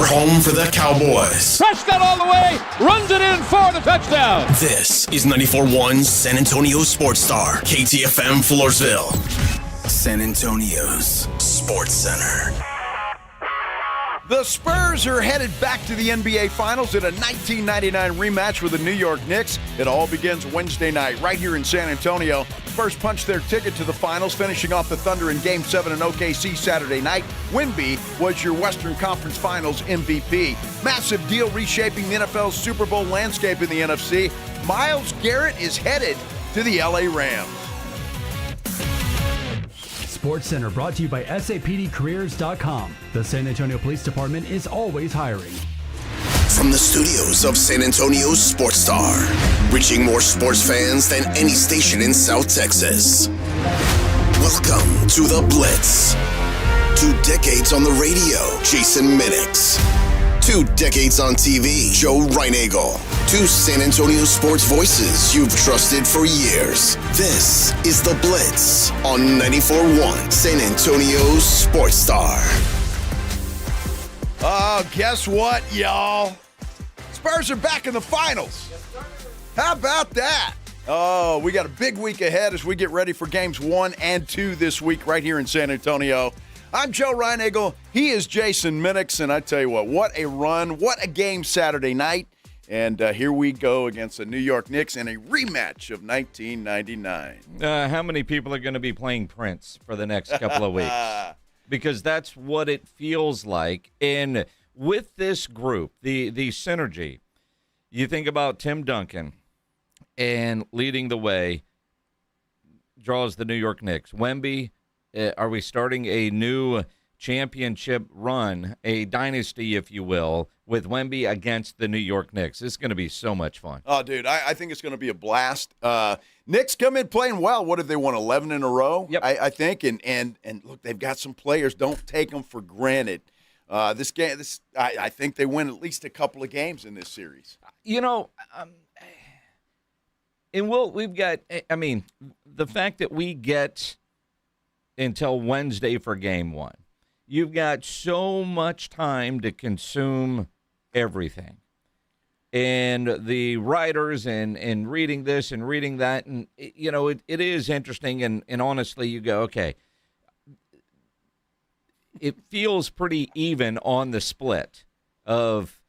Home for the Cowboys. Prescott all the way, runs it in for the touchdown. This is 94.1 San Antonio Sports Star, KTFM Floresville. San Antonio's Sports Center. The Spurs are headed back to the NBA Finals in a 1999 rematch with the New York Knicks. It all begins Wednesday night right here in San Antonio. Spurs punched their ticket to the Finals, finishing off the Thunder in Game 7 in OKC Saturday night. Wemby was your Western Conference Finals MVP. Massive deal reshaping the NFL's Super Bowl landscape in the NFC. Myles Garrett is headed to the LA Rams. Sports Center brought to you by SAPDcareers.com. The San Antonio Police Department is always hiring. From the studios of San Antonio's Sports Star, reaching more sports fans than any station in South Texas. Welcome to the Blitz. 2 decades on the radio, Jason Minix. 2 decades on TV, Joe Reinagel. 2 San Antonio sports voices you've trusted for years. This is The Blitz on 94.1 San Antonio's Sports Star. Oh, guess what, y'all? Spurs are back in the Finals. How about that? Oh, we got a big week ahead as we get ready for games 1 and 2 this week right here in San Antonio. I'm Joe Reinagel. He is Jason Minix, and I tell you what a run, what a game Saturday night. And here we go against the New York Knicks in a rematch of 1999. How many people are going to be playing Prince for the next couple of weeks? Because that's what it feels like. And with this group, the synergy, you think about Tim Duncan and leading the way, draws the New York Knicks. Wemby, are we starting a new championship run, a dynasty, if you will, with Wemby against the New York Knicks? It's going to be so much fun. Oh, dude, I think it's going to be a blast. Knicks come in playing well. What have they won, 11 in a row? Yep. I think. And look, they've got some players. Don't take them for granted. This game, I think they win at least a couple of games in this series. You know, and we've got, I mean, the fact that we get until Wednesday for game 1. You've got so much time to consume everything. And the writers and reading this and reading that, and, you know, it is interesting. And honestly, you go, okay, it feels pretty even on the split of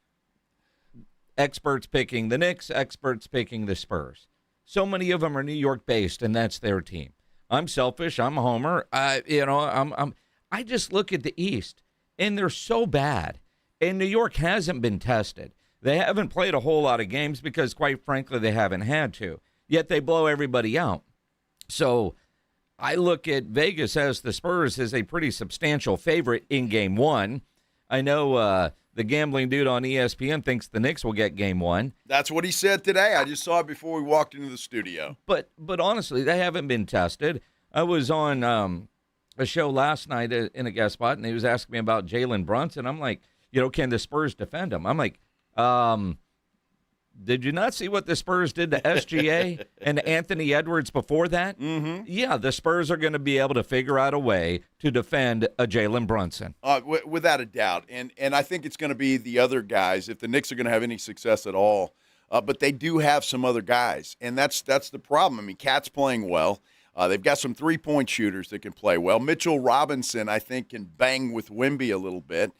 experts picking the Knicks, experts picking the Spurs. So many of them are New York-based, and that's their team. I'm selfish. I'm a homer. I just look at the East, and they're so bad. And New York hasn't been tested. They haven't played a whole lot of games because, quite frankly, they haven't had to. Yet they blow everybody out. So I look at Vegas as the Spurs as a pretty substantial favorite in game 1. I know the gambling dude on ESPN thinks the Knicks will get game 1. That's what he said today. I just saw it before we walked into the studio. But honestly, they haven't been tested. I was on a show last night in a guest spot, and he was asking me about Jalen Brunson. I'm like, can the Spurs defend him? I'm like, did you not see what the Spurs did to SGA and Anthony Edwards before that? Mm-hmm. Yeah, the Spurs are going to be able to figure out a way to defend a Jalen Brunson. Without a doubt. And I think it's going to be the other guys, if the Knicks are going to have any success at all. But they do have some other guys, and that's the problem. I mean, Cat's playing well. They've got some three-point shooters that can play well. Mitchell Robinson, I think, can bang with Wemby a little bit.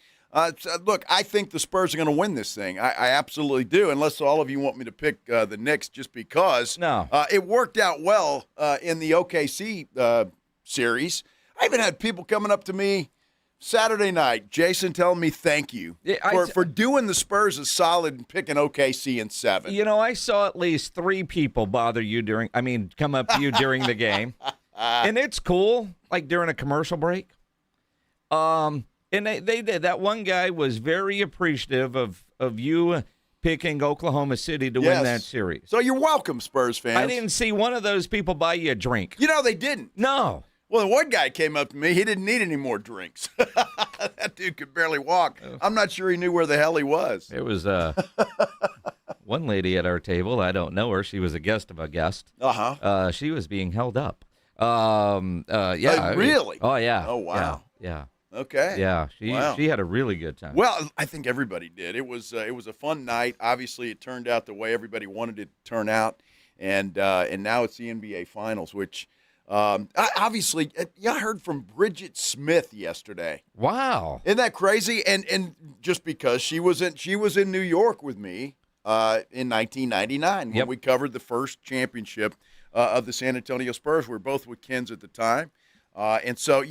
Look, I think the Spurs are going to win this thing. I absolutely do, unless all of you want me to pick the Knicks just because. No. It worked out well in the OKC series. I even had people coming up to me Saturday night, Jason, telling me thank you for doing the Spurs a solid and picking OKC in 7. I saw at least 3 people come up to you during the game. And it's cool, like during a commercial break. And they did. That one guy was very appreciative of you picking Oklahoma City to win that series. So you're welcome, Spurs fans. I didn't see one of those people buy you a drink. They didn't. No. Well, the one guy came up to me. He didn't need any more drinks. That dude could barely walk. I'm not sure he knew where the hell he was. It was one lady at our table. I don't know her. She was a guest of a guest. She was being held up. Yeah. Really? Oh, yeah. Oh, wow. Yeah. Okay. Yeah, Wow. she had a really good time. Well, I think everybody did. It was a fun night. Obviously, it turned out the way everybody wanted it to turn out, and now it's the NBA Finals, which obviously, I heard from Bridget Smith yesterday. Wow. Isn't that crazy? And just because she was in New York with me in 1999 when we covered the first championship of the San Antonio Spurs. We were both with Kens at the time, and so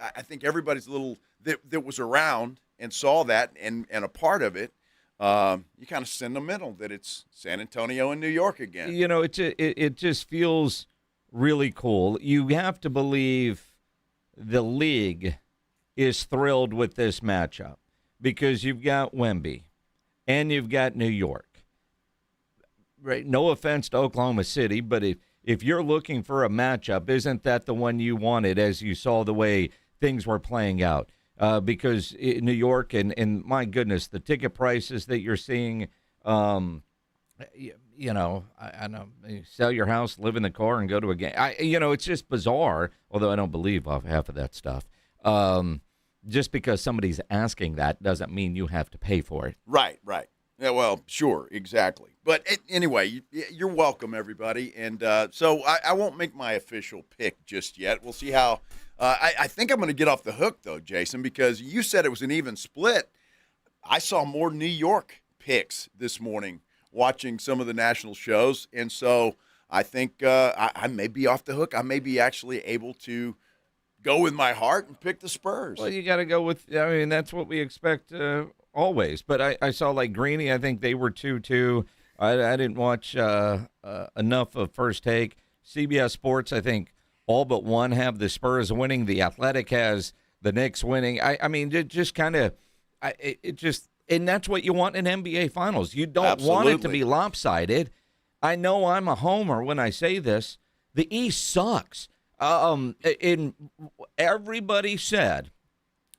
I think everybody's a little that was around and saw that and a part of it. You kind of sentimental that it's San Antonio and New York again. It just feels really cool. You have to believe the league is thrilled with this matchup because you've got Wemby and you've got New York. Right? No offense to Oklahoma City, but if you're looking for a matchup, isn't that the one you wanted as you saw the way things were playing out? Because New York and my goodness, the ticket prices that you're seeing, I know, you sell your house, live in the car, and go to a game. It's just bizarre, although I don't believe off half of that stuff. Just because somebody's asking that doesn't mean you have to pay for it. Right. Yeah, well, sure, exactly. But anyway, you're welcome, everybody. And so I won't make my official pick just yet. We'll see how I think I'm going to get off the hook, though, Jason, because you said it was an even split. I saw more New York picks this morning watching some of the national shows. And so I think I may be off the hook. I may be actually able to go with my heart and pick the Spurs. Well, you got to go with, that's what we expect always. But I saw like Greeny, I think they were 2-2. I didn't watch enough of First Take. CBS Sports, I think all but one have the Spurs winning. The Athletic has the Knicks winning. It just kind of, and that's what you want in NBA Finals. You don't want it to be lopsided. I know I'm a homer when I say this. The East sucks. Everybody said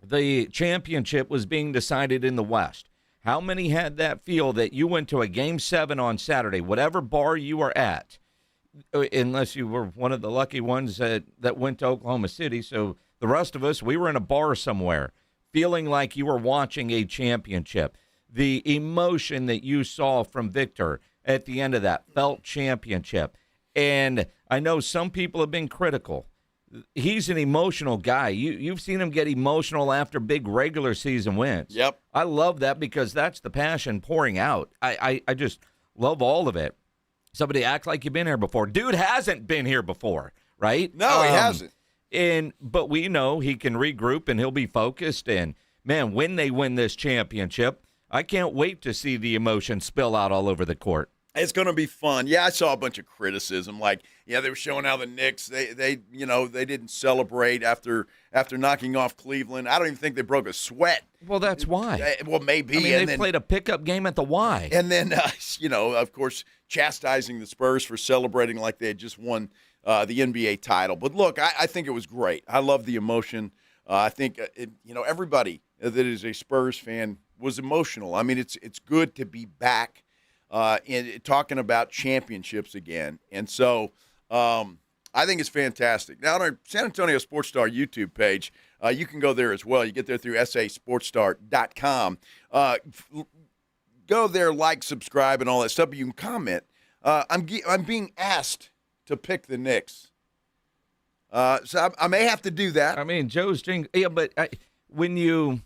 the championship was being decided in the West. How many had that feel that you went to a Game 7 on Saturday, whatever bar you were at, unless you were one of the lucky ones that went to Oklahoma City. So the rest of us, we were in a bar somewhere feeling like you were watching a championship. The emotion that you saw from Victor at the end of that felt championship. And I know some people have been critical. He's an emotional guy. You've seen him get emotional after big regular season wins. Yep. I love that because that's the passion pouring out. I just love all of it. Somebody act like you've been here before. Dude hasn't been here before, right? No, he hasn't. But we know he can regroup and he'll be focused. And, man, when they win this championship, I can't wait to see the emotion spill out all over the court. It's going to be fun. Yeah, I saw a bunch of criticism. Like, they were showing how the Knicks, they didn't celebrate after knocking off Cleveland. I don't even think they broke a sweat. Well, that's why. Well, maybe. They played a pickup game at the Y. And then, of course, chastising the Spurs for celebrating like they had just won the NBA title. But, look, I think it was great. I love the emotion. I think, everybody that is a Spurs fan was emotional. It's good to be back. And talking about championships again. And so I think it's fantastic. Now, on our San Antonio Sports Star YouTube page, you can go there as well. You get there through sasportstar.com. Go there, like, subscribe, and all that stuff. But you can comment. I'm being asked to pick the Knicks. So I may have to do that. Joe's drink. Yeah, but when you...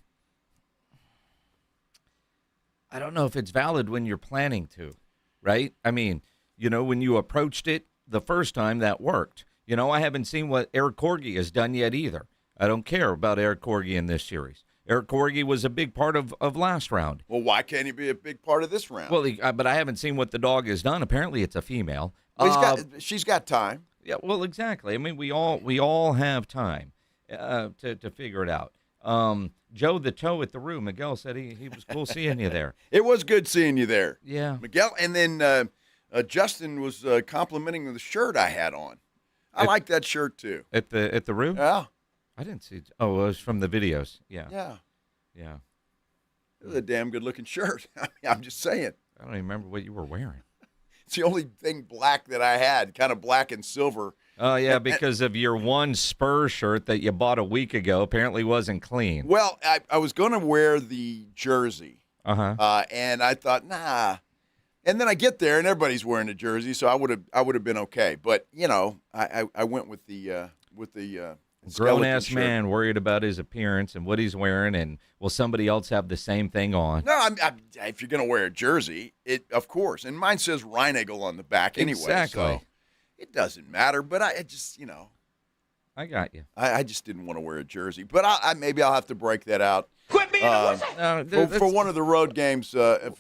I don't know if it's valid when you're planning to, right? When you approached it the first time, that worked. I haven't seen what Eric Corgi has done yet either. I don't care about Eric Corgi in this series. Eric Corgi was a big part of last round. Well, why can't he be a big part of this round? Well, but I haven't seen what the dog has done. Apparently, it's a female. She's got time. Yeah, well, exactly. We all have time to figure it out. Joe the Toe at the Roo, Miguel said he was cool seeing you there. It was good seeing you there. Yeah. Miguel, and then Justin was complimenting the shirt I had on. I like that shirt, too. At the Roo? Yeah. I didn't see it. Oh, it was from the videos. Yeah. Yeah. Yeah. It was a damn good-looking shirt. I'm just saying. I don't even remember what you were wearing. It's the only thing black that I had, kind of black and silver. Oh, yeah, because of your one Spurs shirt that you bought a week ago apparently wasn't clean. Well, I was going to wear the jersey, Uh-huh. and I thought, nah. And then I get there, and everybody's wearing a jersey, so I would have been okay. But, I went with the Grown-ass shirt. man worried about his appearance and what he's wearing, and will somebody else have the same thing on? No, if you're going to wear a jersey, of course. And mine says Rheinagel on the back anyway. Exactly. So it doesn't matter. But I just, I got you. I just didn't want to wear a jersey. But maybe I'll have to break that out. Quit being a No, for one of the road games, in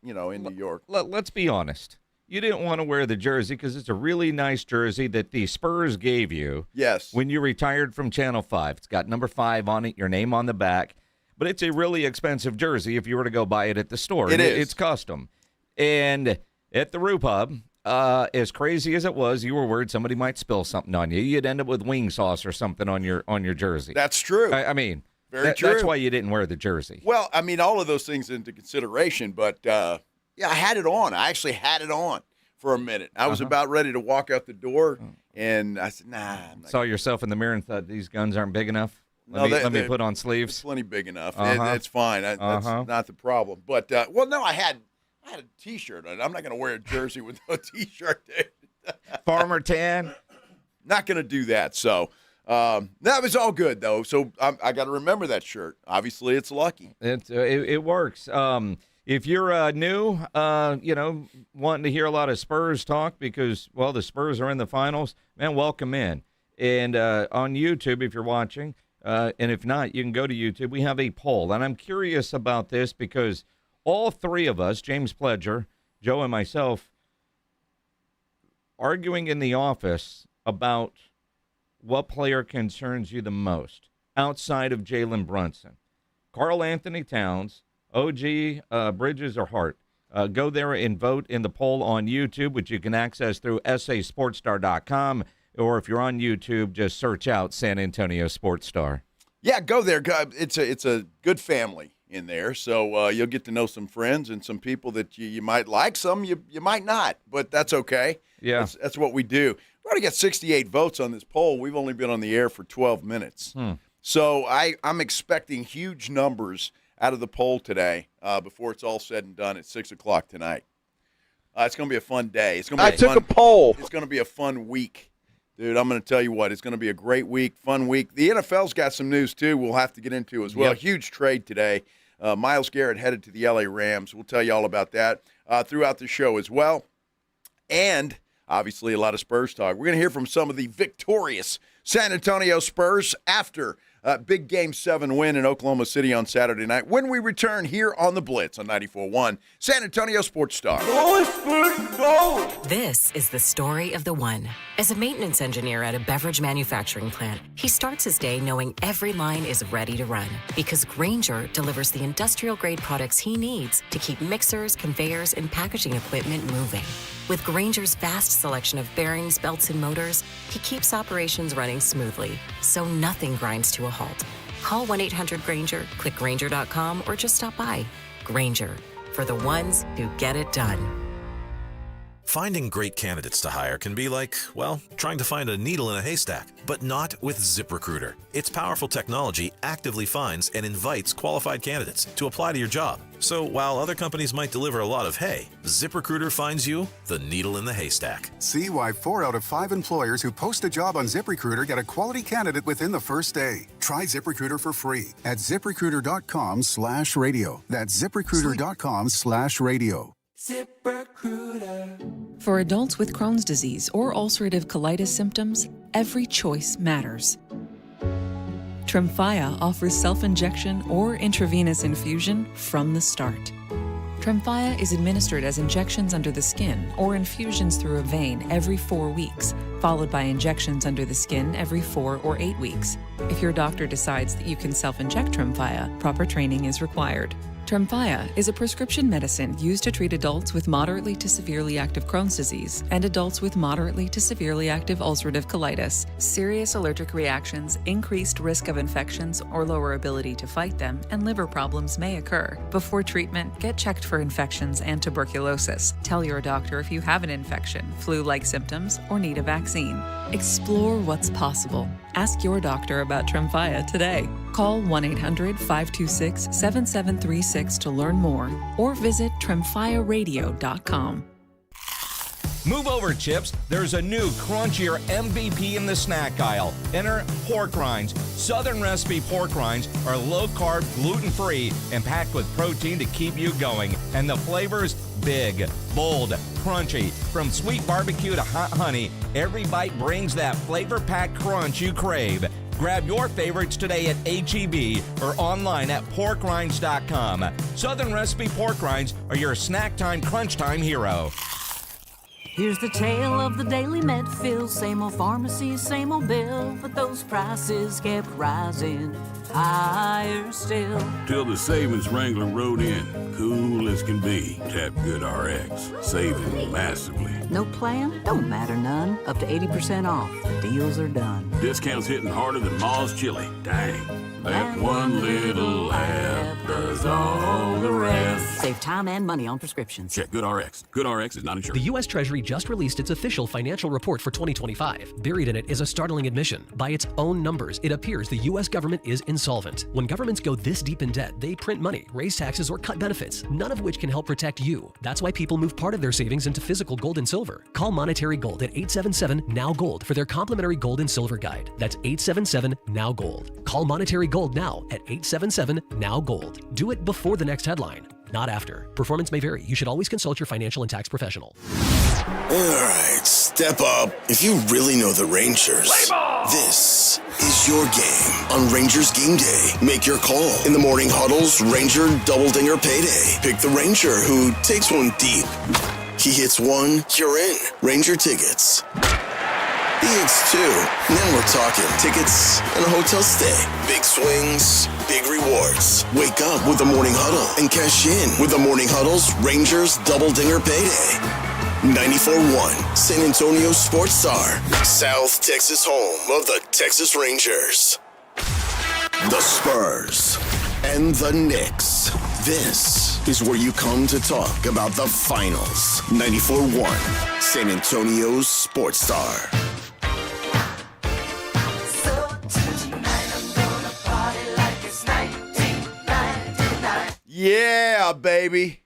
New York. Let's be honest. You didn't want to wear the jersey because it's a really nice jersey that the Spurs gave you. Yes. When you retired from Channel 5. It's got number 5 on it, your name on the back. But it's a really expensive jersey if you were to go buy it at the store. It is. It's custom. And at the Roo Pub, as crazy as it was, you were worried somebody might spill something on you. You'd end up with wing sauce or something on your jersey. That's true. I mean, Very true. That's why you didn't wear the jersey. Well, I mean, all of those things into consideration, but I had it on. I actually had it on for a minute. I was about ready to walk out the door, and I said, nah. Saw yourself in the mirror and thought, these guns aren't big enough? No, Let me put on It's sleeves. plenty big enough. Uh-huh. It's fine. That's not the problem. But, no, I had a T-shirt on. I'm not going to wear a jersey with no T-shirt. Farmer tan. Not going to do that. So that was all good, though. So I got to remember that shirt. Obviously, it's lucky. It works. If you're new, wanting to hear a lot of Spurs talk because, well, the Spurs are in the finals, man, welcome in. And on YouTube, if you're watching, and if not, you can go to YouTube. We have a poll, and I'm curious about this because all three of us, James Pledger, Joe, and myself, arguing in the office about what player concerns you the most outside of Jalen Brunson. Karl Anthony Towns, OG, Bridges, or Hart. Go there and vote in the poll on YouTube, which you can access through sasportstar.com, or if you're on YouTube, just search out San Antonio Sports Star. Yeah, go there. It's a good family in there, so you'll get to know some friends and some people that you might like. Some you might not, but that's okay. Yeah. That's what we do. We already got 68 votes on this poll. We've only been on the air for 12 minutes. So I'm expecting huge numbers out of the poll today before it's all said and done at 6 o'clock tonight. It's going to be a fun day. It's going to be a poll. It's going to be a fun week. Dude, I'm going to tell you what, it's going to be a great week, fun week. The NFL's got some news, too, we'll have to get into as well. Yep. Huge trade today. Myles Garrett headed to the L.A. Rams. We'll tell you all about that throughout the show as well. And, obviously, a lot of Spurs talk. We're going to hear from some of the victorious San Antonio Spurs after big Game 7 win in Oklahoma City on Saturday night when we return here on the Blitz on 94.1 San Antonio Sports Star. This is the story of the one. As a maintenance engineer at a beverage manufacturing plant, he starts his day knowing every line is ready to run because Grainger delivers the industrial-grade products he needs to keep mixers, conveyors, and packaging equipment moving. With Grainger's vast selection of bearings, belts, and motors, he keeps operations running smoothly, so nothing grinds to a halt. Call 1-800-GRAINGER, click Grainger.com, or just stop by. Grainger, for the ones who get it done. Finding great candidates to hire can be like, well, trying to find a needle in a haystack, but not with ZipRecruiter. Its powerful technology actively finds and invites qualified candidates to apply to your job. So while other companies might deliver a lot of hay, ZipRecruiter finds you the needle in the haystack. See why 4 out of 5 employers who post a job on ZipRecruiter get a quality candidate within the first day. Try ZipRecruiter for free at ZipRecruiter.com/radio. That's ZipRecruiter.com/radio. For adults with Crohn's disease or ulcerative colitis symptoms, every choice matters. Tremfya offers self-injection or intravenous infusion from the start. Tremfya is administered as injections under the skin or infusions through a vein every 4 weeks, followed by injections under the skin every 4 or 8 weeks. If your doctor decides that you can self-inject Tremfya, proper training is required. Tremfya is a prescription medicine used to treat adults with moderately to severely active Crohn's disease and adults with moderately to severely active ulcerative colitis. Serious allergic reactions, increased risk of infections or lower ability to fight them, and liver problems may occur. Before treatment, get checked for infections and tuberculosis. Tell your doctor if you have an infection, flu-like symptoms, or need a vaccine. Explore what's possible. Ask your doctor about Tremfya today. Call 1-800-526-7736 to learn more or visit tremfyaradio.com. Move over, Chips. There's a new crunchier MVP in the snack aisle. Enter pork rinds. Southern recipe pork rinds are low-carb, gluten-free, and packed with protein to keep you going. And the flavors, big, bold, crunchy. From sweet barbecue to hot honey, every bite brings that flavor-packed crunch you crave. Grab your favorites today at H-E-B or online at porkrinds.com. Southern recipe pork rinds are your snack time, crunch time hero. Here's the tale of the daily Medfield. Same old pharmacy, same old bill, but those prices kept rising higher still. Till the savings wrangler rode in, cool as can be. Tap Good RX, saving massively. No plan? Don't matter none. Up to 80% off. The deals are done. Discounts hitting harder than Ma's chili. Dang. That one little app does all the rest. Save time and money on prescriptions. Check Good RX. Good RX is not insured. The U.S. Treasury just released its official financial report for 2025. Buried in it is a startling admission. By its own numbers, it appears the U.S. government is insolvent. When governments go this deep in debt, they print money, raise taxes, or cut benefits, none of which can help protect you. That's why people move part of their savings into physical gold and silver. Call Monetary Gold at 877-NOW-GOLD for their complimentary gold and silver guide. That's 877-NOW-GOLD. Call Monetary Gold now at 877-NOW-GOLD. Do it before the next headline, not after. Performance may vary. You should always consult your financial and tax professional. All right, step up. If you really know the Rangers, this is your game on Rangers Game Day. Make your call in the morning huddles, Ranger Double Dinger Payday. Pick the Ranger who takes one deep. He hits one, you're in. Ranger tickets. He hits two. Now we're talking tickets and a hotel stay. Big swings, big rewards. Wake up with the Morning Huddle and cash in with the Morning Huddle's Rangers Double Dinger Payday. 94.1 San Antonio Sports Star, South Texas home of the Texas Rangers. The Spurs and the Knicks. This is where you come to talk about the finals. 94.1 San Antonio Sports Star. Yeah, baby.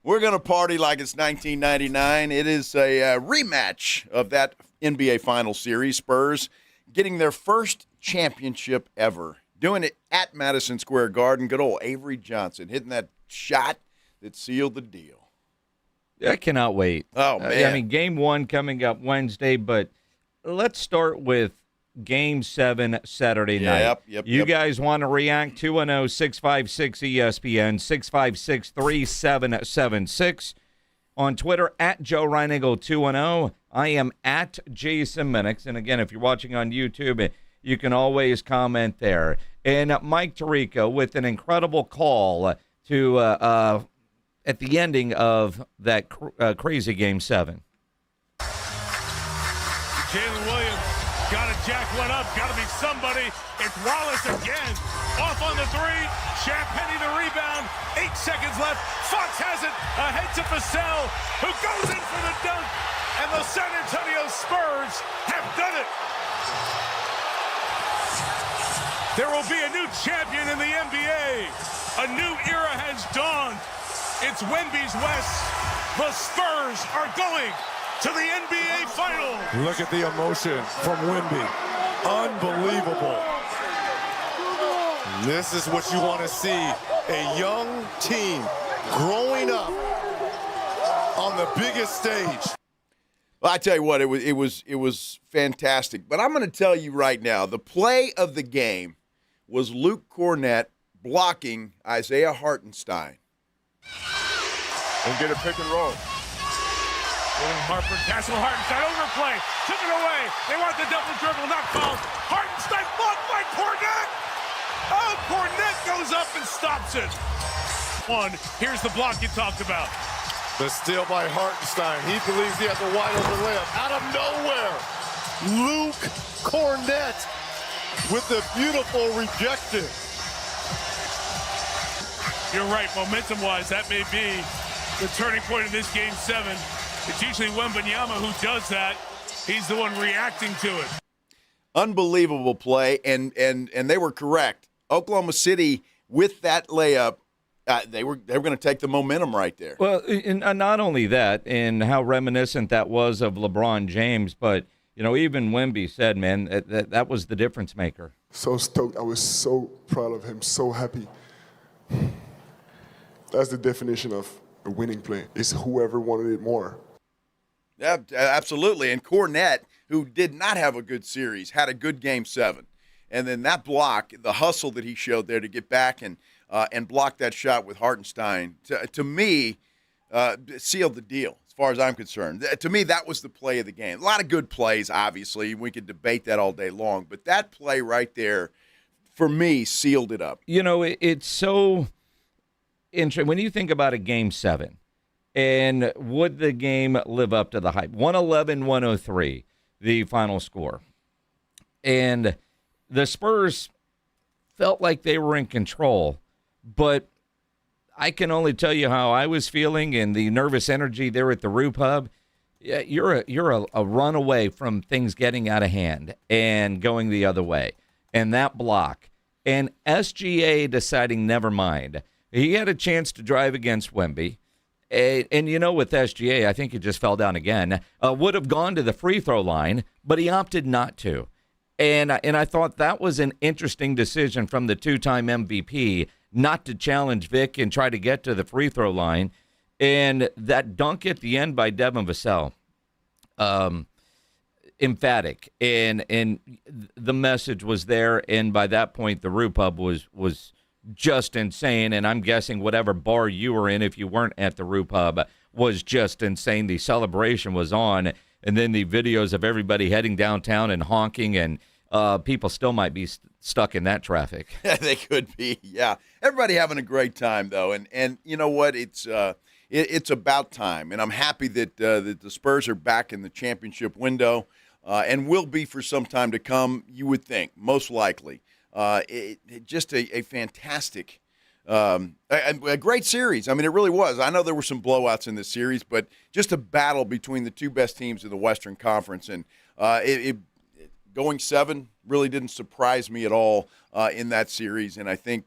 We're going to party like it's 1999. It is a rematch of that NBA Finals series. Spurs getting their first championship ever. Doing it at Madison Square Garden. Good old Avery Johnson hitting that shot that sealed the deal. I cannot wait. Oh, man. I mean, Game 1 coming up Wednesday, but let's start with Game 7 Saturday night. You guys want to react? 210-656-ESPN, 656-3776. On Twitter, at Joe Reinigle 210. I am at Jason Minix. And again, if you're watching on YouTube, you can always comment there. And Mike Tirico with an incredible call to at the ending of that crazy Game 7. Jalen Williams got to jack one up. Got to be somebody. It's Wallace again. Off on the three. Champagny the rebound. 8 seconds left. Fox has it. Ahead to Vassell, who goes in for the dunk. And the San Antonio Spurs have done it. There will be a new champion in the NBA. A new era has dawned. It's Wemby's West. The Spurs are going to the NBA Finals. Look at the emotion from Wemby. Unbelievable. This is what you want to see. A young team growing up on the biggest stage. Well, I tell you what, it was fantastic. But I'm going to tell you right now, the play of the game was Luke Cornett blocking Isaiah Hartenstein. And get a pick and roll. Harper, Castle Hartenstein, overplay, took it away. They want the double dribble, not called. Hartenstein blocked by Cornett. Oh, Cornett goes up and stops it. one. Here's the block you talked about. The steal by Hartenstein. He believes he has a wide open layup. Out of nowhere, Luke Cornett with the beautiful rejection. You're right, momentum-wise, that may be the turning point of this Game 7. It's usually Wembanyama who does that. He's the one reacting to it. Unbelievable play, and they were correct. Oklahoma City, with that layup, they were going to take the momentum right there. Well, and not only that, and how reminiscent that was of LeBron James, but even Wemby said, man, that was the difference maker. So stoked. I was so proud of him, so happy. That's the definition of a winning play. It's whoever wanted it more. Yeah, absolutely. And Cornett, who did not have a good series, had a good Game 7. And then that block, the hustle that he showed there to get back and block that shot with Hartenstein, to me, sealed the deal as far as I'm concerned. To me, that was the play of the game. A lot of good plays, obviously. We could debate that all day long. But that play right there, for me, sealed it up. It's so interesting. When you think about a Game 7, and would the game live up to the hype? 111-103, the final score. And the Spurs felt like they were in control, but I can only tell you how I was feeling and the nervous energy there at the Rue Pub. Yeah, you're a run away from things getting out of hand and going the other way. And that block. And SGA deciding, never mind. He had a chance to drive against Wemby. And with SGA, I think he just fell down again. Would have gone to the free throw line, but he opted not to. And I thought that was an interesting decision from the two-time MVP not to challenge Vic and try to get to the free throw line. And that dunk at the end by Devin Vassell, emphatic. And the message was there. And by that point, the Rue Pub was just insane. And I'm guessing whatever bar you were in, if you weren't at the Rue Pub, was just insane. The celebration was on. And then the videos of everybody heading downtown and honking, and people still might be stuck in that traffic. Yeah, they could be, yeah. Everybody having a great time, though. And you know what? It's about time. And I'm happy that the Spurs are back in the championship window and will be for some time to come, you would think, most likely. Just a fantastic, a great series. I mean, it really was. I know there were some blowouts in this series, but just a battle between the two best teams in the Western Conference. And going 7 really didn't surprise me at all in that series. And I think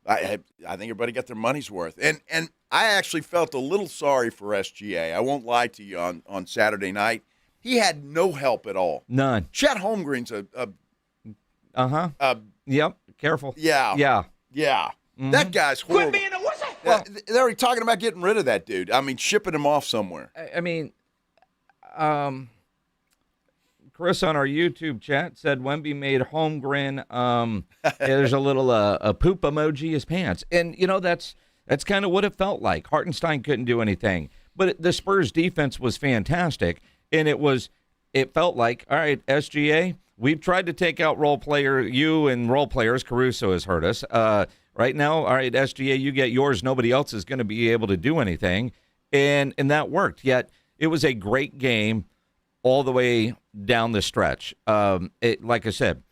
everybody got their money's worth. And I actually felt a little sorry for SGA. I won't lie to you on Saturday night. He had no help at all. None. Chet Holmgren's Yep. Careful. Yeah. Yeah. Yeah. Mm-hmm. That guy's horrible. Quit being a wussy. Well, they're already talking about getting rid of that dude. I mean, shipping him off somewhere. I mean, Chris on our YouTube chat said Wemby made Holmgren. There's a little a poop emoji his pants, and that's kind of what it felt like. Hartenstein couldn't do anything, but the Spurs defense was fantastic, and it felt like, all right, SGA. We've tried to take out you and role players. Caruso has hurt us. Right now, all right, SGA, you get yours. Nobody else is going to be able to do anything. And that worked. Yet it was a great game all the way down the stretch. Like I said,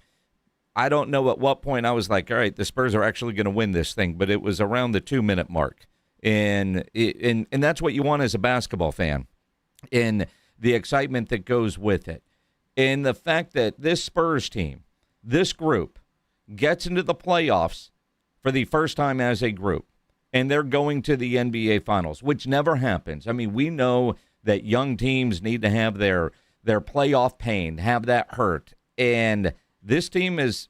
I don't know at what point I was like, all right, the Spurs are actually going to win this thing. But it was around the 2-minute mark. And that's what you want as a basketball fan. And the excitement that goes with it. And the fact that this Spurs team, this group, gets into the playoffs for the first time as a group, and they're going to the NBA Finals, which never happens. I mean, we know that young teams need to have their playoff pain, have that hurt, and this team has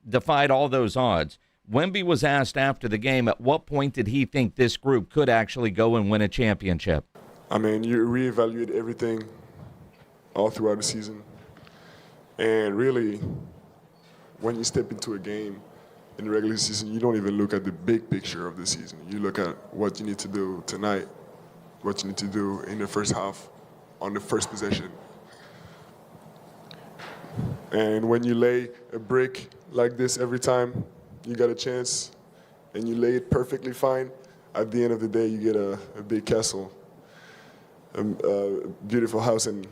defied all those odds. Wemby was asked after the game, at what point did he think this group could actually go and win a championship? I mean, you reevaluate everything all throughout the season. And really, when you step into a game in the regular season, you don't even look at the big picture of the season. You look at what you need to do tonight, what you need to do in the first half, on the first possession. And when you lay a brick like this every time you got a chance, and you lay it perfectly fine, at the end of the day, you get a big castle, a beautiful house, and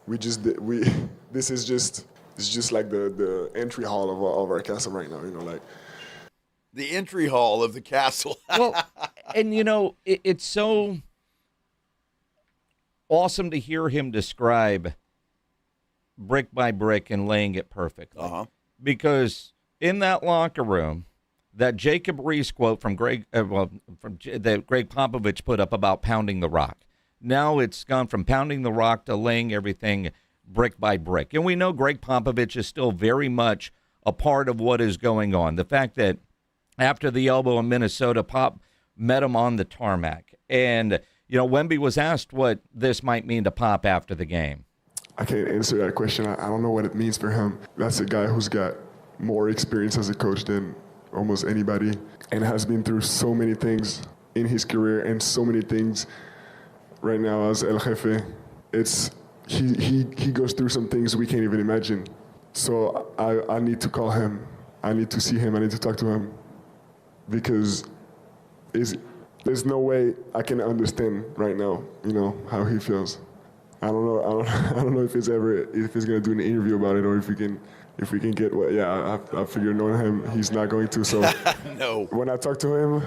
this is just like the entry hall of our castle right now, like. The entry hall of the castle. Well, and it's so awesome to hear him describe brick by brick and laying it perfectly. Because in that locker room, that Jacob Reese quote from that Greg Popovich put up about pounding the rock. Now it's gone from pounding the rock to laying everything brick by brick. And we know Greg Popovich is still very much a part of what is going on. The fact that after the elbow in Minnesota, Pop met him on the tarmac. And, Wemby was asked what this might mean to Pop after the game. I can't answer that question. I don't know what it means for him. That's a guy who's got more experience as a coach than almost anybody and has been through so many things in his career and so many things right now as El Jefe. He goes through some things we can't even imagine. So I need to call him. I need to see him. I need to talk to him. Because there's no way I can understand right now, how he feels. I don't know if he's gonna do an interview about it or if we can get I figured knowing him, he's not going to. So no. When I talk to him,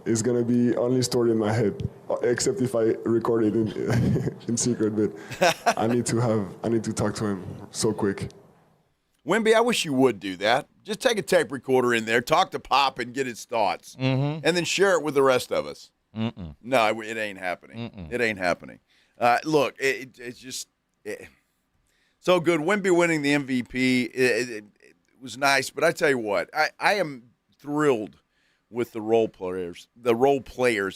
it's gonna be only stored in my head, except if I record it in secret. But I need to talk to him so quick. Wemby, I wish you would do that. Just take a tape recorder in there, talk to Pop, and get his thoughts, and then share it with the rest of us. No, it ain't happening. It ain't happening. Look, it's just so good. Wemby winning the MVP, it was nice, but I tell you what, I am thrilled with the role players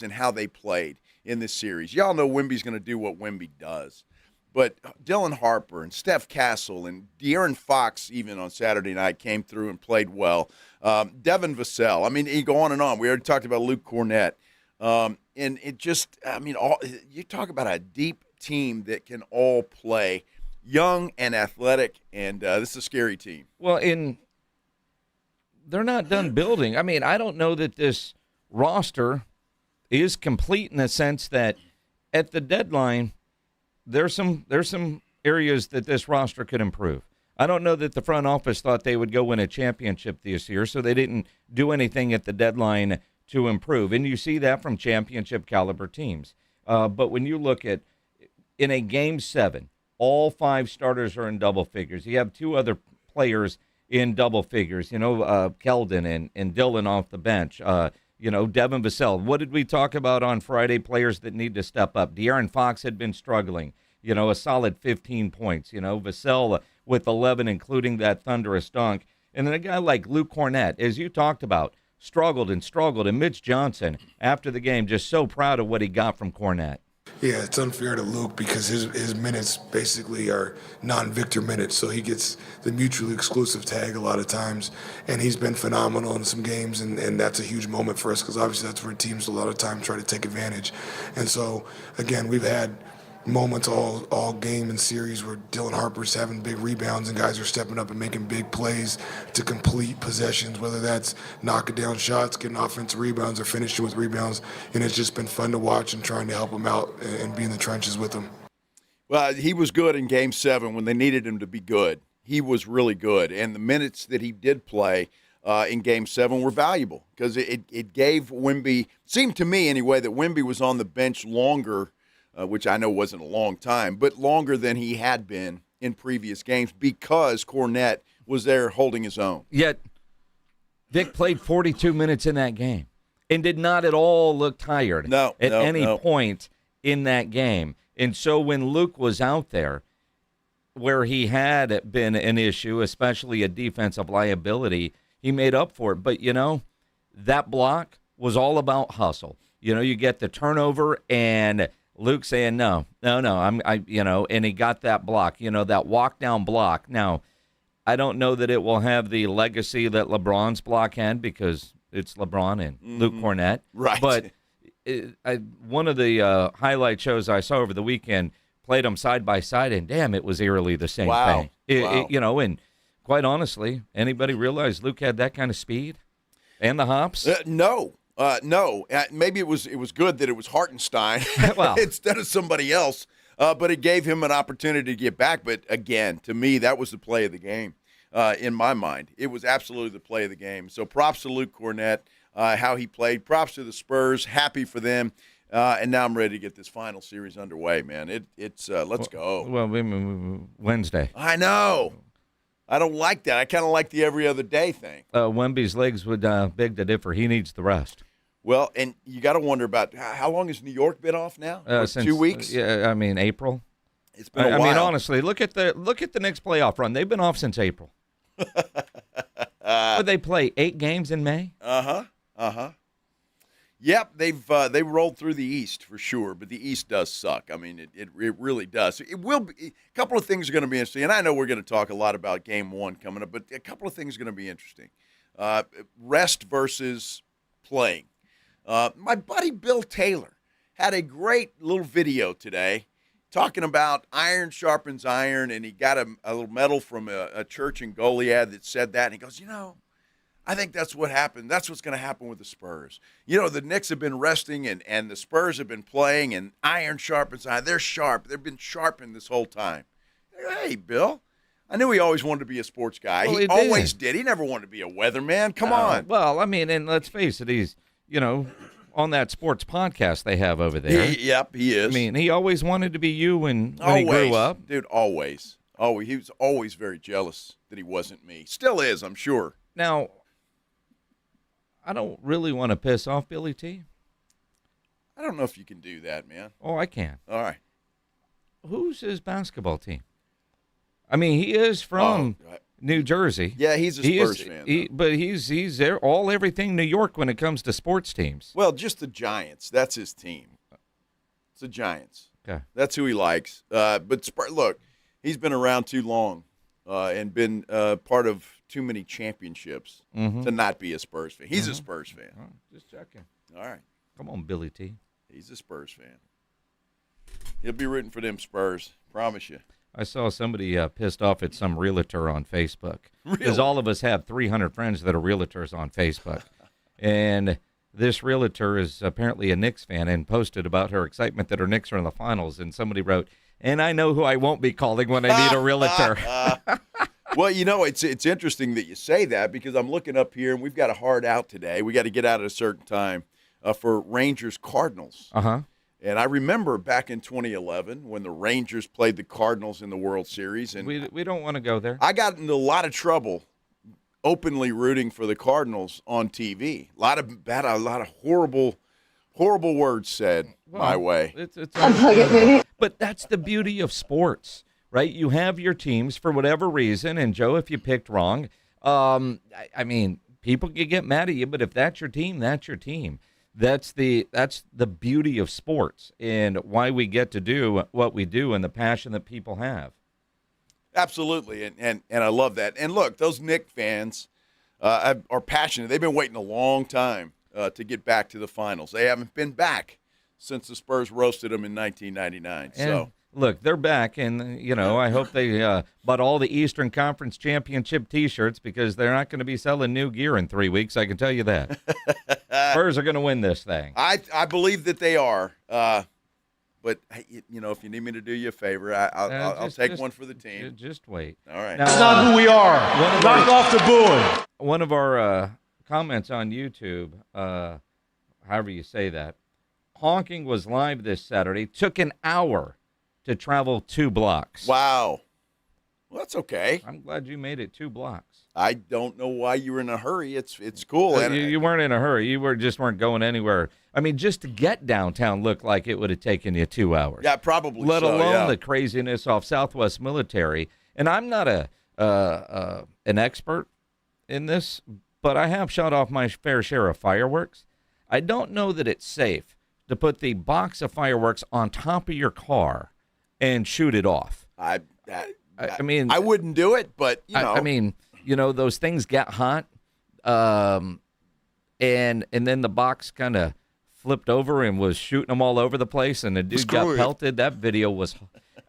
and how they played in this series. Y'all know Wemby's going to do what Wemby does. But Dylan Harper and Steph Castle and De'Aaron Fox, even on Saturday night, came through and played well. Devin Vassell. I mean, you go on and on. We already talked about Luke Cornett. And it just, you talk about a deep team that can all play, young and athletic, and this is a scary team. Well, they're not done building. I mean, I don't know that this roster is complete in the sense that at the deadline, there's some areas that this roster could improve. I don't know that the front office thought they would go win a championship this year, so they didn't do anything at the deadline to improve. And you see that from championship caliber teams. But when you look at in a Game 7, all 5 starters are in double figures. You have 2 other players in double figures, Keldon and Dillon off the bench. Devin Vassell. What did we talk about on Friday? Players that need to step up. De'Aaron Fox had been struggling, a solid 15 points. Vassell with 11, including that thunderous dunk. And then a guy like Luke Cornett, as you talked about, struggled. And Mitch Johnson, after the game, just so proud of what he got from Cornett. Yeah, it's unfair to Luke because his minutes basically are non-Victor minutes, so he gets the mutually exclusive tag a lot of times, and he's been phenomenal in some games, and that's a huge moment for us because obviously that's where teams a lot of times try to take advantage. And so, again, we've had moments all game and series where Dylan Harper's having big rebounds and guys are stepping up and making big plays to complete possessions, whether that's knocking down shots, getting offensive rebounds, or finishing with rebounds. And it's just been fun to watch and trying to help him out and be in the trenches with him. Well, he was good in Game 7 when they needed him to be good. He was really good. And the minutes that he did play in Game 7 were valuable because it gave Wemby, seemed to me anyway, that Wemby was on the bench longer, which I know wasn't a long time, but longer than he had been in previous games because Cornett was there holding his own. Yet, Vic played 42 minutes in that game and did not at all look tired at any point in that game. And so when Luke was out there, where he had been an issue, especially a defensive liability, he made up for it. But, that block was all about hustle. You get the turnover and Luke saying, no, and he got that block, that walk down block. Now, I don't know that it will have the legacy that LeBron's block had because it's LeBron and Luke Cornett. Right. But one of the highlight shows I saw over the weekend played them side by side, and damn, it was eerily the same thing. Wow. And quite honestly, anybody realize Luke had that kind of speed? And the hops? No. Maybe it was good that it was Hartenstein instead of somebody else, but it gave him an opportunity to get back. But, again, to me, that was the play of the game in my mind. It was absolutely the play of the game. So props to Luke Cornett, how he played. Props to the Spurs. Happy for them. And now I'm ready to get this final series underway, man. It's let's go. Well, Wednesday. I know. I don't like that. I kind of like the every other day thing. Wemby's legs would beg to differ. He needs the rest. Well, and you got to wonder about how long has New York been off now? Since 2 weeks? Yeah, I mean April. It's been a while. I mean, honestly, look at the Knicks playoff run. They've been off since April. But they play 8 games in May. Yep, they rolled through the East for sure, but the East does suck. I mean, it really does. It will be a couple of things are going to be interesting, and I know we're going to talk a lot about Game 1 coming up, but a couple of things are going to be interesting. Rest versus playing. My buddy Bill Taylor had a great little video today talking about iron sharpens iron, and he got a little medal from a church in Goliad that said that, and he goes, I think that's what happened. That's what's going to happen with the Spurs. The Knicks have been resting, and the Spurs have been playing, and iron sharpens iron. They're sharp. They've been sharpened this whole time. Hey, Bill. I knew he always wanted to be a sports guy. Well, he always did. He never wanted to be a weatherman. Come on. Well, I mean, and let's face it, he's, on that sports podcast they have over there. Yep, he is. I mean, he always wanted to be you when always. he grew up. Dude, always. He was always very jealous that he wasn't me. Still is, I'm sure. Now, I don't really want to piss off Billy T. I don't know if you can do that, man. Oh, I can. All right. Who's his basketball team? I mean, he is from New Jersey. Yeah, he's a Spurs fan. But he's there everything New York when it comes to sports teams. Well, just the Giants. That's his team. It's the Giants. Okay. That's who he likes. But look, he's been around too long and been part of too many championships to not be a Spurs fan. He's a Spurs fan. Oh, just checking. All right. Come on, Billy T. He's a Spurs fan. He'll be rooting for them Spurs. Promise you. I saw somebody pissed off at some realtor on Facebook. Really? Because all of us have 300 friends that are realtors on Facebook. And this realtor is apparently a Knicks fan and posted about her excitement that her Knicks are in the finals. And somebody wrote, and I know who I won't be calling when I need a realtor. Well, it's interesting that you say that because I'm looking up here, and we've got a hard out today. We got to get out at a certain time for Rangers-Cardinals. Uh-huh. And I remember back in 2011 when the Rangers played the Cardinals in the World Series. And we don't want to go there. I got into a lot of trouble openly rooting for the Cardinals on TV. A lot of horrible words said my way. But that's the beauty of sports, right? You have your teams for whatever reason. And, Joe, if you picked wrong, I mean, people can get mad at you, but if that's your team, that's your team. That's the beauty of sports and why we get to do what we do and the passion that people have. Absolutely, and I love that. And look, those Knicks fans are passionate. They've been waiting a long time to get back to the finals. They haven't been back since the Spurs roasted them in 1999. And look, they're back, and, I hope they bought all the Eastern Conference Championship T-shirts because they're not going to be selling new gear in 3 weeks, I can tell you that. Spurs are going to win this thing. I believe that they are. But, if you need me to do you a favor, I'll take one for the team. Just wait. All right. That's not who we are. Knock off the booing. One of our comments on YouTube, however you say that, honking was live this Saturday. Took an hour to travel 2 blocks. Wow. Well, that's okay. I'm glad you made it 2 blocks. I don't know why you were in a hurry. It's cool. You weren't in a hurry. You weren't going anywhere. I mean, just to get downtown looked like it would have taken you 2 hours. Yeah, probably. Let alone the craziness off Southwest Military. And I'm not an expert in this, but I have shot off my fair share of fireworks. I don't know that it's safe to put the box of fireworks on top of your car and shoot it off. I mean, I wouldn't do it, but I mean, those things get hot, and then the box kind of flipped over and was shooting them all over the place, and the dude got pelted. That video was,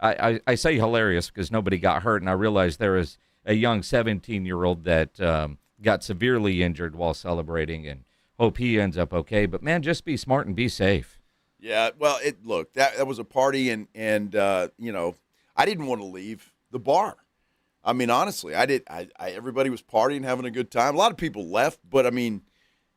I say hilarious because nobody got hurt, and I realized there was a young 17-year-old that got severely injured while celebrating, and hope he ends up okay. But, man, just be smart and be safe. Yeah, well, look, that was a party, and you know, I didn't want to leave the bar. I mean, honestly, everybody was partying, having a good time. A lot of people left, but, I mean,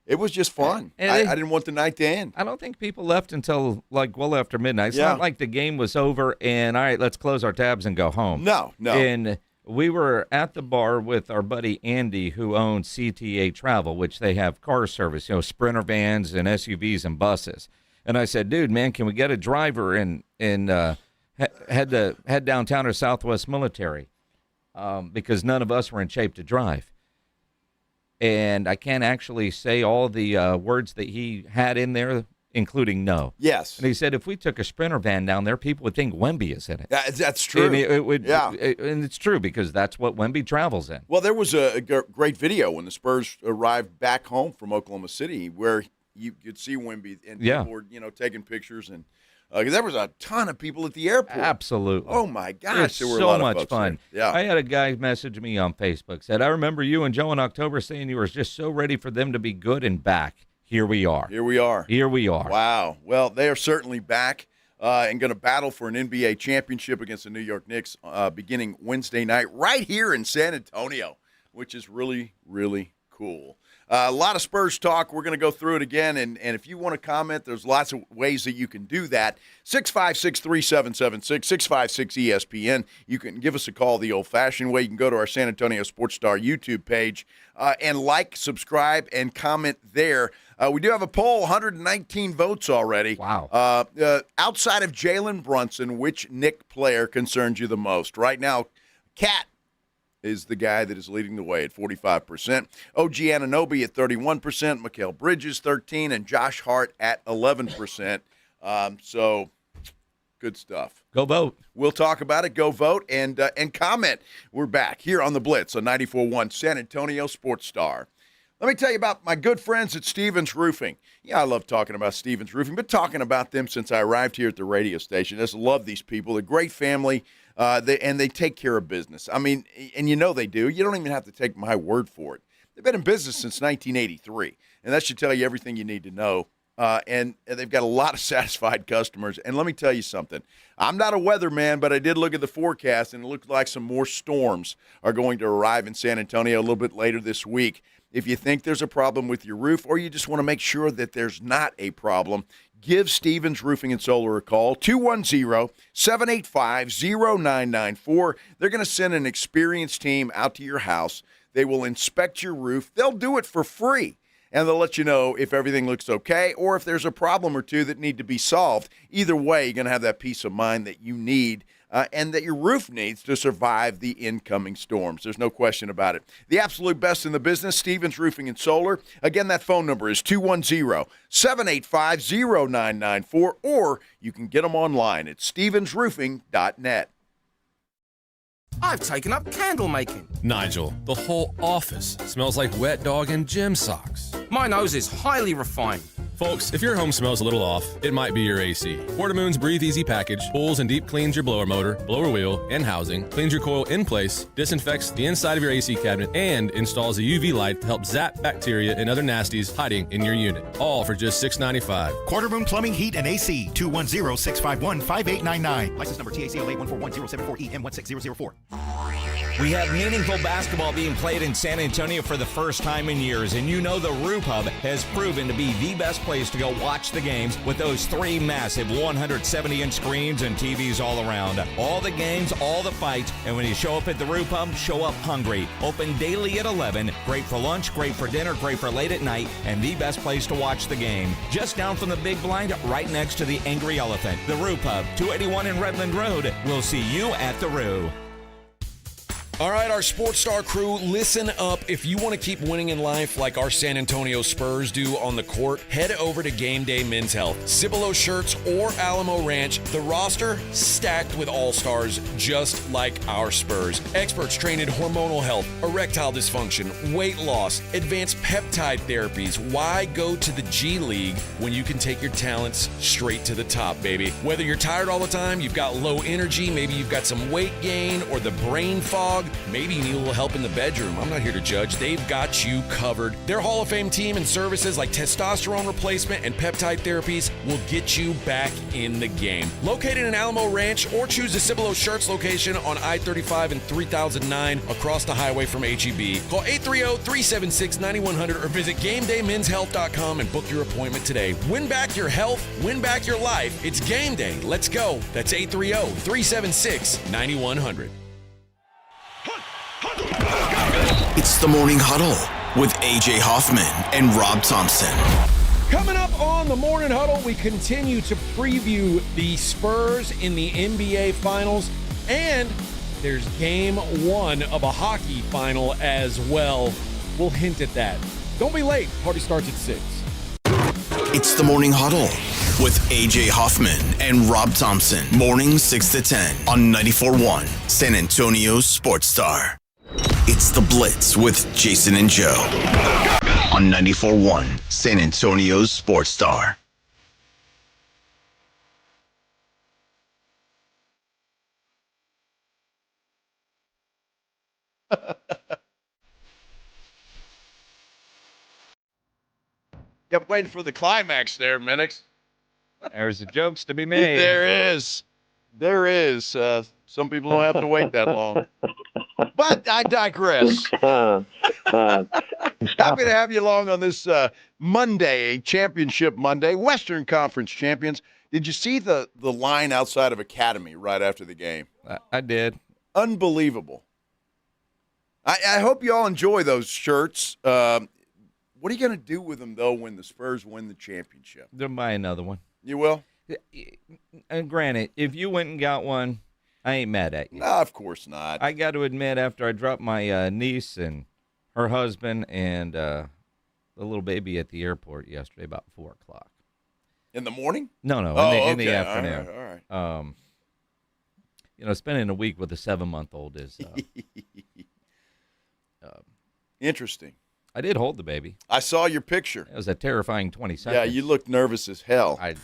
it was just fun. I didn't want the night to end. I don't think people left until, like, well after midnight. It's not like the game was over and, all right, let's close our tabs and go home. No. And we were at the bar with our buddy Andy, who owns CTA Travel, which they have car service, you know, Sprinter vans and SUVs and buses. And I said, dude, man, can we get a driver and head downtown to Southwest Military? Because none of us were in shape to drive. And I can't actually say all the words that he had in there, including no. Yes. And he said if we took a Sprinter van down there, people would think Wemby is in it. That's true. And it would, and it's true because that's what Wemby travels in. Well, there was a great video when the Spurs arrived back home from Oklahoma City where you could see Wemby and people were, you know, taking pictures and because there was a ton of people at the airport. Absolutely. Oh, my gosh. There were so a lot much of folks fun. there. Yeah. I had a guy message me on Facebook, said, I remember you and Joe in October saying you were just so ready for them to be good and back. Here we are. Here we are. Here we are. Wow. Well, they are certainly back and going to battle for an NBA championship against the New York Knicks beginning Wednesday night right here in San Antonio, which is really, really cool. A lot of Spurs talk. We're going to go through it again, and if you want to comment, there's lots of ways that you can do that. 656-3776, 656-ESPN. You can give us a call the old-fashioned way. You can go to our San Antonio Sports Star YouTube page and like, subscribe, and comment there. We do have a poll, 119 votes already. Wow. Outside of Jalen Brunson, which Knick player concerns you the most? Right now, Cat is the guy that is leading the way at 45%. OG Anunoby at 31%, Mikal Bridges 13%, and Josh Hart at 11%. So good stuff. Go vote. We'll talk about it. Go vote and comment. We're back here on the Blitz on 94.1 San Antonio Sports Star. Let me tell you about my good friends at Stevens Roofing. Yeah, I love talking about Stevens Roofing, but talking about them since I arrived here at the radio station. I just love these people. They're a great family. They take care of business. I mean, and you know they do. You don't even have to take my word for it. They've been in business since 1983, and that should tell you everything you need to know. And they've got a lot of satisfied customers. And let me tell you something. I'm not a weatherman, but I did look at the forecast, and it looked like some more storms are going to arrive in San Antonio a little bit later this week. If you think there's a problem with your roof or you just want to make sure that there's not a problem, give Stevens Roofing and Solar a call, 210-785-0994. They're going to send an experienced team out to your house. They will inspect your roof. They'll do it for free, and they'll let you know if everything looks okay or if there's a problem or two that need to be solved. Either way, you're going to have that peace of mind that you need and that your roof needs to survive the incoming storms. There's no question about it. The absolute best in the business, Stevens Roofing and Solar. Again, that phone number is 210-785-0994, or you can get them online at stevensroofing.net. I've taken up candle making. Nigel, the whole office smells like wet dog and gym socks. My nose is highly refined. Folks, if your home smells a little off, it might be your AC. Portamoon's Breathe Easy package pulls and deep cleans your blower motor, blower wheel, and housing, cleans your coil in place, disinfects the inside of your AC cabinet, and installs a UV light to help zap bacteria and other nasties hiding in your unit. All for just $6.95. Quartermoon Plumbing, Heat, and AC, 210-651-5899. License number TACLA 1410704EM16004. We have meaningful basketball being played in San Antonio for the first time in years, and you know the Roof Hub has proven to be the best place to go watch the games with those three massive 170-inch screens and TVs all around. All the games, all the fights, and when you show up at the Roof Hub, show up hungry. Open daily at 11. Great for lunch, great for dinner, great for late at night, and the best place to watch the game. Just down from the big blind, right next to the Angry Elephant. The Roof Hub, 281 in Redland Road. We'll see you at the Roo. All right, our Sports Star crew, listen up. If you want to keep winning in life like our San Antonio Spurs do on the court, head over to Game Day Men's Health. Cibolo Shirts or Alamo Ranch, the roster stacked with all-stars just like our Spurs. Experts trained in hormonal health, erectile dysfunction, weight loss, advanced peptide therapies. Why go to the G League when you can take your talents straight to the top, baby? Whether you're tired all the time, you've got low energy, maybe you've got some weight gain or the brain fog, Maybe you need a little help in the bedroom. I'm not here to judge. They've got you covered. Their Hall of Fame team and services like testosterone replacement and peptide therapies will get you back in the game. Located in Alamo Ranch or choose the Cibolo Shirts location on I-35 and 3009 across the highway from HEB. Call 830-376-9100 or visit GameDayMen'sHealth.com and book your appointment today. Win back your health, win back your life. It's game day. Let's go. That's 830-376-9100. It's the Morning Huddle with A.J. Hoffman and Rob Thompson. Coming up on the Morning Huddle, we continue to preview the Spurs in the NBA Finals, and there's game one of a hockey final as well. We'll hint at that. Don't be late. Party starts at 6. It's the Morning Huddle with A.J. Hoffman and Rob Thompson. Mornings 6 to 10 on 94.1 San Antonio Sports Star. It's the Blitz with Jason and Joe on 94.1 San Antonio Sports Star. Kept waiting for the climax there, Minix. There's the jokes to be made. There is. There is. Some people don't have to wait that long. But I digress. Happy to have you along on this Monday, Championship Monday, Western Conference champions. Did you see the line outside of Academy right after the game? I did. Unbelievable. I hope you all enjoy those shirts. What are you going to do with them, though, when the Spurs win the championship? They'll buy another one. You will? And granted, if you went and got one, I ain't mad at you. No, of course not. I got to admit, after I dropped my niece and her husband and the little baby at the airport yesterday about 4 o'clock. In the morning? No, in the afternoon. All right. Spending a week with a 7-month-old is interesting. I did hold the baby. I saw your picture. It was a terrifying 20 seconds. Yeah, you looked nervous as hell. I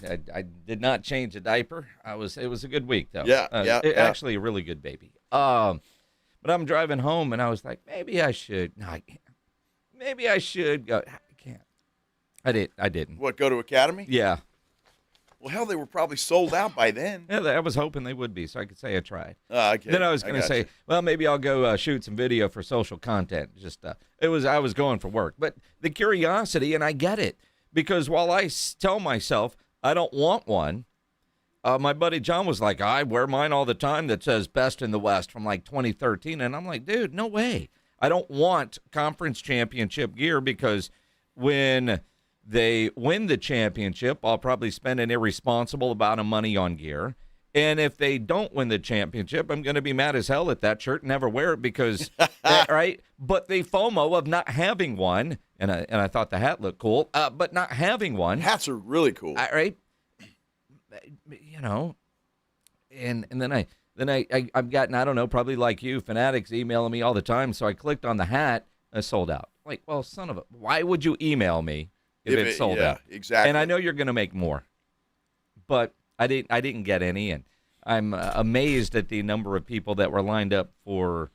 did not change the diaper. It was a good week, though. Yeah. Actually, a really good baby. But I'm driving home, and I was like, maybe I should. No, I can't. Maybe I should go. I can't. I didn't. What, go to Academy? Yeah. Well, hell, they were probably sold out by then. Yeah, I was hoping they would be, so I could say I tried. Okay. Then I was going to say, well, maybe I'll go shoot some video for social content. I was going for work. But the curiosity, and I get it, because while I tell myself I don't want one, my buddy John was like, I wear mine all the time that says best in the West from like 2013. And I'm like, dude, no way. I don't want conference championship gear because when they win the championship, I'll probably spend an irresponsible amount of money on gear. And if they don't win the championship, I'm going to be mad as hell at that shirt and never wear it because, right? But the FOMO of not having one, and I thought the hat looked cool, but not having one. Hats are really cool. Right? And then I've gotten, I don't know, probably like you, fanatics emailing me all the time. So I clicked on the hat, I sold out. Like, well, son of a, why would you email me if it's sold out? Exactly. And I know you're going to make more, but I didn't get any, and I'm amazed at the number of people that were lined up for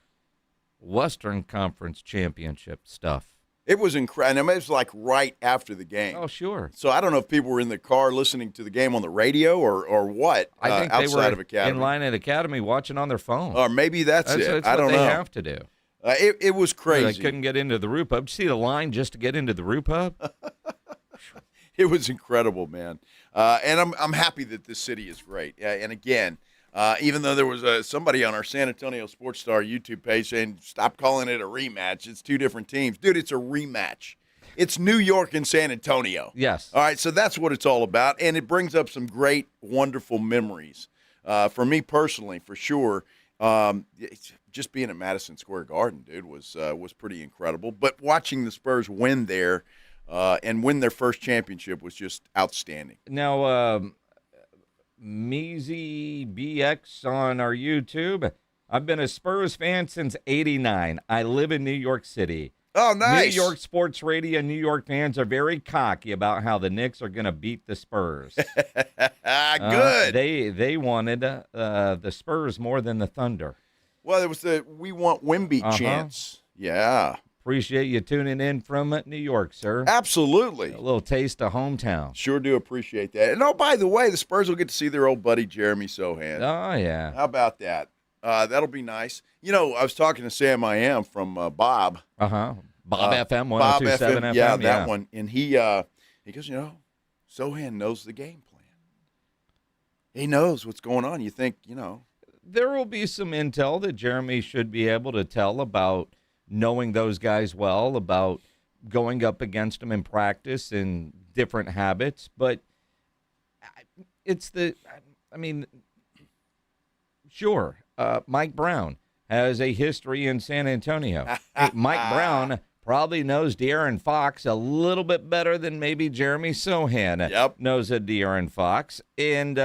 Western Conference Championship stuff. It was incredible. I mean, it was like right after the game. Oh, sure. So I don't know if people were in the car listening to the game on the radio or what. I think outside they were of Academy. in line at Academy watching on their phone. Or maybe that's it. I don't what know. They have to do. It was crazy. They couldn't get into the Roo Pub. Did you see the line just to get into the Roo Pub? It was incredible, man. And I'm happy that this city is great. And again, even though there was somebody on our San Antonio Sports Star YouTube page saying, stop calling it a rematch. It's two different teams. Dude, it's a rematch. It's New York and San Antonio. Yes. All right, so that's what it's all about. And it brings up some great, wonderful memories. For me personally, for sure, just being at Madison Square Garden, dude, was pretty incredible. But watching the Spurs win there and win their first championship was just outstanding. Now, Measy BX on our YouTube. I've been a Spurs fan since '89. I live in New York City. Oh, nice. New York sports radio and New York fans are very cocky about how the Knicks are going to beat the Spurs. Good. They wanted the Spurs more than the Thunder. Well, it was the We Want Wemby chants. Yeah. Appreciate you tuning in from New York, sir. Absolutely. A little taste of hometown. Sure do appreciate that. And, by the way, the Spurs will get to see their old buddy Jeremy Sohan. Oh, yeah. How about that? That'll be nice. You know, I was talking to Sam I Am from Bob. Bob FM, 102.7 Bob FM. Yeah, that one. And he goes, Sohan knows the game plan. He knows what's going on. You think, There will be some intel that Jeremy should be able to tell about knowing those guys well, about going up against them in practice and different habits. But sure, Mike Brown has a history in San Antonio. Mike Brown probably knows De'Aaron Fox a little bit better than maybe Jeremy Sohan knows a De'Aaron Fox. And,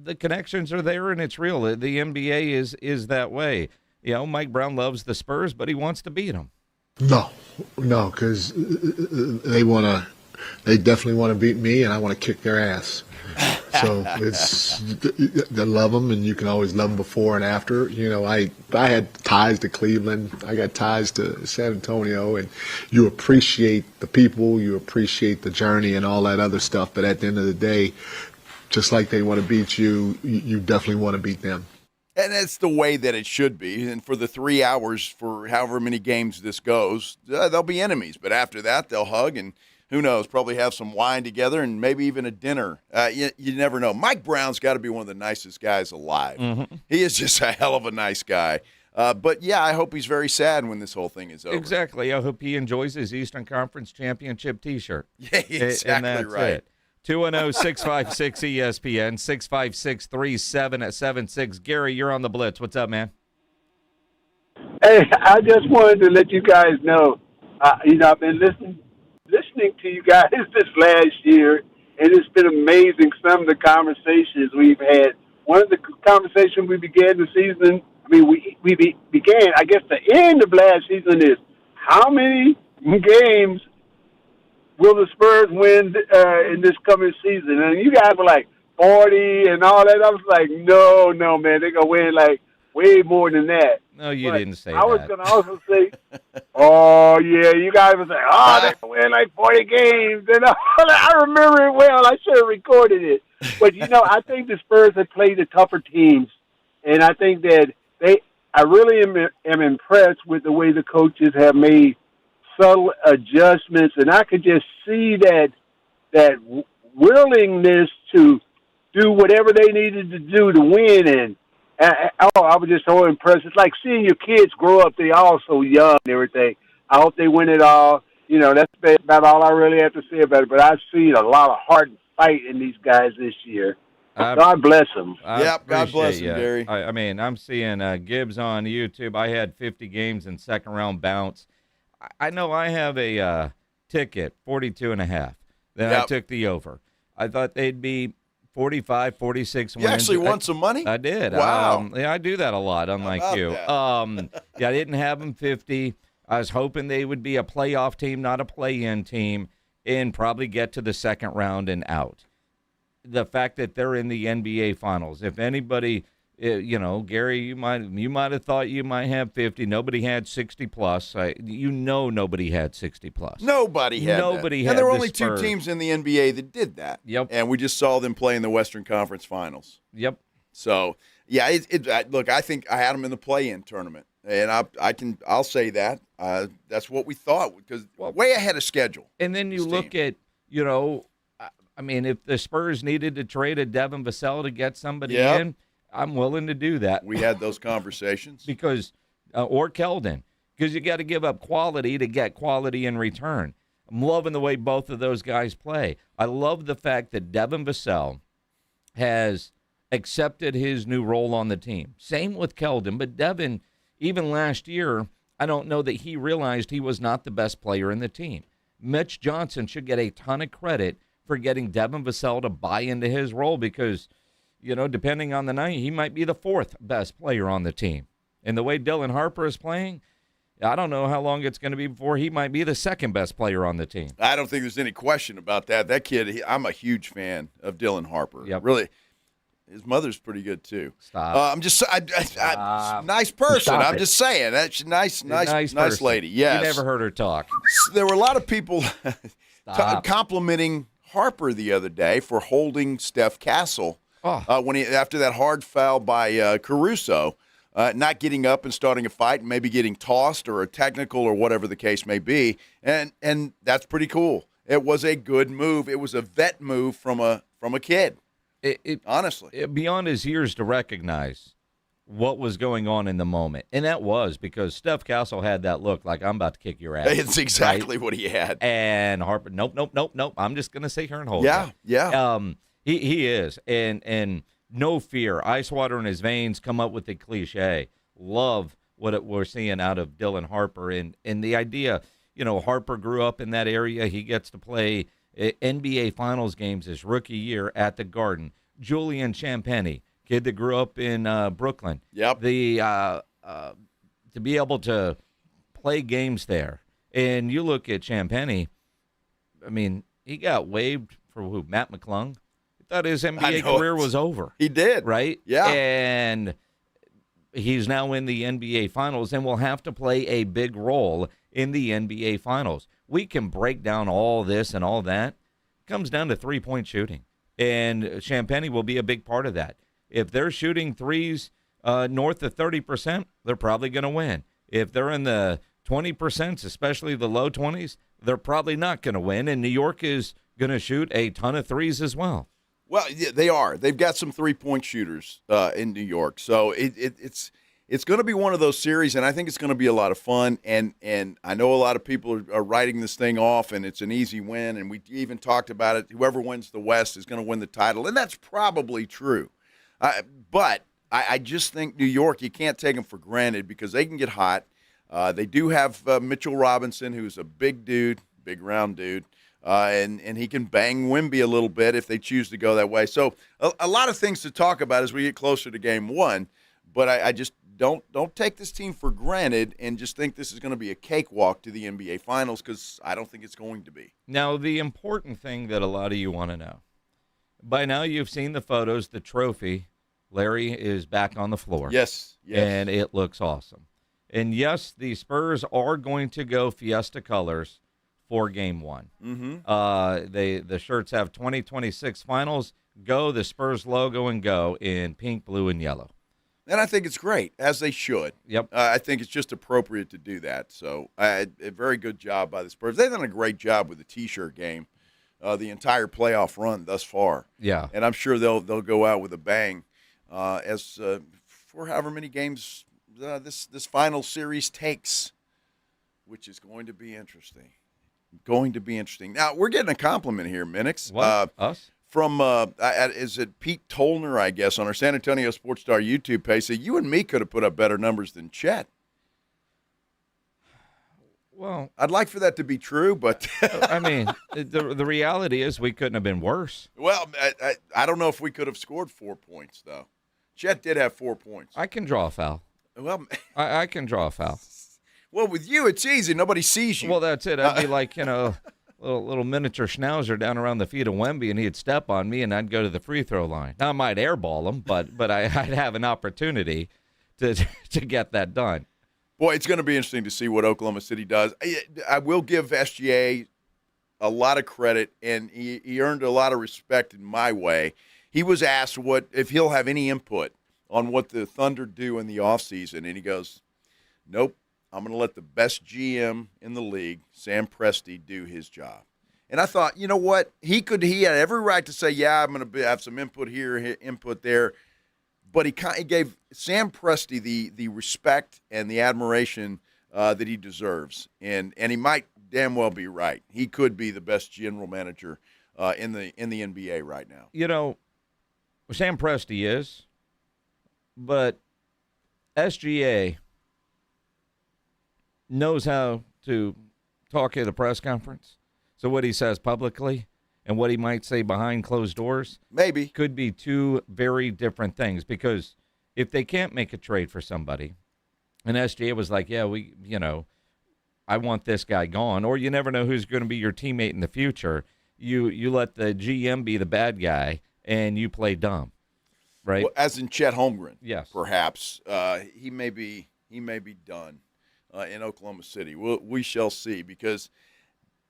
the connections are there and it's real. The NBA is that way. Mike Brown loves the Spurs, but he wants to beat them. No, because they definitely want to beat me, and I want to kick their ass. So they love them, and you can always love them before and after. I had ties to Cleveland. I got ties to San Antonio, and you appreciate the people, you appreciate the journey and all that other stuff. But at the end of the day, just like they want to beat you, you definitely want to beat them. And that's the way that it should be. And for the 3 hours, for however many games this goes, they'll be enemies. But after that, they'll hug and, who knows, probably have some wine together and maybe even a dinner. You never know. Mike Brown's got to be one of the nicest guys alive. Mm-hmm. He is just a hell of a nice guy. But, yeah, I hope he's very sad when this whole thing is over. Exactly. I hope he enjoys his Eastern Conference Championship T-shirt. Yeah, exactly and that's right. It. 210-656-ESPN, 656-3776. Gary, you're on the Blitz. What's up, man? Hey, I just wanted to let you guys know, I've been listening to you guys this last year, and it's been amazing some of the conversations we've had. One of the conversations we began the season, we began, I guess the end of last season is, how many games will the Spurs win in this coming season? And you guys were like 40 and all that. I was like, no, man, they're going to win like way more than that. No, you didn't say that. I was going to also say, oh, yeah, you guys were saying, they're going to win like 40 games. And I remember it well. I should have recorded it. But, I think the Spurs have played the tougher teams. And I think that I really am impressed with the way the coaches have made subtle adjustments, and I could just see that willingness to do whatever they needed to do to win. And I was just so impressed. It's like seeing your kids grow up. They all so young and everything. I hope they win it all. That's about all I really have to say about it. But I've seen a lot of heart and fight in these guys this year. God bless them. Yep, God bless them, Gary. I'm seeing Gibbs on YouTube. I had 50 games in second-round bounce. I know I have a ticket, 42.5. Then I took the over. I thought they'd be 45, 46 wins. You actually won some money? I did. Wow. I do that a lot, unlike you. I didn't have them 50. I was hoping they would be a playoff team, not a play-in team, and probably get to the second round and out. The fact that they're in the NBA Finals, if anybody – Gary, you might have thought you might have 50. Nobody had 60 plus. Nobody had 60 plus. Nobody had that. And there were only two teams in the NBA that did that. Yep. And we just saw them play in the Western Conference Finals. Yep. So yeah, look, I think I had them in the play-in tournament, and I'll say that that's what we thought because way ahead of schedule. And then you look at if the Spurs needed to trade a Devin Vassell to get somebody in. I'm willing to do that. We had those conversations. Or Keldon, because you got to give up quality to get quality in return. I'm loving the way both of those guys play. I love the fact that Devin Vassell has accepted his new role on the team. Same with Keldon, but Devin, even last year, I don't know that he realized he was not the best player in the team. Mitch Johnson should get a ton of credit for getting Devin Vassell to buy into his role because – depending on the night, he might be the fourth best player on the team. And the way Dylan Harper is playing, I don't know how long it's going to be before he might be the second best player on the team. I don't think there's any question about that. That kid, I'm a huge fan of Dylan Harper. Yep. Really, His mother's pretty good too. Stop. I'm just nice person. Stop I'm it. just saying that's nice person. lady. Yes. You never heard her talk. There were a lot of people complimenting Harper the other day for holding Steph Castle when after that hard foul by Caruso, not getting up and starting a fight, and maybe getting tossed or a technical or whatever the case may be, and that's pretty cool. It was a good move. It was a vet move from a kid. Honestly, beyond his years to recognize what was going on in the moment, and that was because Steph Castle had that look like I'm about to kick your ass. It's exactly what he had. And Harper, nope. I'm just gonna sit here and hold. Yeah. He is, and no fear, ice water in his veins. Come up with the cliche. Love what we're seeing out of Dylan Harper, and the idea. Harper grew up in that area. He gets to play NBA Finals games his rookie year at the Garden. Julian Champagnie, kid that grew up in Brooklyn. Yep. To be able to play games there, and you look at Champagnie. I mean, he got waived for who? Matt McClung. He thought his NBA career was over. He did, right? Yeah. And he's now in the NBA Finals and will have to play a big role in the NBA Finals. We can break down all this and all that. It comes down to three-point shooting, and Champagnie will be a big part of that. If they're shooting threes north of 30%, they're probably going to win. If they're in the 20%, especially the low 20s, they're probably not going to win, and New York is going to shoot a ton of threes as well. Well, yeah, they are. They've got some three-point shooters in New York, so it's going to be one of those series, and I think it's going to be a lot of fun. And I know a lot of people are writing this thing off, and it's an easy win. And we even talked about it. Whoever wins the West is going to win the title, and that's probably true. But I just think New York, you can't take them for granted because they can get hot. They do have Mitchell Robinson, who's a big dude, big round dude. And he can bang Wemby a little bit if they choose to go that way. So a lot of things to talk about as we get closer to game one. But I just don't take this team for granted and just think this is going to be a cakewalk to the NBA Finals because I don't think it's going to be. Now, the important thing that a lot of you want to know. By now you've seen the photos, the trophy. Larry is back on the floor. Yes. And it looks awesome. And, yes, the Spurs are going to go Fiesta colors for game one. Mm-hmm. The shirts have 2026 Finals, go, the Spurs logo, and go in pink, blue, and yellow. And I think it's great, as they should. Yep. I think it's just appropriate to do that. So a very good job by the Spurs. They've done a great job with the T-shirt game, the entire playoff run thus far. Yeah. And I'm sure they'll go out with a bang for however many games this final series takes, which is going to be interesting. Now, we're getting a compliment here, Minix. What? Us? From, is it Pete Tollner, I guess, on our San Antonio Sports Star YouTube page, said you and me could have put up better numbers than Chet. Well, I'd like for that to be true, but I mean, the reality is we couldn't have been worse. Well, I don't know if we could have scored 4 points, though. Chet did have 4 points. I can draw a foul. Well, I can draw a foul. Well, with you, it's easy. Nobody sees you. Well, that's it. I'd be like, little miniature schnauzer down around the feet of Wemby, and he'd step on me, and I'd go to the free throw line. Now, I might airball him, but I'd have an opportunity to get that done. Boy, it's going to be interesting to see what Oklahoma City does. I will give SGA a lot of credit, and he earned a lot of respect in my way. He was asked if he'll have any input on what the Thunder do in the offseason, and he goes, nope. I'm going to let the best GM in the league, Sam Presti, do his job. And I thought, you know what? He had every right to say, yeah, I'm going to have some input here, input there. But he gave Sam Presti the respect and the admiration that he deserves. And he might damn well be right. He could be the best general manager in the NBA right now. Sam Presti is, but SGA knows how to talk at a press conference. So what he says publicly and what he might say behind closed doors maybe could be two very different things, because if they can't make a trade for somebody and SGA was like, yeah, I want this guy gone, or you never know who's going to be your teammate in the future, you let the GM be the bad guy and you play dumb. right? Well, as in Chet Holmgren. Yes. Perhaps. He may be done in Oklahoma City. We shall see because,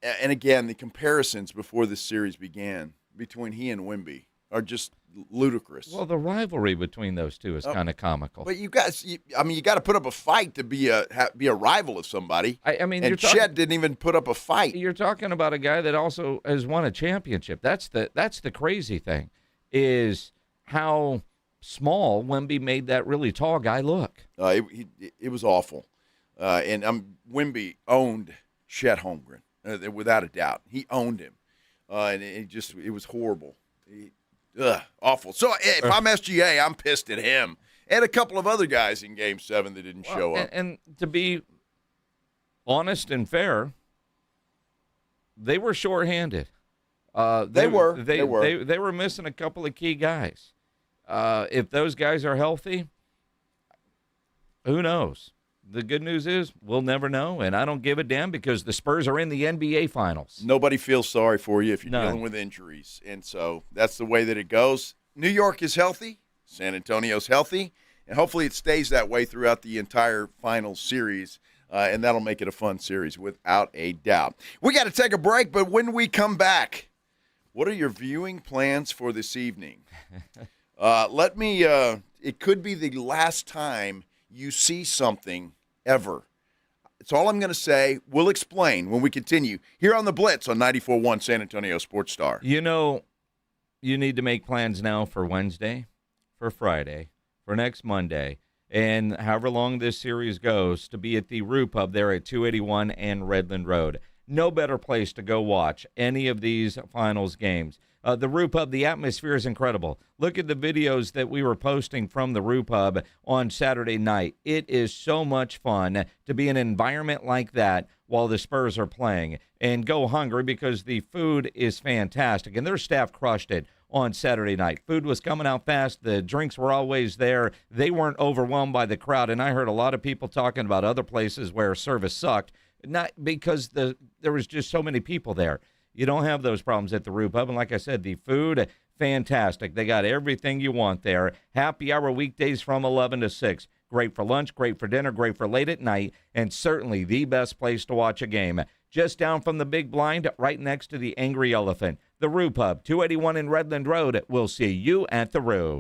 and again, the comparisons before this series began between he and Wemby are just ludicrous. Well, the rivalry between those two is kind of comical. But you guys, you got to put up a fight to be a rival of somebody. I mean, and Chet didn't even put up a fight. You're talking about a guy that also has won a championship. That's the crazy thing, is how small Wemby made that really tall guy look. It was awful, and Wemby owned Chet Holmgren without a doubt. He owned him, and it was horrible. Awful. So if I'm SGA, I'm pissed at him and a couple of other guys in Game 7 that didn't show up. And to be honest and fair, they were shorthanded. They were missing a couple of key guys. If those guys are healthy, who knows? The good news is we'll never know, and I don't give a damn because the Spurs are in the NBA Finals. Nobody feels sorry for you if you're dealing with injuries, and so that's the way that it goes. New York is healthy. San Antonio's healthy, and hopefully it stays that way throughout the entire Finals series, and that'll make it a fun series without a doubt. We got to take a break, but when we come back, what are your viewing plans for this evening? It could be the last time you see something ever. That's all I'm going to say. We'll explain when we continue here on the Blitz on 94.1 San Antonio Sports Star. You know, you need to make plans now for Wednesday, for Friday, for next Monday, and however long this series goes, to be at the Rue Pub there at 281 and Redland Road. No better place to go watch any of these finals games. The Rue Pub, the atmosphere is incredible. Look at the videos that we were posting from the Rue Pub on Saturday night. It is so much fun to be in an environment like that while the Spurs are playing. And go hungry because the food is fantastic. And their staff crushed it on Saturday night. Food was coming out fast. The drinks were always there. They weren't overwhelmed by the crowd. And I heard a lot of people talking about other places where service sucked, not because there was just so many people there. You don't have those problems at the Rue Pub. And like I said, the food, fantastic. They got everything you want there. Happy hour weekdays from 11 to 6. Great for lunch, great for dinner, great for late at night, and certainly the best place to watch a game. Just down from the big blind, right next to the Angry Elephant. The Rue Pub, 281 in Redland Road. We'll see you at the Rue.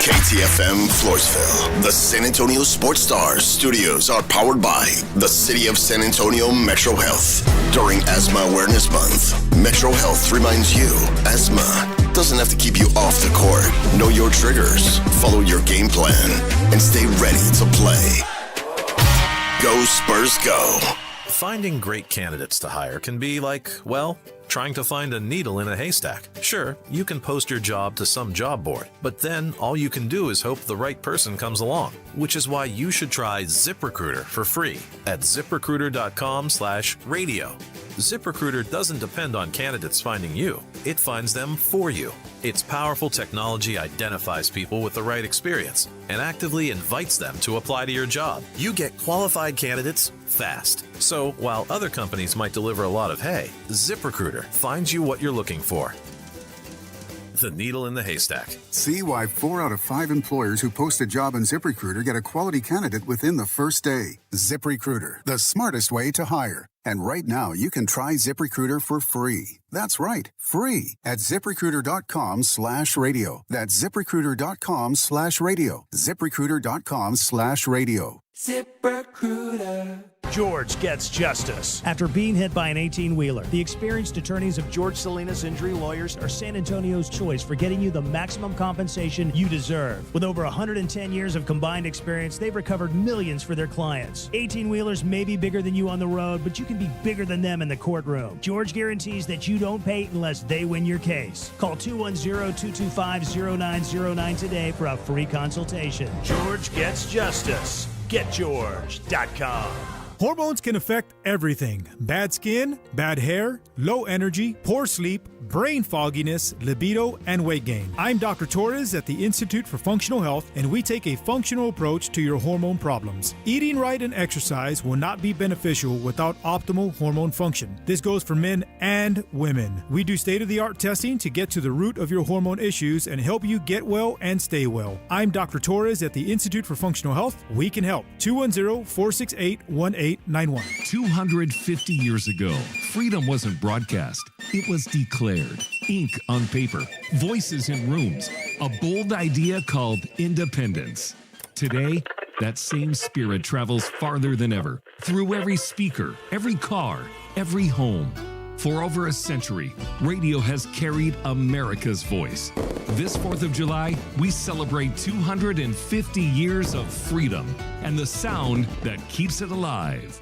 KTFM Floresville. The San Antonio Sports Stars studios are powered by the City of San Antonio Metro Health. During Asthma Awareness Month, Metro Health reminds you asthma doesn't have to keep you off the court. Know your triggers, follow your game plan, and stay ready to play. Go Spurs go. Finding great candidates to hire can be like, well, trying to find a needle in a haystack. Sure, you can post your job to some job board, but then all you can do is hope the right person comes along, which is why you should try ZipRecruiter for free at ZipRecruiter.com/radio. ZipRecruiter doesn't depend on candidates finding you. It finds them for you. Its powerful technology identifies people with the right experience and actively invites them to apply to your job. You get qualified candidates fast. So while other companies might deliver a lot of hay, ZipRecruiter finds you what you're looking for. The needle in the haystack. See why 4 out of 5 employers who post a job on ZipRecruiter get a quality candidate within the first day. ZipRecruiter, the smartest way to hire. And right now, you can try ZipRecruiter for free. That's right, free at ZipRecruiter.com/radio. That's ZipRecruiter.com/radio. ZipRecruiter.com/radio. ZipRecruiter. George gets justice. After being hit by an 18-wheeler, the experienced attorneys of George Salinas Injury Lawyers are San Antonio's choice for getting you the maximum compensation you deserve. With over 110 years of combined experience, they've recovered millions for their clients. 18-wheelers may be bigger than you on the road, but you can be bigger than them in the courtroom. George guarantees that you don't pay unless they win your case. Call 210-225-0909 today for a free consultation. George gets justice. GetGeorge.com. Hormones can affect everything: bad skin, bad hair, low energy, poor sleep, brain fogginess, libido, and weight gain. I'm Dr. Torres at the Institute for Functional Health, and we take a functional approach to your hormone problems. Eating right and exercise will not be beneficial without optimal hormone function. This goes for men and women. We do state-of-the-art testing to get to the root of your hormone issues and help you get well and stay well. I'm Dr. Torres at the Institute for Functional Health. We can help. 210-468-1891. 250 years ago, freedom wasn't broadcast. It was declared. Ink on paper, voices in rooms, a bold idea called independence. Today, that same spirit travels farther than ever, through every speaker, every car, every home. For over a century, radio has carried America's voice. This 4th of July, we celebrate 250 years of freedom and the sound that keeps it alive.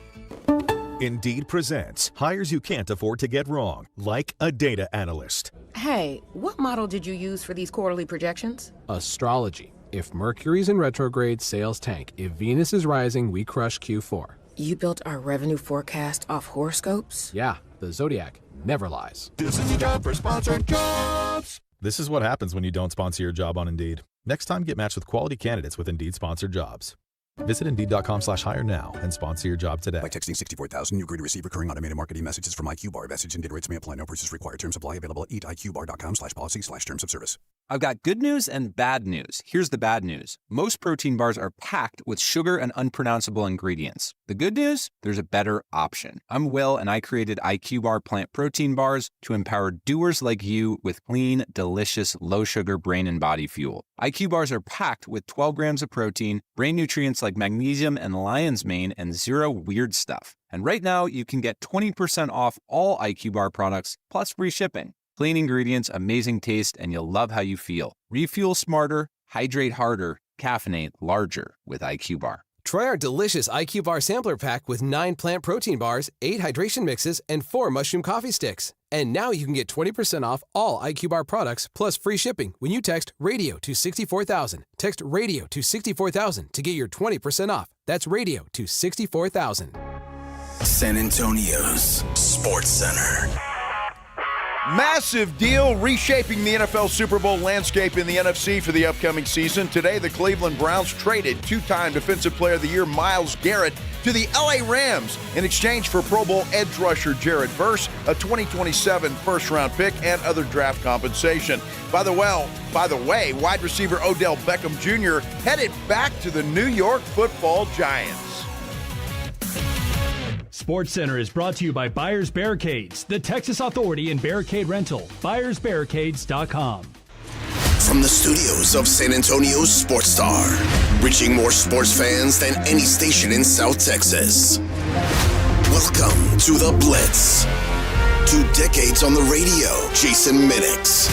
Indeed presents hires you can't afford to get wrong, like a data analyst. Hey, what model did you use for these quarterly projections? Astrology. If Mercury's in retrograde, sales tank. If Venus is rising, we crush Q4. You built our revenue forecast off horoscopes? Yeah, the Zodiac never lies. This is a job for sponsored jobs. This is what happens when you don't sponsor your job on Indeed. Next time, get matched with quality candidates with Indeed sponsored jobs. Visit Indeed.com/hire now and sponsor your job today. By texting 64,000, you agree to receive recurring automated marketing messages from IQ Bar. Message and data rates may apply. No purchase required. Terms apply. Available at eatiqbar.com/policy/terms of service. I've got good news and bad news. Here's the bad news. Most protein bars are packed with sugar and unpronounceable ingredients. The good news? There's a better option. I'm Will, and I created IQ Bar plant protein bars to empower doers like you with clean, delicious, low-sugar brain and body fuel. IQ bars are packed with 12 grams of protein, brain nutrients like magnesium and lion's mane, and zero weird stuff. And right now, you can get 20% off all IQ Bar products, plus free shipping. Clean ingredients, amazing taste, and you'll love how you feel. Refuel smarter, hydrate harder, caffeinate larger with IQ Bar. Try our delicious IQ Bar sampler pack with 9 plant protein bars, 8 hydration mixes, and 4 mushroom coffee sticks. And now you can get 20% off all IQ Bar products plus free shipping when you text RADIO to 64,000. Text RADIO to 64,000 to get your 20% off. That's RADIO to 64,000. San Antonio's Sports Center. Massive deal reshaping the NFL Super Bowl landscape in the NFC for the upcoming season. Today, the Cleveland Browns traded two-time Defensive Player of the Year Myles Garrett to the LA Rams in exchange for Pro Bowl edge rusher Jared Verse, a 2027 first-round pick, and other draft compensation. By the way, wide receiver Odell Beckham Jr. headed back to the New York Football Giants. SportsCenter is brought to you by Buyers Barricades, the Texas authority in barricade rental. BuyersBarricades.com. From the studios of San Antonio's Sports Star, reaching more sports fans than any station in South Texas. Welcome to the Blitz. 2 decades on the radio, Jason Minix.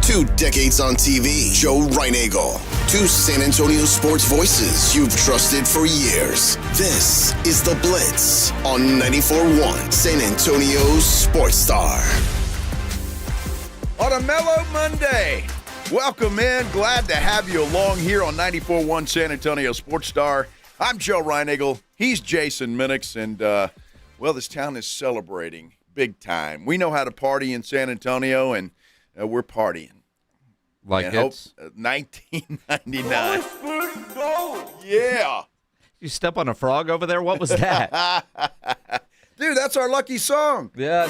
2 decades on TV, Joe Reinagel. 2 San Antonio sports voices you've trusted for years. This is The Blitz on 94.1 San Antonio's Sports Star. On a mellow Monday, welcome in. Glad to have you along here on 94.1 San Antonio Sports Star. I'm Joe Reinagel. He's Jason Minix. And, this town is celebrating big time. We know how to party in San Antonio, and we're partying. Like and it's 1999. Yeah. You step on a frog over there? What was that? Dude, that's our lucky song. Yeah.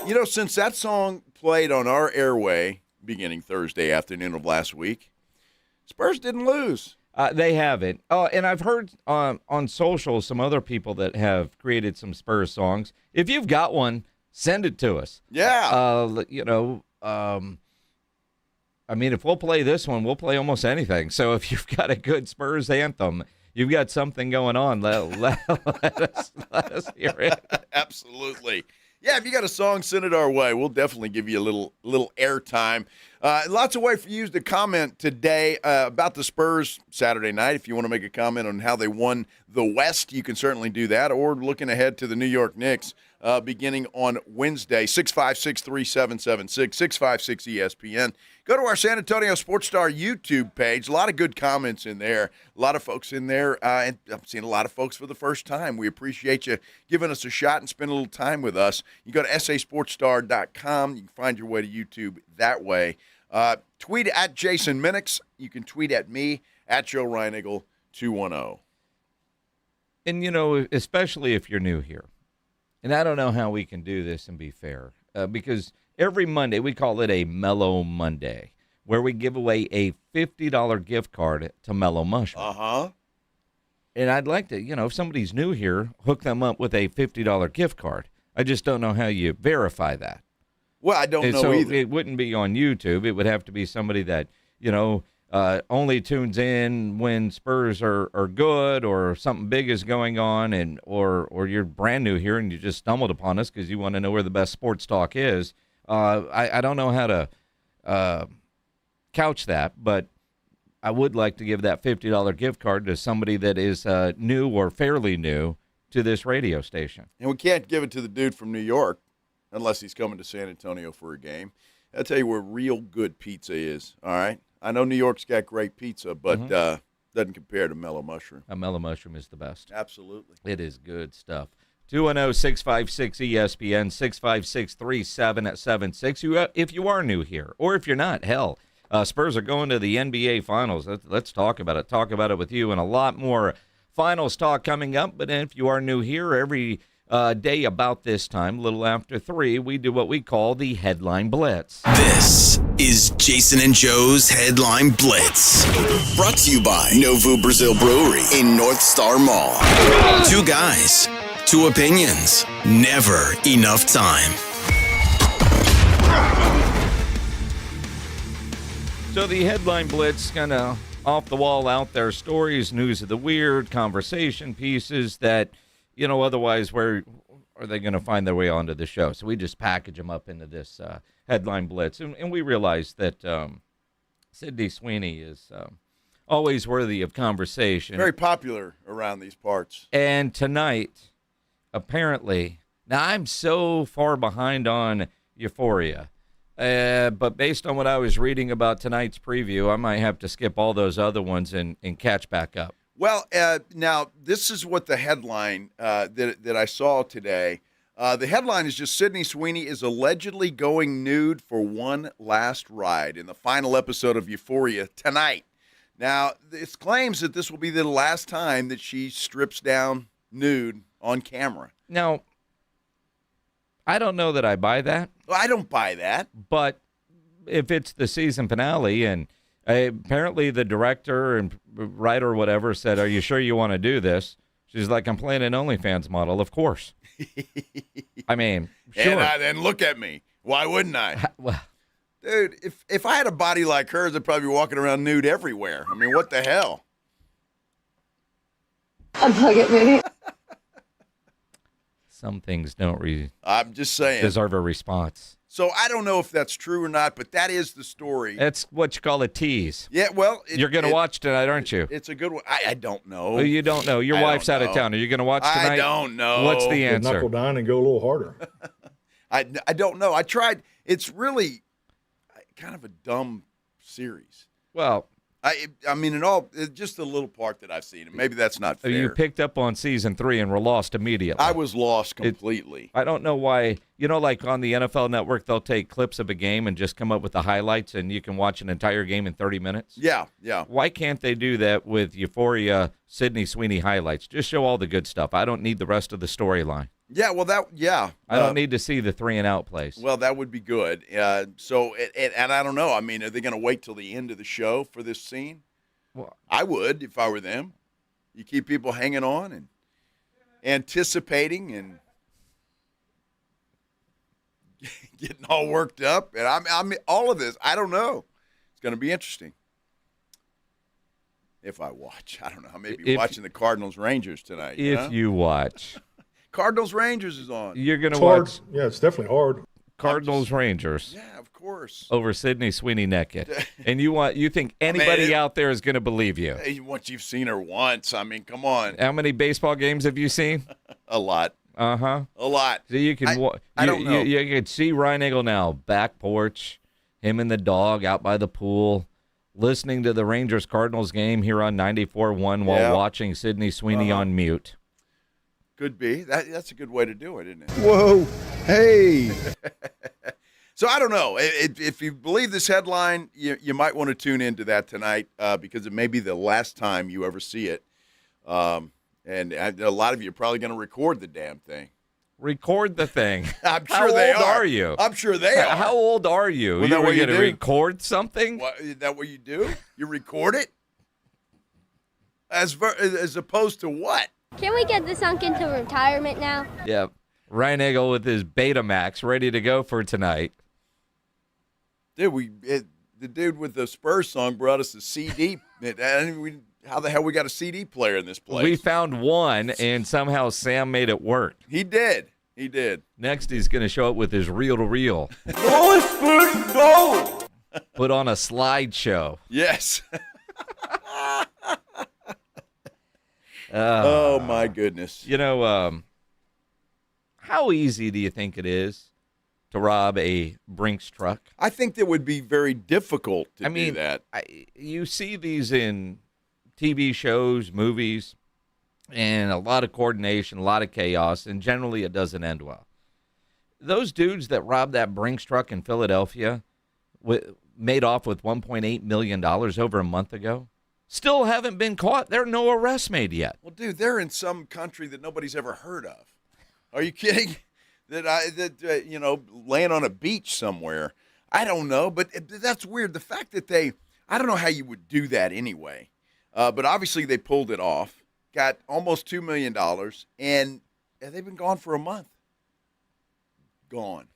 You know, since that song played on our airway beginning Thursday afternoon of last week, Spurs didn't lose. They haven't. And I've heard on social some other people that have created some Spurs songs. If you've got one, send it to us. Yeah. If we'll play this one, we'll play almost anything. So if you've got a good Spurs anthem, you've got something going on, let us hear it. Absolutely. Yeah, if you got a song, send it our way. We'll definitely give you a little airtime. Lots of way for you to comment today about the Spurs Saturday night. If you want to make a comment on how they won the West, you can certainly do that. Or looking ahead to the New York Knicks beginning on Wednesday. 656-3776, 656-ESPN. Go to our San Antonio Sports Star YouTube page. A lot of good comments in there. A lot of folks in there, and I'm seeing a lot of folks for the first time. We appreciate you giving us a shot and spending a little time with us. You go to sasportsstar.com. You can find your way to YouTube that way. Tweet at Jason Minix. You can tweet at me, at Joe Reinigle 210. And, especially if you're new here, and I don't know how we can do this and be fair, because every Monday we call it a Mellow Monday, where we give away a $50 gift card to Mellow Mushroom. Uh-huh. And I'd like to, if somebody's new here, hook them up with a $50 gift card. I just don't know how you verify that. Well, I don't know so either. It wouldn't be on YouTube. It would have to be somebody that, only tunes in when Spurs are good or something big is going on, or you're brand new here and you just stumbled upon us because you want to know where the best sports talk is. I don't know how to couch that, but I would like to give that $50 gift card to somebody that is new or fairly new to this radio station. And we can't give it to the dude from New York unless he's coming to San Antonio for a game. I'll tell you where real good pizza is, all right? I know New York's got great pizza, but doesn't compare to Mellow Mushroom. A Mellow Mushroom is the best. Absolutely. It is good stuff. 210-656-ESPN, 656-3776. If you are new here, or if you're not, hell, Spurs are going to the NBA Finals. Let's talk about it. Talk about it with you and a lot more finals talk coming up. But if you are new here, every day about this time, a little after 3, we do what we call the Headline Blitz. This is Jason and Joe's Headline Blitz. Brought to you by Novu Brazil Brewery in North Star Mall. 2 guys, 2 opinions, never enough time. So the Headline Blitz, kind of off the wall out there, stories, news of the weird, conversation pieces that, otherwise where are they going to find their way onto the show? So we just package them up into this Headline Blitz. And we realize that Sydney Sweeney is always worthy of conversation. Very popular around these parts. And tonight, apparently, now I'm so far behind on Euphoria. But based on what I was reading about tonight's preview, I might have to skip all those other ones and catch back up. Well, now, this is what the headline that I saw today. The headline is just Sydney Sweeney is allegedly going nude for one last ride in the final episode of Euphoria tonight. Now, it claims that this will be the last time that she strips down nude on camera. Now, I don't know that I buy that. Well, I don't buy that. But if it's the season finale and apparently the director and writer or whatever said, "Are you sure you want to do this?" She's like, "I'm playing an OnlyFans model, of course." I mean, sure. And look at me. Why wouldn't I? Well, dude, if I had a body like hers, I'd probably be walking around nude everywhere. I mean, what the hell? Unplug it, maybe. Some things don't I'm just saying. Deserve a response. So I don't know if that's true or not, but that is the story. That's what you call a tease. Yeah, well. You're going to watch tonight, aren't you? It's a good one. I don't know. You don't know. Your wife's out of town. Are you going to watch tonight? I don't know. What's the answer? Knuckle down and go a little harder. I don't know. I tried. It's really kind of a dumb series. Well, I mean, just the little part that I've seen. Maybe that's not fair. You picked up on season 3 and were lost immediately. I was lost completely. I don't know why. Like on the NFL Network, they'll take clips of a game and just come up with the highlights, and you can watch an entire game in 30 minutes. Yeah. Why can't they do that with Euphoria Sydney Sweeney highlights? Just show all the good stuff. I don't need the rest of the storyline. Yeah, well, I don't need to see the 3-and-out plays. Well, that would be good. And I don't know. I mean, are they going to wait till the end of the show for this scene? Well, I would if I were them. You keep people hanging on and anticipating and getting all worked up. And I mean, all of this, I don't know. It's going to be interesting. If I watch, I don't know. I may be watching the Cardinals-Rangers tonight. If you watch. Cardinals-Rangers is on. You're going to Hard. watch. Yeah, it's definitely hard. Cardinals-Rangers. Yeah, of course. Over Sydney Sweeney naked. And you think anybody out there is going to believe you? Once you've seen her once, I mean, come on. How many baseball games have you seen? A lot. Uh-huh. A lot. So you can I don't know. You could see Ryan Eagle now, back porch, him and the dog out by the pool, listening to the Rangers-Cardinals game here on 94.1 while watching Sydney Sweeney on mute. Could be. That's a good way to do it, isn't it? Whoa. Hey. So I don't know. If you believe this headline, you might want to tune into that tonight because it may be the last time you ever see it. And a lot of you are probably going to record the damn thing. Record the thing. I'm sure they are. How old are you? I'm sure they are. How old are you? Well, You were going to do? record something? Is that what you do? You record it? As opposed to what? Can we get this sunk into retirement now? Yeah. Ryan Eagle with his Betamax ready to go for tonight. Dude, the dude with the Spurs song brought us a CD. How the hell we got a CD player in this place? We found one, and somehow Sam made it work. He did. Next, he's going to show up with his reel-to-reel. Go, Spurs, go! Put on a slideshow. Yes. Oh, my goodness. You know, how easy do you think it is to rob a Brinks truck? I think that would be very difficult to do that. You see these in TV shows, movies, and a lot of coordination, a lot of chaos, and generally it doesn't end well. Those dudes that robbed that Brinks truck in Philadelphia made off with $1.8 million over a month ago. Still haven't been caught. There are no arrests made yet. Well, dude, they're in some country that nobody's ever heard of. Are you kidding? Laying on a beach somewhere. I don't know, but that's weird. The fact that I don't know how you would do that anyway. But obviously they pulled it off, got almost $2 million, and they've been gone for a month. Gone.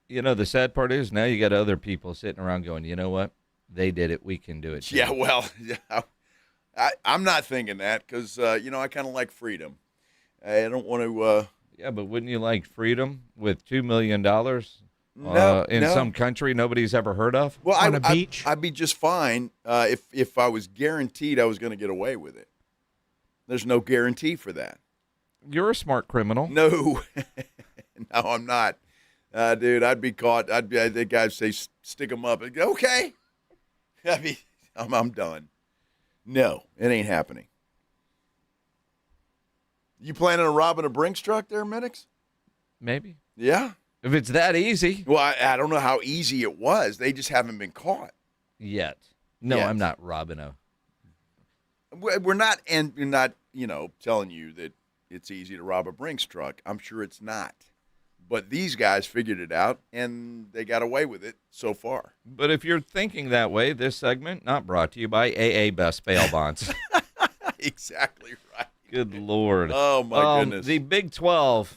You know, the sad part is now you got other people sitting around going, you know what? They did it. We can do it too. Yeah, well, I'm not thinking that because, I kind of like freedom. I don't want to. Yeah, but wouldn't you like freedom with $2 million in some country nobody's ever heard of? Well, on a beach? I'd be just fine if I was guaranteed I was going to get away with it. There's no guarantee for that. You're a smart criminal. No. No, I'm not. Dude, I'd be caught. I think I'd say stick them up. I'd go, okay. I'm done. No, it ain't happening. You planning on robbing a Brinks truck there, Minix? Maybe. Yeah. If it's that easy. Well, I don't know how easy it was. They just haven't been caught. Yet. No, Yet. I'm not robbing a. We're not, and you're not, telling you that it's easy to rob a Brinks truck. I'm sure it's not. But these guys figured it out, and they got away with it so far. But if you're thinking that way, this segment not brought to you by AA Best Bail Bonds. Exactly right. Good Lord. Oh, my goodness. The Big 12,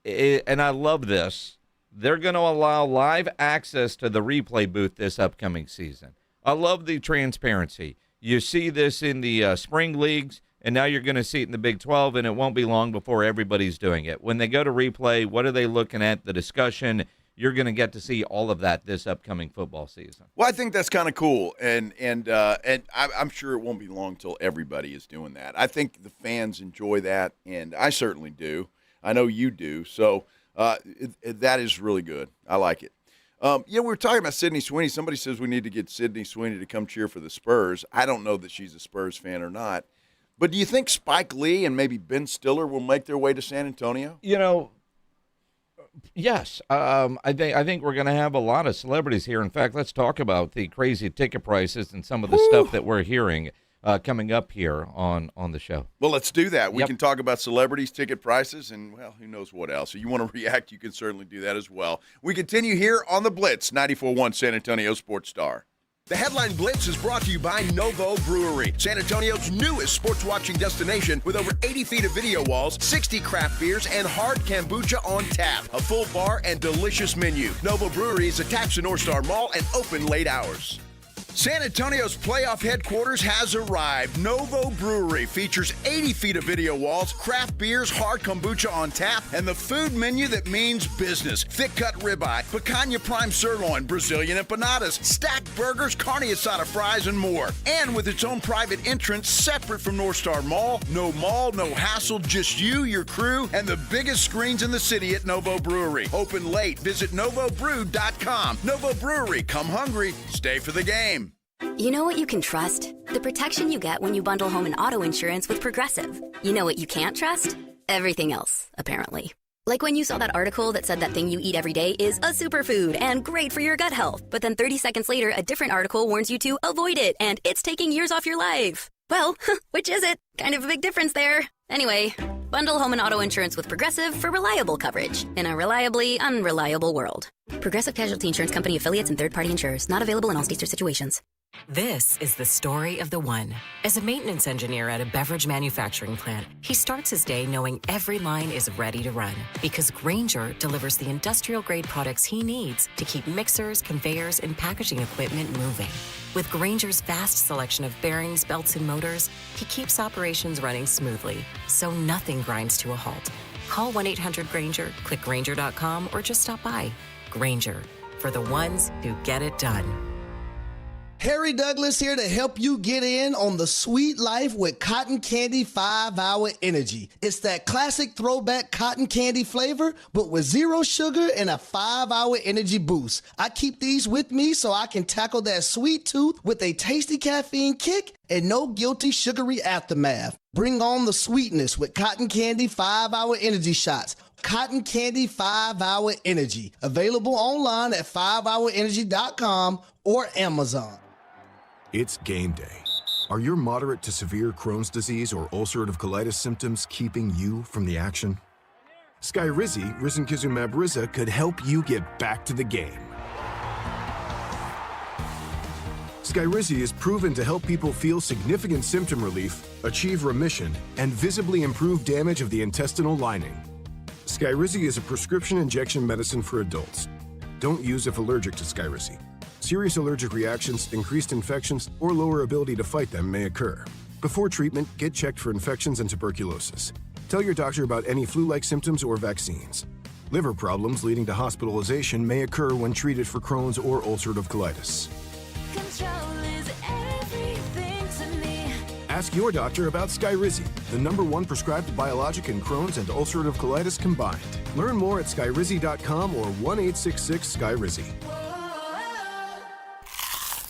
and I love this, they're going to allow live access to the replay booth this upcoming season. I love the transparency. You see this in the spring leagues, and now you're going to see it in the Big 12, and it won't be long before everybody's doing it. When they go to replay, what are they looking at? The discussion, you're going to get to see all of that this upcoming football season. Well, I think that's kind of cool, and I'm sure it won't be long till everybody is doing that. I think the fans enjoy that, and I certainly do. I know you do, so that is really good. I like it. We were talking about Sydney Sweeney. Somebody says we need to get Sydney Sweeney to come cheer for the Spurs. I don't know that she's a Spurs fan or not. But do you think Spike Lee and maybe Ben Stiller will make their way to San Antonio? Yes. I think we're going to have a lot of celebrities here. In fact, let's talk about the crazy ticket prices and some of the stuff that we're hearing coming up here on the show. Well, let's do that. We can talk about celebrities, ticket prices, and, well, who knows what else. If you want to react, you can certainly do that as well. We continue here on the Blitz, 94.1 San Antonio Sports Star. The Headline Blitz is brought to you by Novo Brewery, San Antonio's newest sports watching destination with over 80 feet of video walls, 60 craft beers, and hard kombucha on tap. A full bar and delicious menu. Novo Brewery is attached to North Star Mall and open late hours. San Antonio's playoff headquarters has arrived. Novo Brewery features 80 feet of video walls, craft beers, hard kombucha on tap, and the food menu that means business. Thick-cut ribeye, picanha prime sirloin, Brazilian empanadas, stacked burgers, carne asada fries, and more. And with its own private entrance separate from North Star Mall, no hassle, just you, your crew, and the biggest screens in the city at Novo Brewery. Open late. Visit novobrew.com. Novo Brewery. Come hungry. Stay for the game. You know what you can trust? The protection you get when you bundle home and auto insurance with Progressive. You know what you can't trust? Everything else, apparently. Like when you saw that article that said that thing you eat every day is a superfood and great for your gut health. But then 30 seconds later, a different article warns you to avoid it and it's taking years off your life. Well, which is it? Kind of a big difference there. Anyway, bundle home and auto insurance with Progressive for reliable coverage in a reliably unreliable world. Progressive Casualty Insurance Company affiliates and third-party insurers. Not available in all states or situations. This is the story of the one. As a maintenance engineer at a beverage manufacturing plant, he starts his day knowing every line is ready to run because Grainger delivers the industrial-grade products he needs to keep mixers, conveyors, and packaging equipment moving. With Grainger's vast selection of bearings, belts, and motors, he keeps operations running smoothly, so nothing grinds to a halt. Call 1-800-GRAINGER, click Grainger.com, or just stop by. Grainger, for the ones who get it done. Harry Douglas here to help you get in on the sweet life with Cotton Candy 5-Hour Energy. It's that classic throwback cotton candy flavor, but with zero sugar and a 5-hour energy boost. I keep these with me so I can tackle that sweet tooth with a tasty caffeine kick and no guilty sugary aftermath. Bring on the sweetness with Cotton Candy 5-Hour Energy Shots. Cotton Candy 5-Hour Energy. Available online at 5hourenergy.com or Amazon. It's game day. Are your moderate to severe Crohn's disease or ulcerative colitis symptoms keeping you from the action? Skyrizi, risankizumab Riza, could help you get back to the game. Skyrizi is proven to help people feel significant symptom relief, achieve remission, and visibly improve damage of the intestinal lining. Skyrizi is a prescription injection medicine for adults. Don't use if allergic to Skyrizi. Serious allergic reactions, increased infections, or lower ability to fight them may occur. Before treatment, get checked for infections and tuberculosis. Tell your doctor about any flu-like symptoms or vaccines. Liver problems leading to hospitalization may occur when treated for Crohn's or ulcerative colitis. Control is everything to me. Ask your doctor about Skyrizi, the #1 prescribed biologic in Crohn's and ulcerative colitis combined. Learn more at skyrizi.com or 1-866-SKYRIZI.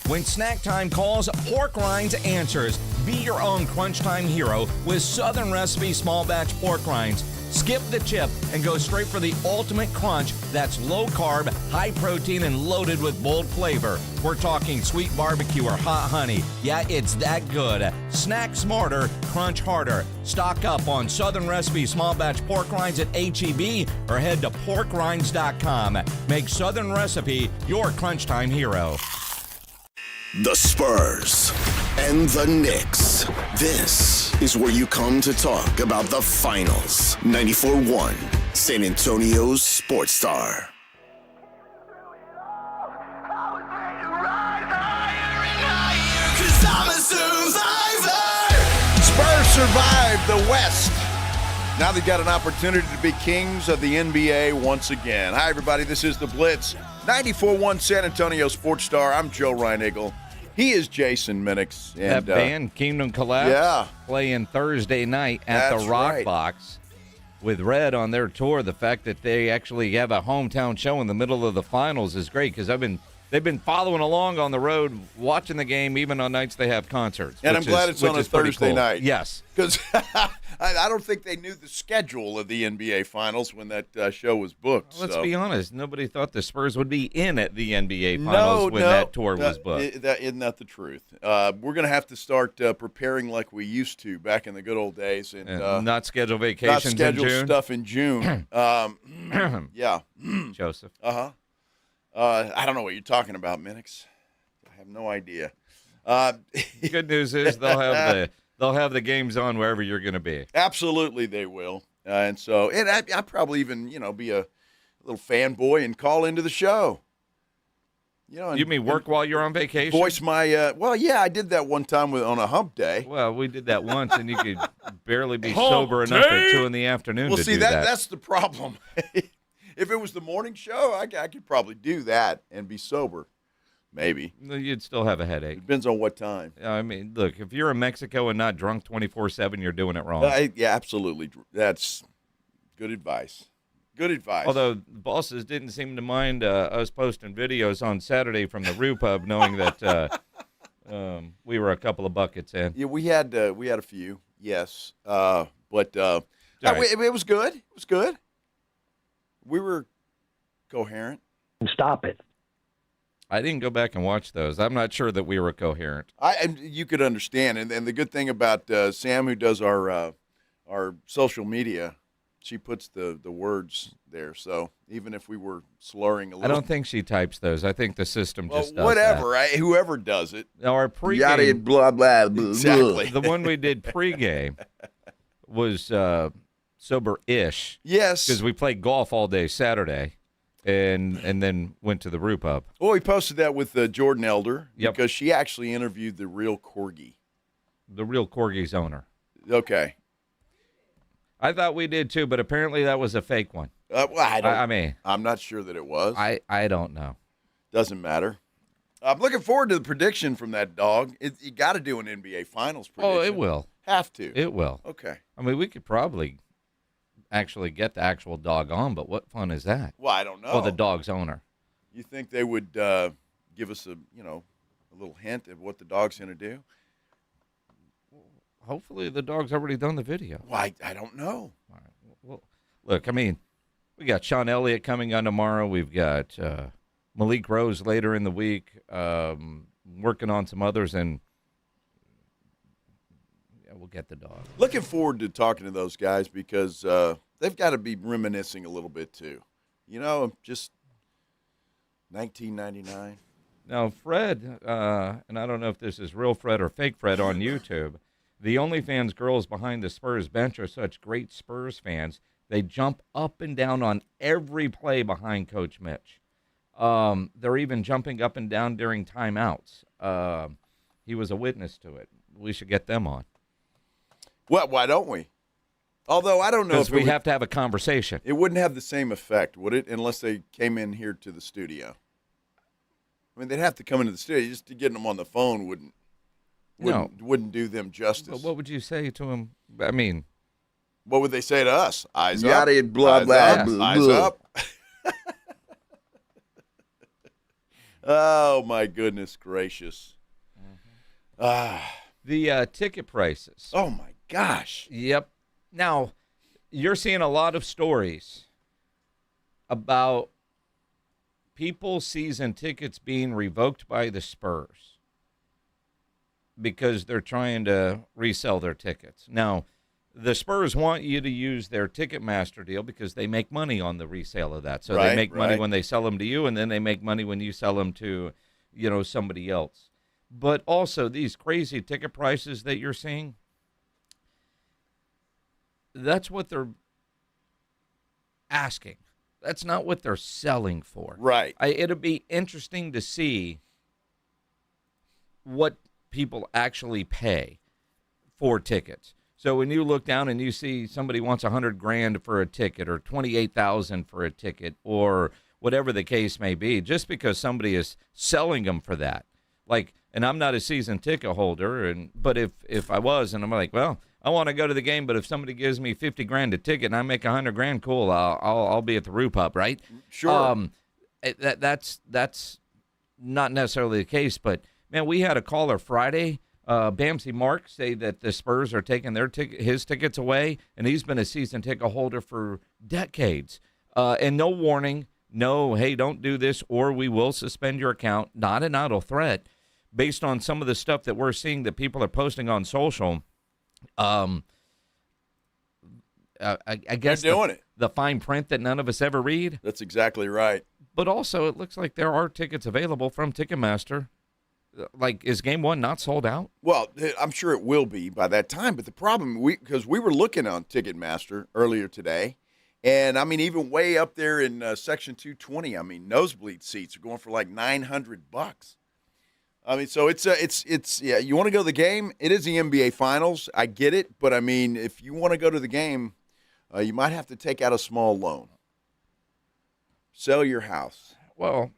When snack time calls, Pork Rinds answers. Be your own crunch time hero with Southern Recipe small batch pork rinds. Skip the chip and go straight for the ultimate crunch that's low carb, high protein, and loaded with bold flavor. We're talking sweet barbecue or hot honey. Yeah, it's that good. Snack smarter, crunch harder. Stock up on Southern Recipe small batch pork rinds at H-E-B or head to porkrinds.com. Make Southern Recipe your crunch time hero. The Spurs and the Knicks. This is where you come to talk about the finals. 94.1 San Antonio's Sports Star. Spurs survived the West. Now they've got an opportunity to be kings of the NBA once again. Hi, everybody. This is the Blitz. 94.1 San Antonio Sports Star. I'm Joe Reinigle. He is Jason Minix. And, that band, Kingdom Collapse, playing Thursday night at the Rock Box with Red on their tour. The fact that they actually have a hometown show in the middle of the finals is great because they've been following along on the road, watching the game, even on nights they have concerts. And I'm glad it's on a Thursday night. Yes. Because I don't think they knew the schedule of the NBA Finals when that show was booked. Let's be honest. Nobody thought the Spurs would be in at the NBA Finals when that tour was booked. Isn't that the truth? We're going to have to start preparing like we used to back in the good old days. And not schedule vacations not schedule in June. Stuff in June. Yeah. Joseph. Uh-huh. I don't know what you're talking about, Minix. I have no idea. Good news is they'll have the games on wherever you're going to be. Absolutely, they will. And I probably even be a little fanboy and call into the show. You mean work while you're on vacation? Voice my well, yeah, I did that one time on a hump day. Well, we did that once, and you could barely be sober enough at 2 in the afternoon Well, to see, do that. That's the problem. If it was the morning show, I could probably do that and be sober. Maybe. You'd still have a headache. Depends on what time. I mean, look, if you're in Mexico and not drunk 24/7, you're doing it wrong. Yeah, absolutely. That's good advice. Good advice. Although the bosses didn't seem to mind us posting videos on Saturday from the Rue Pub, knowing that we were a couple of buckets in. Yeah, we had a few, yes, but right. it was good. It was good. We were coherent. Stop it. I didn't go back and watch those. I'm not sure that we were coherent. And you could understand, and the good thing about Sam, who does our social media, she puts the words there. So even if we were slurring a little, I don't think she types those. I think the system just does whatever. that. Whoever does it. Now our pregame, yada blah blah blah. Exactly. The one we did pregame was sober-ish. Yes, because we played golf all day Saturday, and then went to the Rue Pub. Well, we posted that with Jordan Elder because she actually interviewed the real corgi. The real corgi's owner. Okay. I thought we did too, but apparently that was a fake one. Well, I mean, I'm not sure that it was. I don't know. Doesn't matter. I'm looking forward to the prediction from that dog. You got to do an NBA Finals prediction. Oh, it will. Have to. It will. Okay. I mean, we could probably actually get the actual dog on, but what fun is that? Well, I don't know. Well, the dog's owner. You think they would give us a little hint of what the dog's going to do? Hopefully the dog's already done the video. Well, I don't know. All right. Well, look, I mean, we got Sean Elliott coming on tomorrow. We've got Malik Rose later in the week, working on some others, and we'll get the dog. Looking forward to talking to those guys because they've got to be reminiscing a little bit too. Just 1999. Now, Fred, and I don't know if this is real Fred or fake Fred on YouTube, the OnlyFans girls behind the Spurs bench are such great Spurs fans. They jump up and down on every play behind Coach Mitch. They're even jumping up and down during timeouts. He was a witness to it. We should get them on. Well, why don't we? Although I don't know if we have to have a conversation. It wouldn't have the same effect, would it, unless they came in here to the studio? I mean, they'd have to come into the studio. Just to get them on the phone wouldn't do them justice. But what would you say to them? I mean, what would they say to us? Eyes yada up. Blah, blah, eyes blah, eyes blah. up. Oh, my goodness gracious. The ticket prices. Oh, my gosh. Yep. Now, you're seeing a lot of stories about people's season tickets being revoked by the Spurs because they're trying to resell their tickets. Now, the Spurs want you to use their Ticketmaster deal because they make money on the resale of that. So they make money when they sell them to you, and then they make money when you sell them to, somebody else. But also these crazy ticket prices that you're seeing, that's what they're asking. That's not what they're selling for. Right. It'll be interesting to see what people actually pay for tickets. So when you look down and you see somebody wants $100,000 for a ticket or $28,000 for a ticket or whatever the case may be, just because somebody is selling them for that, and I'm not a season ticket holder, but if I was, and I'm like, well, I want to go to the game, but if somebody gives me $50,000 a ticket and I make $100,000, cool, I'll be at the Rue Pub, right? Sure. That's not necessarily the case, but man, we had a caller Friday. Bamsey Mark say that the Spurs are taking his tickets away, and he's been a season ticket holder for decades. And no warning, no, hey, don't do this, or we will suspend your account. Not an idle threat, based on some of the stuff that we're seeing that people are posting on social. I guess they're doing it. The fine print that none of us ever read. That's exactly right. But also, it looks like there are tickets available from Ticketmaster. Is Game 1 not sold out? Well, I'm sure it will be by that time. But the problem, because we were looking on Ticketmaster earlier today, And, I mean, even way up there in Section 220, I mean, nosebleed seats are going for like $900. I mean, so it's yeah, you want to go to the game? It is the NBA Finals. I get it. But, I mean, if you want to go to the game, you might have to take out a small loan. Sell your house. Well,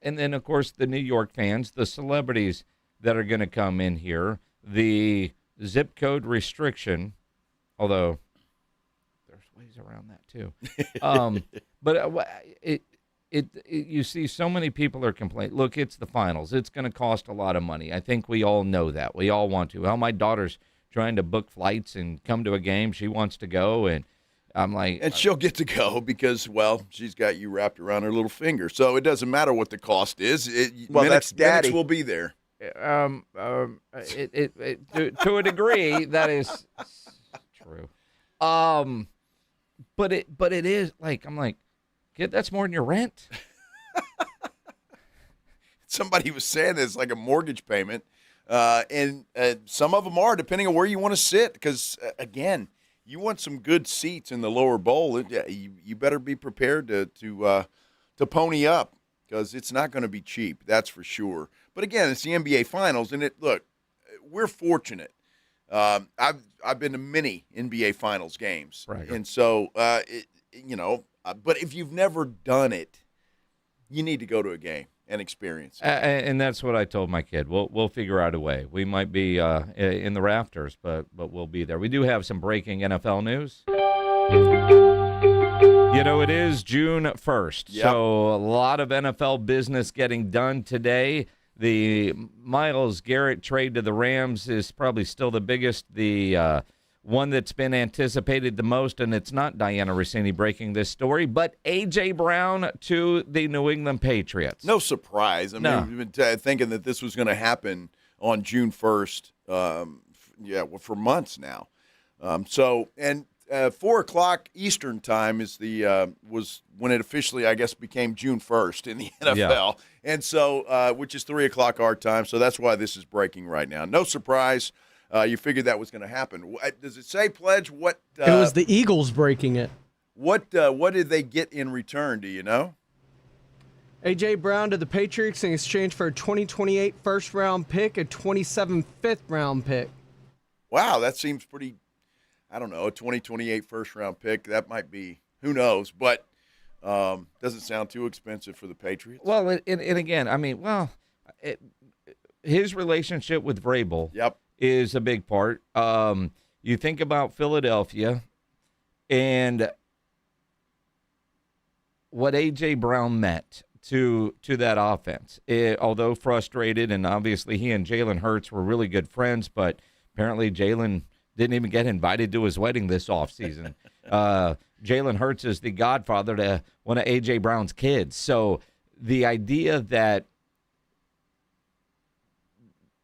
and then, of course, the New York fans, the celebrities that are going to come in here, the zip code restriction, although there's ways around that too. But you see so many people are complaining. Look, it's the finals. It's going to cost a lot of money. I think we all know that. We all want to. Well, my daughter's trying to book flights and come to a game. She wants to go, and I'm like, and she'll get to go because, well, she's got you wrapped around her little finger. So it doesn't matter what the cost is. That's Daddy. Minutes will be there. To a degree, that is true. But it is like, I'm like, kid, that's more than your rent. Somebody was saying it's like a mortgage payment, and some of them are, depending on where you want to sit. Because again, you want some good seats in the lower bowl. You better be prepared to pony up because it's not going to be cheap. That's for sure. But again, it's the NBA Finals, and look, we're fortunate. I've been to many NBA Finals games, right? And so but if you've never done it, you need to go to a game and experience it. And that's what I told my kid. We'll figure out a way. We might be in the rafters, but we'll be there. We do have some breaking NFL news. It is June 1st, Yep. So a lot of NFL business getting done today. The Myles Garrett trade to the Rams is probably still the biggest, the one that's been anticipated the most, and it's not Diana Rossini breaking this story, but A.J. Brown to the New England Patriots. No surprise. I mean, we've been thinking that this was going to happen on June 1st, for months now. 4 o'clock Eastern time is was when it officially, I guess, became June 1st in the NFL. Yeah. And so, which is 3 o'clock our time. So that's why this is breaking right now. No surprise. You figured that was going to happen. Does it say, Pledge, what? It was the Eagles breaking it. What did they get in return? Do you know? A.J. Brown to the Patriots in exchange for a 2028 first-round pick, a 27 fifth-round pick. Wow, that seems pretty, I don't know, a 2028 first-round pick. That might be, who knows, but doesn't sound too expensive for the Patriots. Well, and again, I mean, his relationship with Vrabel is a big part. You think about Philadelphia and what A.J. Brown meant to that offense. Although frustrated, and obviously he and Jalen Hurts were really good friends, but apparently Jalen didn't even get invited to his wedding this offseason. Jalen Hurts is the godfather to one of A.J. Brown's kids. So the idea that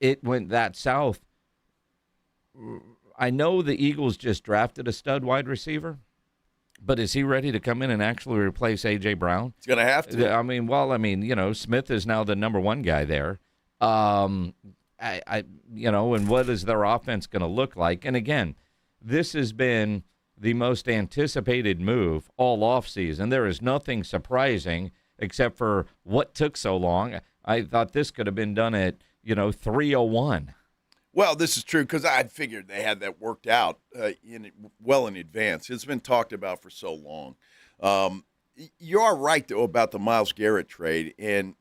it went that south, I know the Eagles just drafted a stud wide receiver, but is he ready to come in and actually replace A.J. Brown? He's going to have to. I mean, Smith is now the number one guy there. And what is their offense going to look like? And again, this has been the most anticipated move all offseason. There is nothing surprising except for what took so long. I thought this could have been done at, 3:01. Well, this is true because I figured they had that worked out well in advance. It's been talked about for so long. You are right, though, about the Myles Garrett trade. And,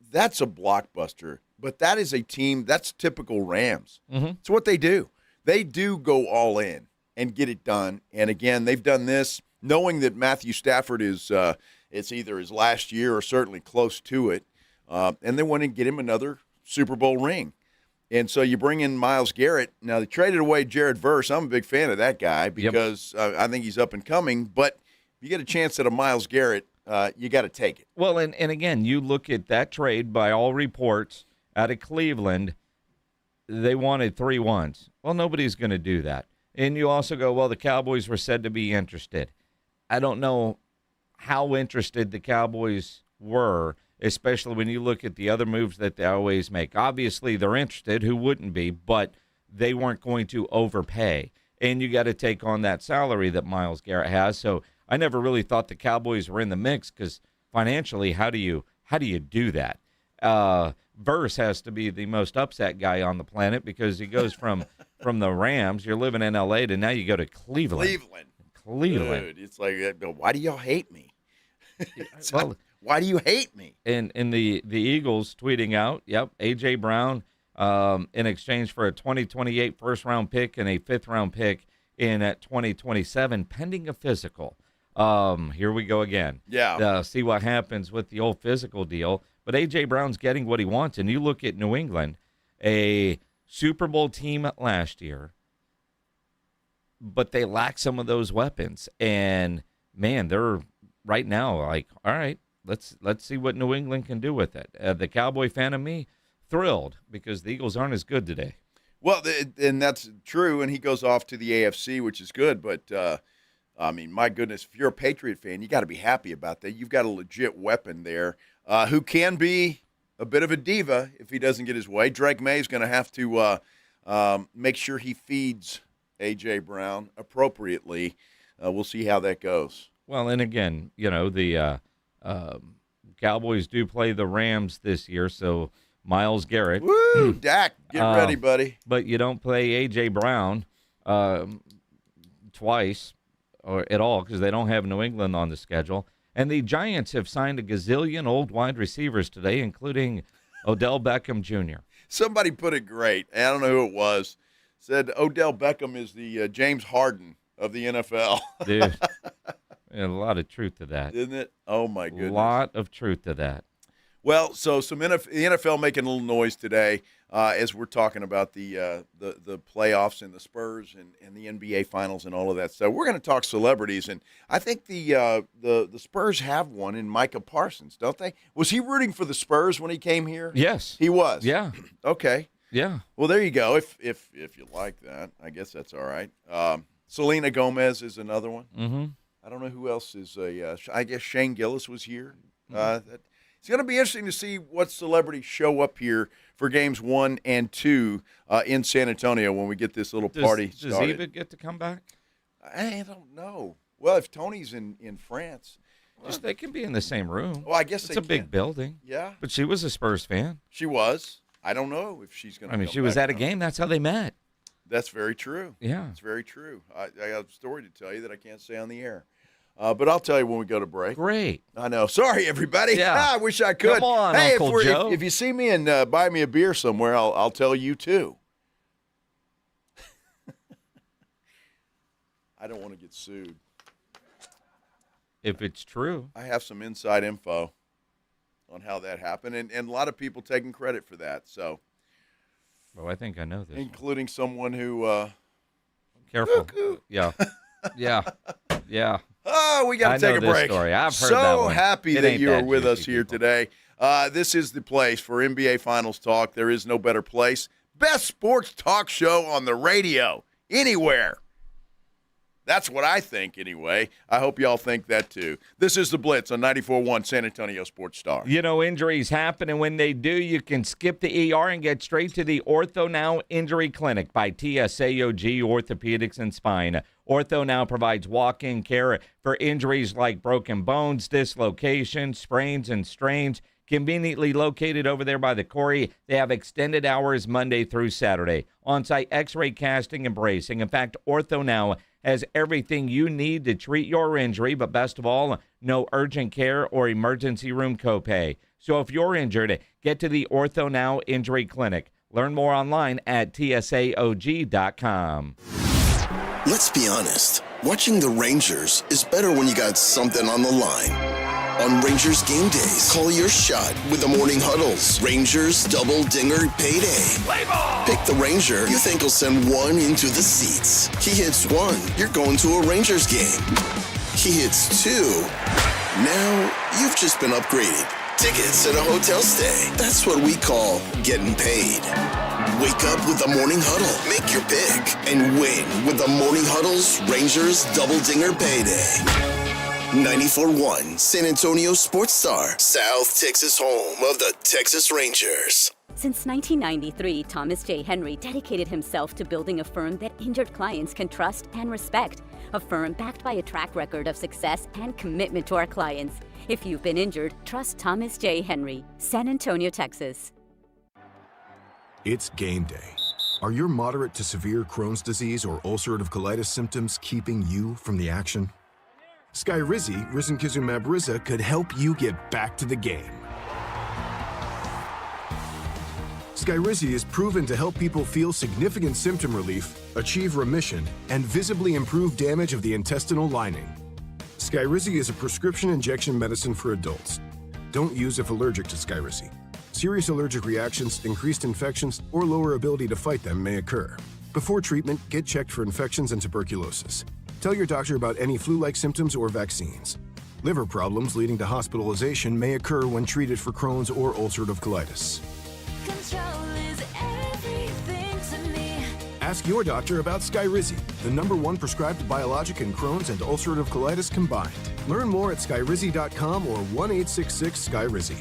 that's a blockbuster. But that is a team, that's typical Rams. Mm-hmm. It's what they do. They do go all in and get it done. And, again, they've done this knowing that Matthew Stafford is it's either his last year or certainly close to it. And they want to get him another Super Bowl ring. And so you bring in Myles Garrett. Now, they traded away Jared Verse. I'm a big fan of that guy because I think he's up and coming. But if you get a chance at a Myles Garrett, you got to take it. Well, and again, you look at that trade by all reports out of Cleveland, they wanted 3 ones. Well, nobody's going to do that. And you also go, well, the Cowboys were said to be interested. I don't know how interested the Cowboys were, especially when you look at the other moves that they always make. Obviously, they're interested. Who wouldn't be? But they weren't going to overpay. and you got to take on that salary that Myles Garrett has. So I never really thought the Cowboys were in the mix because financially, how do you do that? Verse has to be the most upset guy on the planet because he goes from the Rams, you're living in L.A., to now you go to Cleveland. Dude, it's like, why do y'all hate me? Why do you hate me? And the Eagles tweeting out, A.J. Brown in exchange for a 2028 first-round pick and a fifth-round pick in 2027, pending a physical. Here we go again. Yeah. See what happens with the old physical deal. But A.J. Brown's getting what he wants. And you look at New England, a Super Bowl team last year, but they lack some of those weapons. And, man, they're right now like, all right, let's see what New England can do with it. The Cowboy fan of me, thrilled because the Eagles aren't as good today. Well, and that's true, and he goes off to the AFC, which is good. But, I mean, my goodness, if you're a Patriot fan, you got to be happy about that. You've got a legit weapon there who can be a bit of a diva if he doesn't get his way. Drake May is going to have to make sure he feeds A.J. Brown appropriately. We'll see how that goes. Well, and again, the Cowboys do play the Rams this year, so Myles Garrett. Woo, Dak, get ready, buddy. But you don't play A.J. Brown twice or at all because they don't have New England on the schedule. And the Giants have signed a gazillion old wide receivers today, including Odell Beckham Jr. Somebody put it great. I don't know who it was. Said Odell Beckham is the James Harden of the NFL. Dude, a lot of truth to that. Isn't it? Oh, my goodness. A lot of truth to that. Well, so the NFL making a little noise today as we're talking about the playoffs and the Spurs and the NBA Finals and all of that stuff. We're going to talk celebrities, and I think the Spurs have one in Micah Parsons, don't they? Was he rooting for the Spurs when he came here? Yes. He was? Yeah. Okay. Yeah. Well, there you go. If you like that, I guess that's all right. Selena Gomez is another one. Mm-hmm. I don't know who else is I guess Shane Gillis was here. It's going to be interesting to see what celebrities show up here for games 1 and 2 in San Antonio when we get this little party started. Does Eva get to come back? I don't know. Well, if Tony's in France. They can be in the same room. Well, I guess it's a big building. Yeah. But she was a Spurs fan. She was. I don't know if she's going to she was at a game. That's how they met. That's very true. Yeah. It's very true. I got a story to tell you that I can't say on the air. But I'll tell you when we go to break. Great. I know. Sorry, everybody. Yeah. I wish I could. Come on, hey, Uncle Joe. If you see me and buy me a beer somewhere, I'll tell you too. I don't want to get sued. If it's true. I have some inside info on how that happened, and a lot of people taking credit for that. So. Oh, I think I know this. Including someone who. Careful. Yeah. Yeah. Yeah. Oh, we got to take a break. Story. I've heard so that one. Happy it that you are with us juicy, here people. today. This is the place for NBA Finals talk. There is no better place. Best sports talk show on the radio, anywhere. That's what I think, anyway. I hope y'all think that, too. This is The Blitz on 94.1 San Antonio Sports Star. Injuries happen, and when they do, you can skip the ER and get straight to the Ortho Now Injury Clinic by TSAOG Orthopedics and Spine. Ortho Now provides walk-in care for injuries like broken bones, dislocations, sprains, and strains. Conveniently located over there by the quarry, they have extended hours Monday through Saturday. On-site x-ray casting and bracing. In fact, Ortho Now has everything you need to treat your injury, but best of all, no urgent care or emergency room copay. So if you're injured, get to the Ortho Now Injury Clinic. Learn more online at tsaog.com. Let's be honest. Watching the Rangers is better when you got something on the line. On Rangers game days, call your shot with the Morning Huddles. Rangers Double Dinger Payday. Pick the Ranger you think will send one into the seats. He hits one, you're going to a Rangers game. He hits two, now you've just been upgraded. Tickets and a hotel stay. That's what we call getting paid. Wake up with the Morning Huddle. Make your pick and win with the Morning Huddle's Rangers Double Dinger Payday. 94.1 San Antonio Sports Star, South Texas home of the Texas Rangers. Since 1993, Thomas J. Henry dedicated himself to building a firm that injured clients can trust and respect. A firm backed by a track record of success and commitment to our clients. If you've been injured, trust Thomas J. Henry, San Antonio, Texas. It's game day. Are your moderate to severe Crohn's disease or ulcerative colitis symptoms keeping you from the action? Skyrizi, risankizumab Riza, could help you get back to the game. Skyrizi is proven to help people feel significant symptom relief, achieve remission, and visibly improve damage of the intestinal lining. Skyrizi is a prescription injection medicine for adults. Don't use if allergic to Skyrizi. Serious allergic reactions, increased infections, or lower ability to fight them may occur. Before treatment, get checked for infections and tuberculosis. Tell your doctor about any flu-like symptoms or vaccines. Liver problems leading to hospitalization may occur when treated for Crohn's or ulcerative colitis. Control is everything to me. Ask your doctor about Skyrizi, the #1 prescribed biologic in Crohn's and ulcerative colitis combined. Learn more at skyrizi.com or 1-866-SKYRIZI.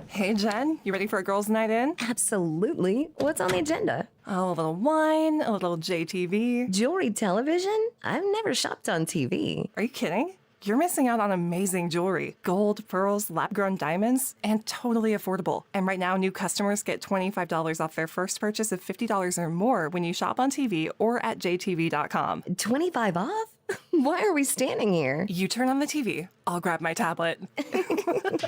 Hey, Jen, you ready for a girls' night in? Absolutely. What's on the agenda? Oh, a little wine, a little JTV. Jewelry television? I've never shopped on TV. Are you kidding? You're missing out on amazing jewelry. Gold, pearls, lab-grown diamonds, and totally affordable. And right now, new customers get $25 off their first purchase of $50 or more when you shop on TV or at jtv.com. 25 off? Why are we standing here? You turn on the TV. I'll grab my tablet.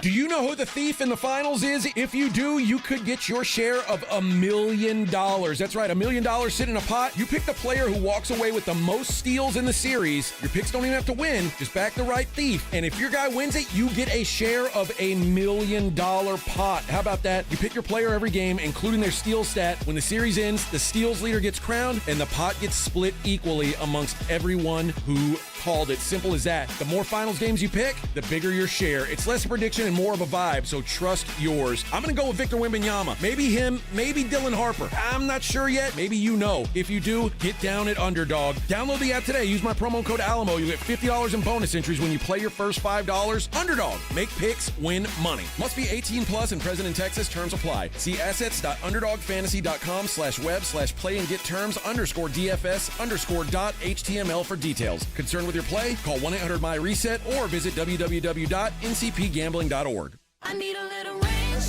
Do you know who the thief in the finals is? If you do, you could get your share of $1 million. That's right, $1 million sitting in a pot. You pick the player who walks away with the most steals in the series. Your picks don't even have to win. Just back the right thief. And if your guy wins it, you get a share of $1 million pot. How about that? You pick your player every game, including their steal stat. When the series ends, the steals leader gets crowned, and the pot gets split equally amongst everyone who called it. Simple as that. The more finals games you pick, the bigger your share. It's less a prediction and more of a vibe, so trust yours. I'm going to go with Victor Wembanyama. Maybe him, maybe Dylan Harper. I'm not sure yet. Maybe you know. If you do, get down at Underdog. Download the app today. Use my promo code Alamo. You get $50 in bonus entries when you play your first $5. Underdog. Make picks, win money. Must be 18 plus and present in Texas. Terms apply. See assets.underdogfantasy.com/web/play and get terms _DFS_.html for details. Concerned with your play? Call 1-800-MY-RESET or visit www.ncpgambling.org. I need a little range,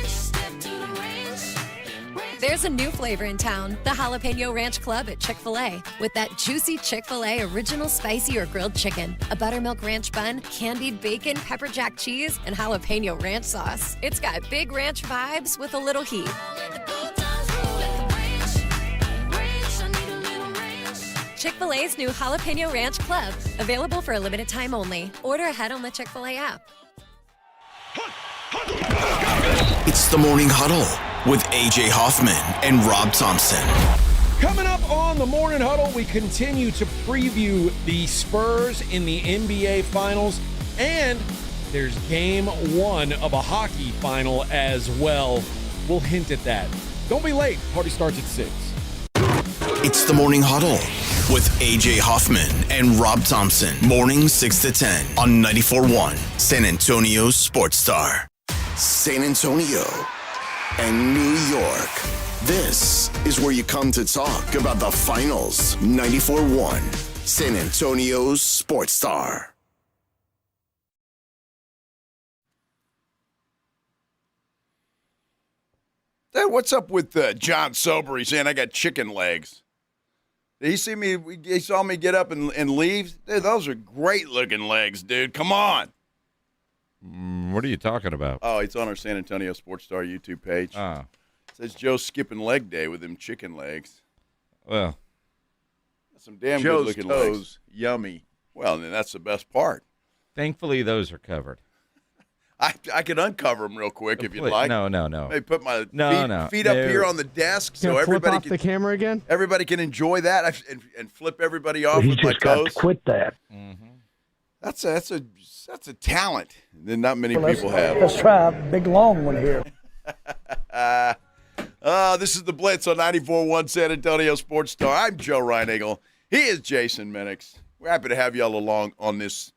step to the range. There's a new flavor in town, the Jalapeno Ranch Club at Chick-fil-A. With that juicy Chick-fil-A original spicy or grilled chicken, a buttermilk ranch bun, candied bacon, pepper jack cheese, and jalapeno ranch sauce. It's got big ranch vibes with a little heat. Chick-fil-A's new Jalapeno Ranch Club, available for a limited time only. Order ahead on the Chick-fil-A app. It's the Morning Huddle with AJ Hoffman and Rob Thompson. Coming up on the Morning Huddle, we continue to preview the Spurs in the NBA Finals, and there's game 1 of a hockey final as well. We'll hint at that. Don't be late. Party starts at 6. It's the Morning Huddle with AJ Hoffman and Rob Thompson. Morning 6 to 10 on 94.1 San Antonio Sports Star. San Antonio and New York. This is where you come to talk about the finals. 94.1 San Antonio Sports Star. Hey, what's up with John Sober? He's saying I got chicken legs. Did he see me? He saw me get up and leave? Dude, those are great-looking legs, dude. Come on. What are you talking about? Oh, it's on our San Antonio Sports Star YouTube page. It says Joe's skipping leg day with them chicken legs. Well, that's some damn Joe's good-looking toes, legs. Yummy. Well, then that's the best part. Thankfully, those are covered. I could uncover them real quick if you'd like. No. Maybe put my No, feet up here on the desk so Flip everybody off can the camera again. Everybody can enjoy that and flip everybody off You with my just got toes. to quit that. That's a talent that not many people have. Let's try a big long one here. This is the Blitz on 94.1 San Antonio Sports Star. I'm Joe Reinagle. He is Jason Minix. We're happy to have you all along on this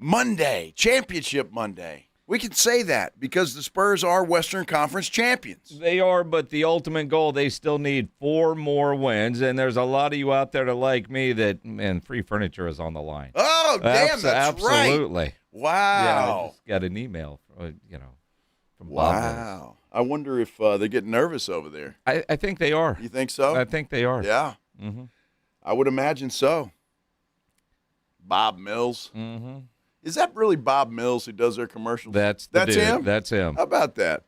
Monday, Championship Monday. We can say that because the Spurs are Western Conference champions. They are, but the ultimate goal, they still need 4 more wins, and there's a lot of you out there that like me that, man, free furniture is on the line. Oh, damn, that's right. Absolutely. Wow. Yeah, I just got an email, from Bob Mills. Wow. I wonder if they get nervous over there. I think they are. You think so? I think they are. Yeah. Mm-hmm. I would imagine so. Bob Mills. Mm-hmm. Is that really Bob Mills who does their commercials? That's dude. him? That's him. How about that?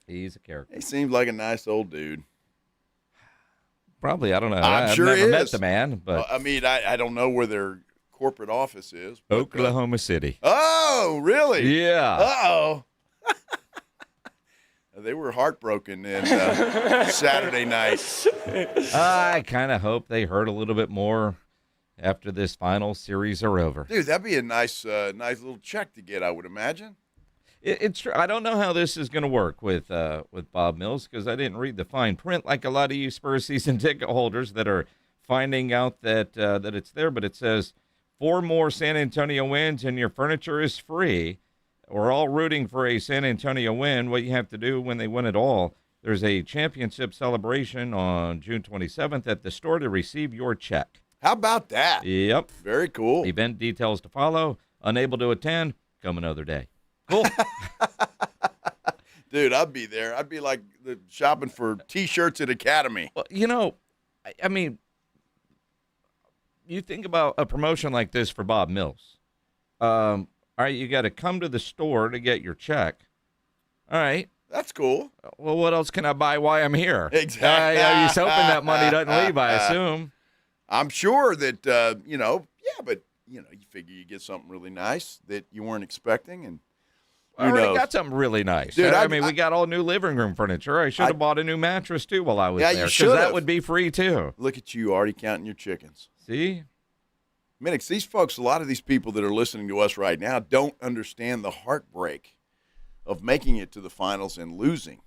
He's a character. He seems like a nice old dude. Probably. I don't know. I'm sure I've he never is. met the man, but I mean, I don't know where their corporate office is. But, Oklahoma City. Oh, really? Yeah. Uh-oh. They were heartbroken in Saturday night. I kind of hope they hurt a little bit more after this final series are over. Dude, that'd be a nice little check to get, I would imagine. It's true. I don't know how this is going to work with Bob Mills because I didn't read the fine print like a lot of you Spurs season ticket holders that are finding out that it's there. But it says 4 more San Antonio wins and your furniture is free. We're all rooting for a San Antonio win. What you have to do when they win it all, there's a championship celebration on June 27th at the store to receive your check. How about that? Yep. Very cool. Event details to follow. Unable to attend, come another day. Cool. Dude, I'd be there. I'd be like shopping for T-shirts at Academy. Well, I mean, you think about a promotion like this for Bob Mills. All right, you got to come to the store to get your check. All right. That's cool. Well, what else can I buy while I'm here? Exactly. You're just hoping that money doesn't leave, I assume. I'm sure that, but you figure you get something really nice that you weren't expecting, and I already got something really nice. Dude, I mean, we got all new living room furniture. I should have bought a new mattress, too, while I was there. Because that would be free, too. Look at you already counting your chickens. See? Minix, these folks, a lot of these people that are listening to us right now don't understand the heartbreak of making it to the finals and losing.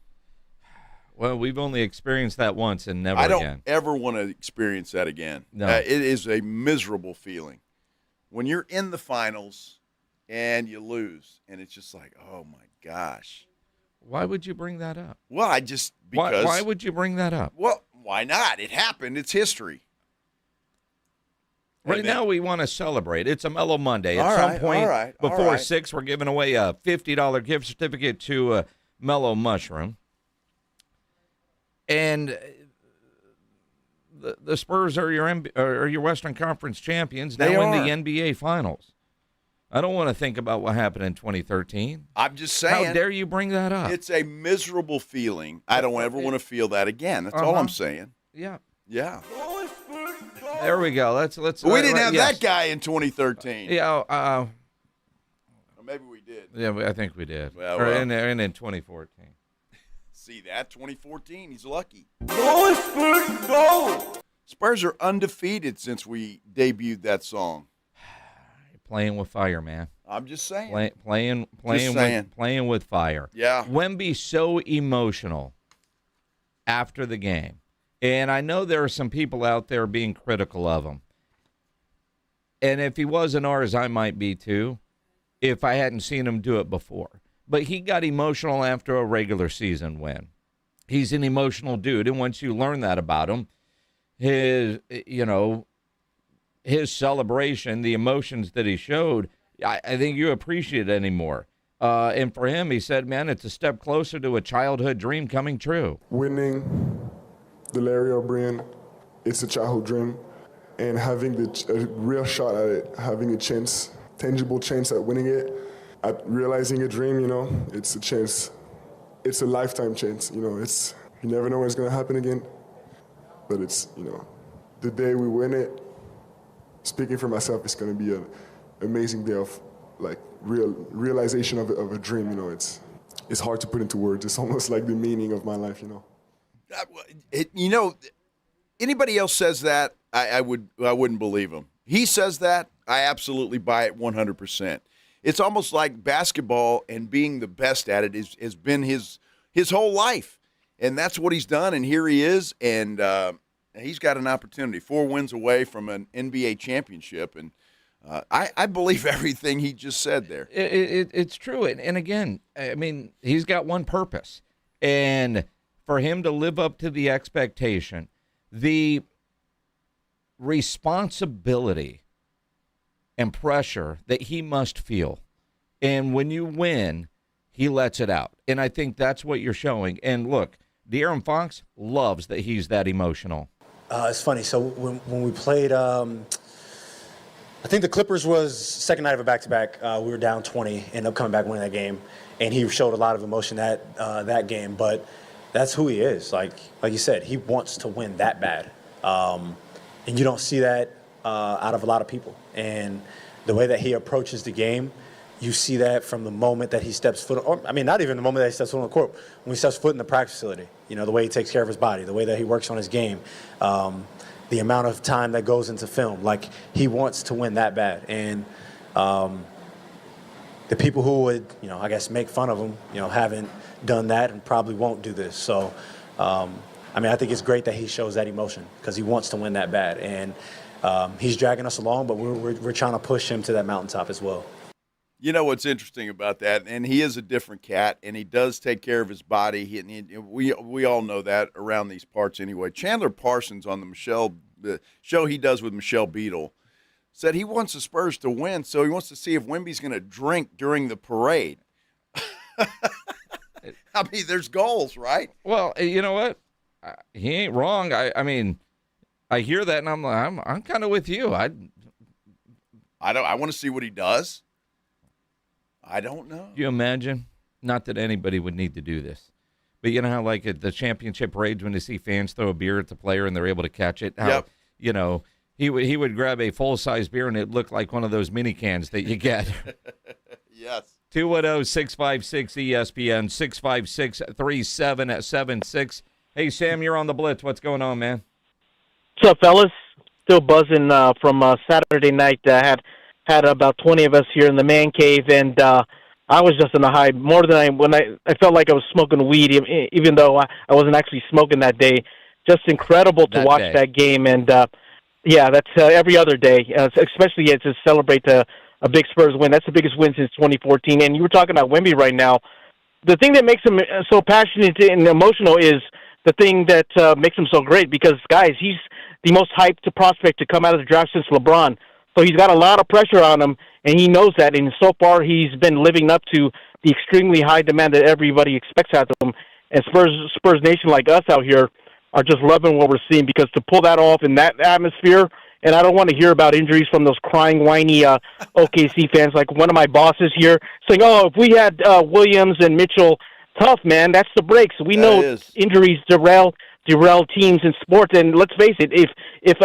Well, we've only experienced that once and never again. I don't ever want to experience that again. No. It is a miserable feeling. When you're in the finals and you lose, and it's just like, oh, my gosh. Why would you bring that up? Well, because. Why would you bring that up? Well, why not? It happened. It's history. Right now, we want to celebrate. It's a Mellow Monday. At some point before 6, we're giving away a $50 gift certificate to Mellow Mushroom. And the Spurs are your Western Conference champions now in the NBA Finals. I don't want to think about what happened in 2013. I'm just saying. How dare you bring that up? It's a miserable feeling. I don't ever want to feel that again. That's all I'm saying. Yeah. Yeah. There we go. Let's. We didn't have that guy in 2013. Yeah. Or maybe we did. Yeah, I think we did. Well, and in 2014. See that? 2014. He's lucky. Go, Spurs, go! Spurs are undefeated since we debuted that song. You're playing with fire, man. I'm just saying. Playing with fire. Yeah. Wemby's so emotional after the game. And I know there are some people out there being critical of him. And if he wasn't ours, I might be too, if I hadn't seen him do it before. But he got emotional after a regular season win. He's an emotional dude, and once you learn that about him, his celebration, the emotions that he showed, I think you appreciate it anymore. And for him, he said, man, it's a step closer to a childhood dream coming true. Winning the Larry O'Brien, it's a childhood dream. And having a real shot at it, having a chance, tangible chance at winning it, at realizing a dream, it's a chance. It's a lifetime chance, you never know when it's going to happen again. But it's, the day we win it, speaking for myself, it's going to be an amazing day of, realization of a dream, It's hard to put into words. It's almost like the meaning of my life, Anybody else says that, I wouldn't believe him. He says that, I absolutely buy it 100%. It's almost like basketball and being the best at it has been his whole life. And that's what he's done, and here he is, and he's got an opportunity. 4 wins away from an NBA championship, and I believe everything he just said there. It's true. And again, I mean, he's got one purpose. And for him to live up to the expectation, the responsibility and pressure that he must feel. And when you win, he lets it out. And I think that's what you're showing. And look, De'Aaron Fox loves that he's that emotional. It's funny. So when we played, I think the Clippers was second night of a back-to-back. We were down 20, ended up coming back winning that game, and he showed a lot of emotion that game. But that's who he is. Like you said, he wants to win that bad, and you don't see that out of a lot of people. And the way that he approaches the game, you see that from the moment that he steps foot, or I mean, not even the moment that he steps foot on the court, when he steps foot in the practice facility. You know, the way he takes care of his body, the way that he works on his game. The amount of time that goes into film, like he wants to win that bad. And the people who would, I guess make fun of him, haven't done that and probably won't do this. So, I mean, I think it's great that he shows that emotion because he wants to win that bad. And he's dragging us along, but we're trying to push him to that mountaintop as well. You know what's interesting about that, and he is a different cat, and he does take care of his body. We all know that around these parts anyway. Chandler Parsons on the show he does with Michelle Beadle said he wants the Spurs to win, so he wants to see if Wemby's going to drink during the parade. I mean, there's goals, right? Well, you know what? He ain't wrong. I mean, I hear that, and I'm kind of with you. I want to see what he does. I don't know. Do you imagine? Not that anybody would need to do this. But you know how, like, at the championship parades when you see fans throw a beer at the player and they're able to catch it? How, yep. He would grab a full-size beer and it looked like one of those mini cans that you get. Yes. 210-656-ESPN, 656-3776. Hey, Sam, you're on the Blitz. What's going on, man? What's up, fellas? Still buzzing from Saturday night. Had about 20 of us here in the man cave, and I was just in a high more than I felt like I was smoking weed, even though I wasn't actually smoking that day. Just incredible to watch that game, and that's every other day, especially to celebrate a big Spurs win. That's the biggest win since 2014. And you were talking about Wemby right now. The thing that makes him so passionate and emotional is the thing that makes him so great because, guys, he's the most hyped prospect to come out of the draft since LeBron. So he's got a lot of pressure on him, and he knows that. And so far, he's been living up to the extremely high demand that everybody expects out of him. And Spurs Nation like us out here are just loving what we're seeing because to pull that off in that atmosphere, and I don't want to hear about injuries from those crying, whiny OKC fans like one of my bosses here saying, if we had Williams and Mitchell, tough, man, that's the breaks. We know injuries derail teams in sports. And let's face it, if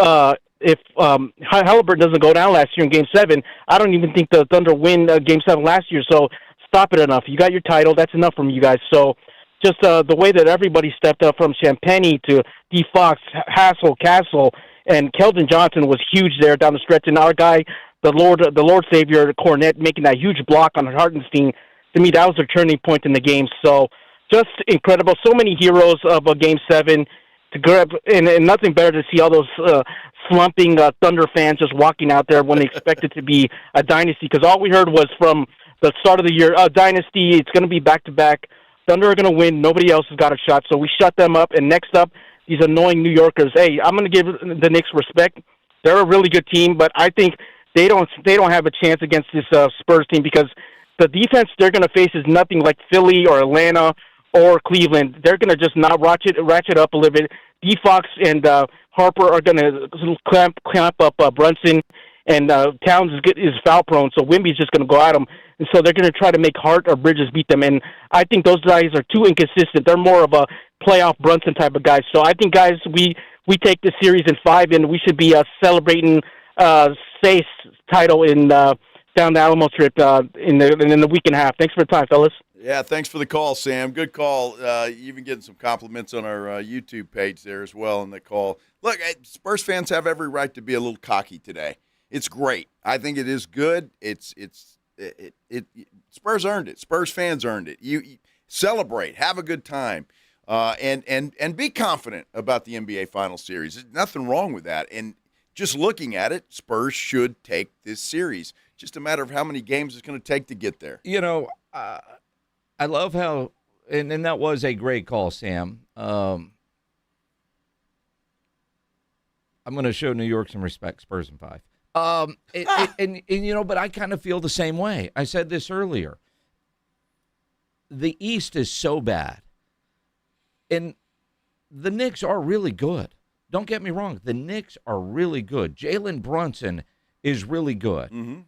Halliburton doesn't go down last year in Game 7, I don't even think the Thunder win Game 7 last year. So stop it enough. You got your title. That's enough from you guys. So just the way that everybody stepped up from Champagny to D. Fox, Hassel, Castle, and Keldon Johnson was huge there down the stretch. And our guy, the Lord Savior, Cornette, making that huge block on Hartenstein, to me, that was a turning point in the game. So just incredible. So many heroes of Game 7 to grab, and nothing better to see all those slumping Thunder fans just walking out there when they expect it to be a dynasty. Because all we heard was from the start of the year, dynasty, it's going to be back-to-back. Thunder are going to win. Nobody else has got a shot. So we shut them up. And next up, these annoying New Yorkers. Hey, I'm going to give the Knicks respect. They're a really good team, but I think they don't have a chance against this Spurs team because the defense they're going to face is nothing like Philly or Atlanta or Cleveland. They're going to just not ratchet up a little bit. D. Fox and Harper are going to clamp up Brunson, and Towns is foul prone, so Wemby's just going to go at him. And so they're going to try to make Hart or Bridges beat them. And I think those guys are too inconsistent. They're more of a playoff Brunson type of guys. So I think, guys, we take this series in 5, and we should be celebrating Stace's title in down the Alamo Strip in the week and a half. Thanks for the time, fellas. Yeah, thanks for the call, Sam. Good call. Even getting some compliments on our YouTube page there as well in the call. Look, Spurs fans have every right to be a little cocky today. It's great. I think it is good. Spurs earned it. Spurs fans earned it. You celebrate, have a good time, and be confident about the NBA Finals series. There's nothing wrong with that. And just looking at it, Spurs should take this series. Just a matter of how many games it's going to take to get there. You know, I love how, and that was a great call, Sam. I'm going to show New York some respect, Spurs in 5. And you know, but I kind of feel the same way. I said this earlier. The East is so bad. And the Knicks are really good. Don't get me wrong. The Knicks are really good. Jalen Brunson is really good. Mm-hmm.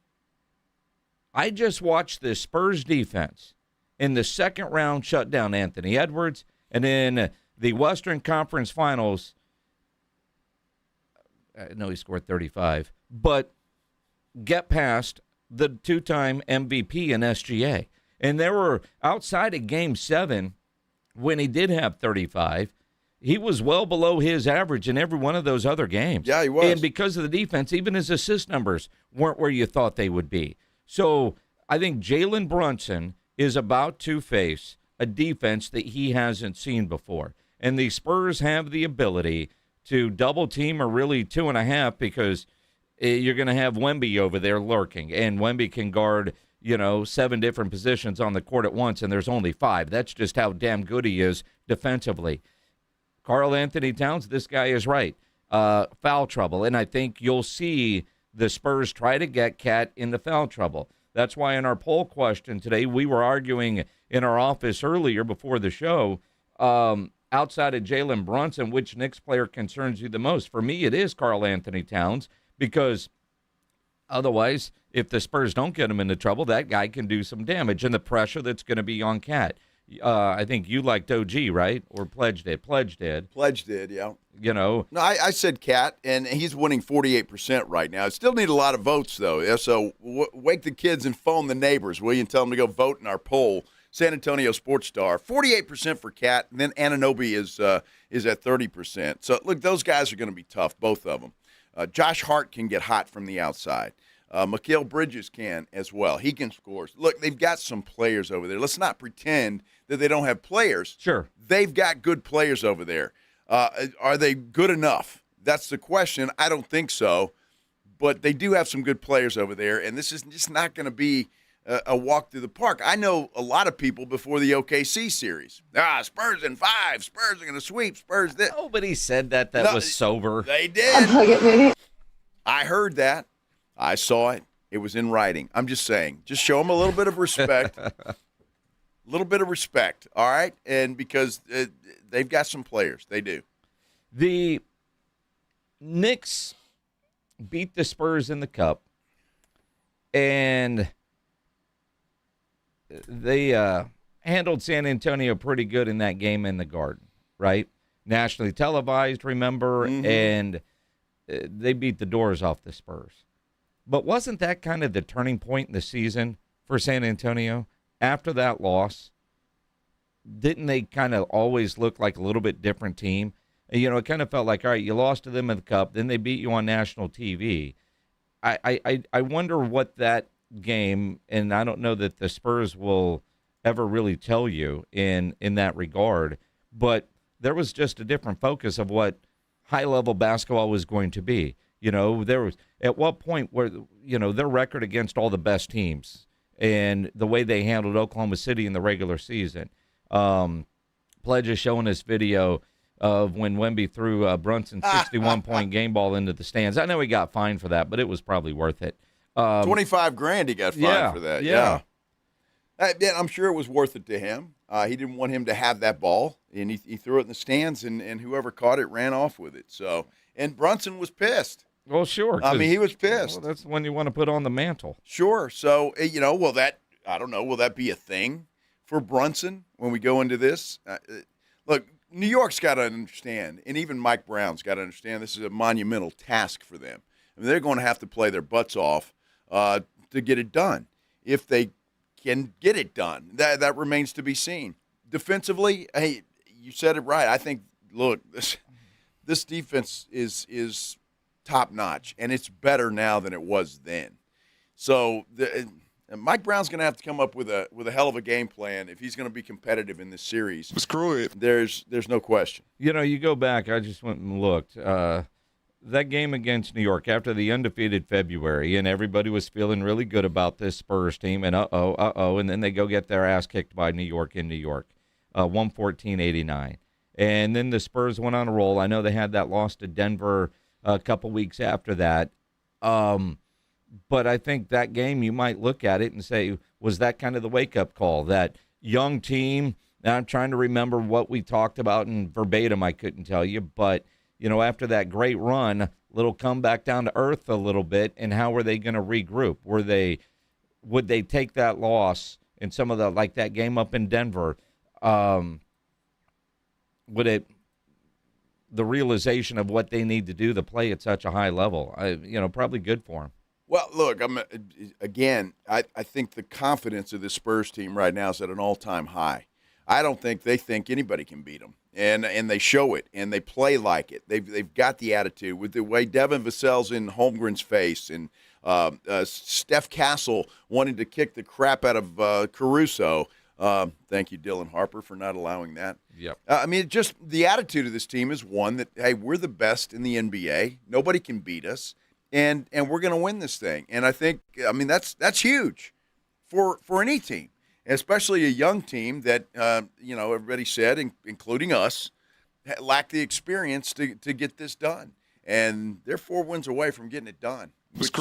I just watched the Spurs defense in the second round shut down Anthony Edwards, and in the Western Conference Finals, I know he scored 35, but get past the two-time MVP in SGA. And there were, outside of Game 7, when he did have 35, he was well below his average in every one of those other games. Yeah, he was. And because of the defense, even his assist numbers weren't where you thought they would be. So I think Jalen Brunson is about to face a defense that he hasn't seen before. And the Spurs have the ability to double team or really 2.5 because you're going to have Wemby over there lurking. And Wemby can guard, 7 different positions on the court at once, and there's only 5. That's just how damn good he is defensively. Karl Anthony Towns, this guy is right. Foul trouble. And I think you'll see the Spurs try to get Cat into foul trouble. That's why in our poll question today, we were arguing in our office earlier before the show, outside of Jalen Brunson, which Knicks player concerns you the most? For me, it is Karl Anthony Towns, because otherwise, if the Spurs don't get him into trouble, that guy can do some damage. And the pressure that's going to be on Cat. I think you liked OG, right? Or Pledge did. Pledge did, yeah. No, I said Cat, and he's winning 48% right now. Still need a lot of votes, though. Yeah, so wake the kids and phone the neighbors, will you, and tell them to go vote in our poll. San Antonio Sports Star, 48% for Cat, and then Anunoby is at 30%. So, look, those guys are going to be tough, both of them. Josh Hart can get hot from the outside. Mikal Bridges can as well. He can score. Look, they've got some players over there. Let's not pretend that they don't have players. Sure. They've got good players over there. Are they good enough? That's the question. I don't think so. But they do have some good players over there, and this is just not going to be a walk through the park. I know a lot of people before the OKC series. Spurs in 5. Spurs are going to sweep. Spurs this. Nobody said that was sober. They did. I heard that. I saw it. It was in writing. I'm just saying. Just show them a little bit of respect. A little bit of respect, all right? And because they've got some players. They do. The Knicks beat the Spurs in the Cup, and they handled San Antonio pretty good in that game in the Garden, right? Nationally televised, remember? Mm-hmm. And they beat the doors off the Spurs. But wasn't that kind of the turning point in the season for San Antonio? After that loss, didn't they kind of always look like a little bit different team? It kind of felt like, all right, you lost to them in the Cup, then they beat you on national TV. I wonder what that game, and I don't know that the Spurs will ever really tell you in that regard, but there was just a different focus of what high-level basketball was going to be. There was at what point where, their record against all the best teams and the way they handled Oklahoma City in the regular season. Pledge is showing us video of when Wemby threw Brunson's 61-point game ball into the stands. I know he got fined for that, but it was probably worth it. $25,000 he got fined for that. Yeah. I'm sure it was worth it to him. He didn't want him to have that ball, and he threw it in the stands, and whoever caught it ran off with it. So, and Brunson was pissed. Well, sure. He was pissed. Well, that's the one you want to put on the mantle. Sure. So, I don't know, will that be a thing for Brunson when we go into this? Look, New York's got to understand, and even Mike Brown's got to understand this is a monumental task for them. They're going to have to play their butts off to get it done. If they can get it done, that remains to be seen. Defensively, hey, you said it right. I think, look, this defense is top-notch, and it's better now than it was then. So Mike Brown's going to have to come up with a hell of a game plan if he's going to be competitive in this series. Screw it. There's no question. You go back. I just went and looked. that game against New York after the undefeated February, and everybody was feeling really good about this Spurs team, and and then they go get their ass kicked by New York in New York, 114-89. And then the Spurs went on a roll. I know they had that loss to Denver a couple weeks after that. But I think that game, you might look at it and say, was that kind of the wake-up call? That young team, and I'm trying to remember what we talked about in verbatim, I couldn't tell you, but after that great run, little come back down to earth a little bit, and how were they going to regroup? Would they take that loss in some of like that game up in Denver? The realization of what they need to do to play at such a high level, probably good for them. Well, look, I think the confidence of the Spurs team right now is at an all-time high. I don't think they think anybody can beat them, and they show it, and they play like it. They've got the attitude with the way Devin Vassell's in Holmgren's face, and Steph Castle wanting to kick the crap out of Caruso. Thank you, Dylan Harper, for not allowing that. Yep. Just the attitude of this team is one that, hey, we're the best in the NBA. Nobody can beat us, and we're going to win this thing. And I think, that's huge for any team, especially a young team that, everybody said, including us, lack the experience to get this done. And they're 4 wins away from getting it done, which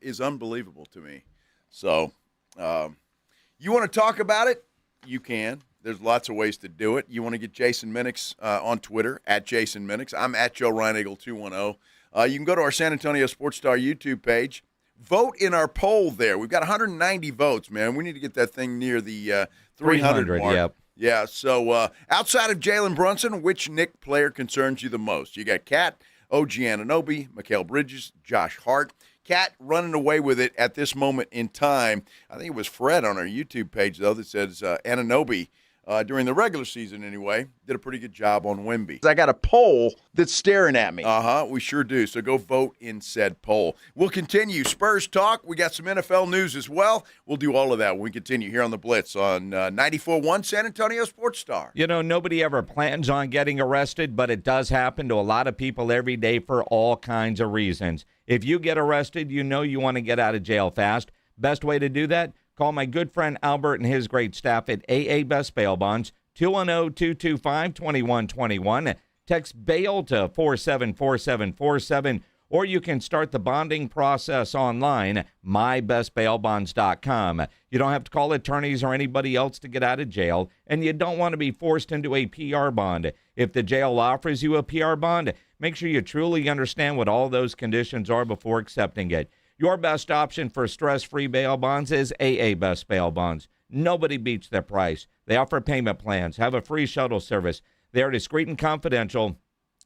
is unbelievable to me. So you want to talk about it? You can. There's lots of ways to do it. You want to get Jason Minix on Twitter, at Jason Minix. I'm at Joe Reinagle 210. You can go to our San Antonio Sports Star YouTube page. Vote in our poll there. We've got 190 votes, man. We need to get that thing near the 300 mark. Yep. Yeah, so outside of Jalen Brunson, which Knick player concerns you the most? You got Cat, OG Anunoby, Mikal Bridges, Josh Hart. Cat running away with it at this moment in time. I think it was Fred on our YouTube page, though, that says Anunoby, during the regular season anyway, did a pretty good job on Wemby. I got a poll that's staring at me. We sure do. So go vote in said poll. We'll continue Spurs talk. We got some NFL news as well. We'll do all of that when we continue here on the Blitz on 94.1 San Antonio Sports Star. Nobody ever plans on getting arrested, but it does happen to a lot of people every day for all kinds of reasons. If you get arrested, you want to get out of jail fast. Best way to do that? Call my good friend Albert and his great staff at AA Best Bail Bonds, 210-225-2121. Text BAIL to 474747, or you can start the bonding process online, mybestbailbonds.com. You don't have to call attorneys or anybody else to get out of jail, and you don't want to be forced into a PR bond. If the jail offers you a PR bond, make sure you truly understand what all those conditions are before accepting it. Your best option for stress-free bail bonds is AA Best Bail Bonds. Nobody beats their price. They offer payment plans, have a free shuttle service. They are discreet and confidential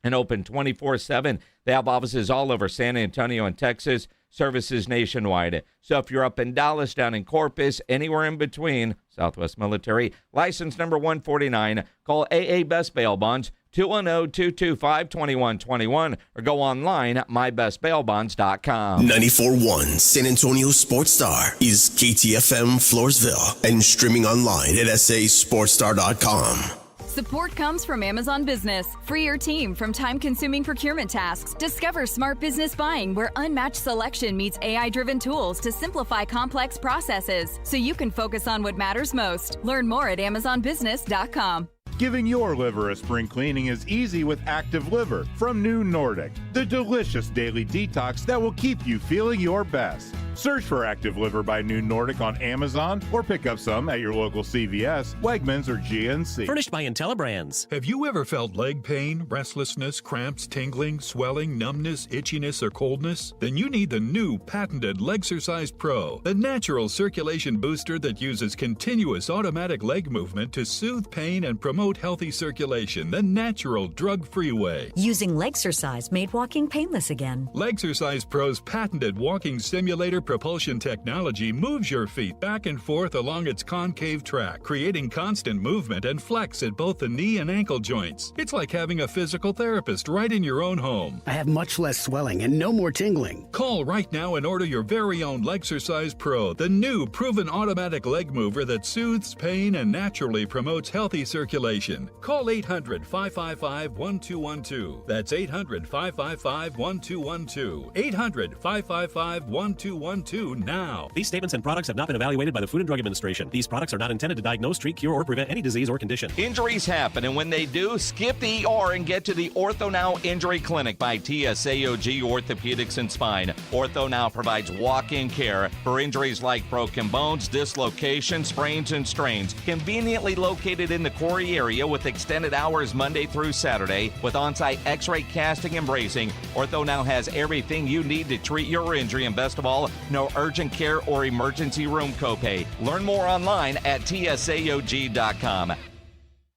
and open 24/7. They have offices all over San Antonio and Texas, services nationwide. So if you're up in Dallas, down in Corpus, anywhere in between, Southwest Military, license number 149, call AA Best Bail Bonds, 210-225-2121, or go online at mybestbailbonds.com. 94.1 San Antonio Sports Star is KTFM Floresville and streaming online at sasportstar.com. Support comes from Amazon Business. Free your team from time-consuming procurement tasks. Discover smart business buying where unmatched selection meets AI-driven tools to simplify complex processes so you can focus on what matters most. Learn more at amazonbusiness.com. Giving your liver a spring cleaning is easy with Active Liver from New Nordic, the delicious daily detox that will keep you feeling your best. Search for Active Liver by New Nordic on Amazon or pick up some at your local CVS, Wegmans, or GNC. Furnished by IntelliBrands. Have you ever felt leg pain, restlessness, cramps, tingling, swelling, numbness, itchiness, or coldness? Then you need the new patented Legsercise Pro, the natural circulation booster that uses continuous automatic leg movement to soothe pain and promote healthy circulation the natural drug-free way. Using Legsercise made walking painless again. Legsercise Pro's patented walking simulator propulsion technology moves your feet back and forth along its concave track, creating constant movement and flex at both the knee and ankle joints. It's like having a physical therapist right in your own home. I have much less swelling and no more tingling. Call right now and order your very own Legsercise Pro, the new proven automatic leg mover that soothes pain and naturally promotes healthy circulation. Call 800-555-1212. That's 800-555-1212. 800-555-1212 now. These statements and products have not been evaluated by the Food and Drug Administration. These products are not intended to diagnose, treat, cure, or prevent any disease or condition. Injuries happen, and when they do, skip the ER and get to the Ortho Now Injury Clinic by TSAOG Orthopedics and Spine. Ortho Now provides walk-in care for injuries like broken bones, dislocations, sprains, and strains. Conveniently located in the Quarry area with extended hours Monday through Saturday with on-site x-ray casting and bracing. Ortho Now has everything you need to treat your injury, and best of all, no urgent care or emergency room copay. Learn more online at tsaog.com.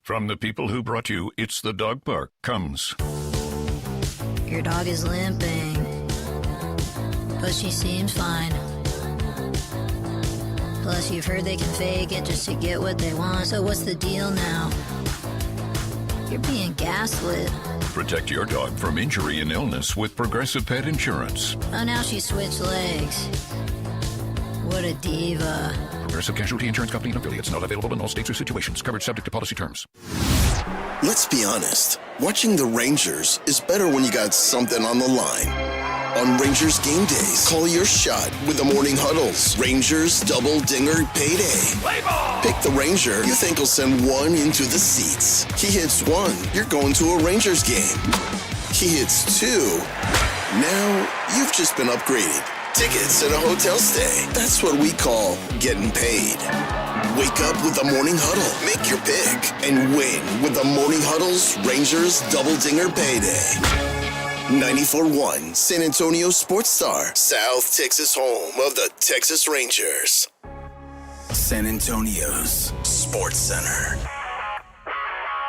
From the people who brought you It's the Dog Park comes. Your dog is limping, but she seems fine. Plus, you've heard they can fake it just to get what they want. So what's the deal now? You're being gaslit. Protect your dog from injury and illness with Progressive Pet Insurance. Oh, now she switched legs. What a diva. Progressive Casualty Insurance Company and affiliates. Not available in all states or situations. Coverage subject to policy terms. Let's be honest. Watching the Rangers is better when you got something on the line. On Rangers game days, call your shot with the morning huddles. Rangers Double Dinger Payday. Pick the Ranger you think will send one into the seats. He hits one, you're going to a Rangers game. He hits two. Now you've just been upgraded. Tickets and a hotel stay. That's what we call getting paid. Wake up with the Morning Huddle. Make your pick and win with the Morning Huddle's Rangers Double Dinger Payday. 94.1 San Antonio Sports Star, South Texas home of the Texas Rangers. San Antonio's Sports Center.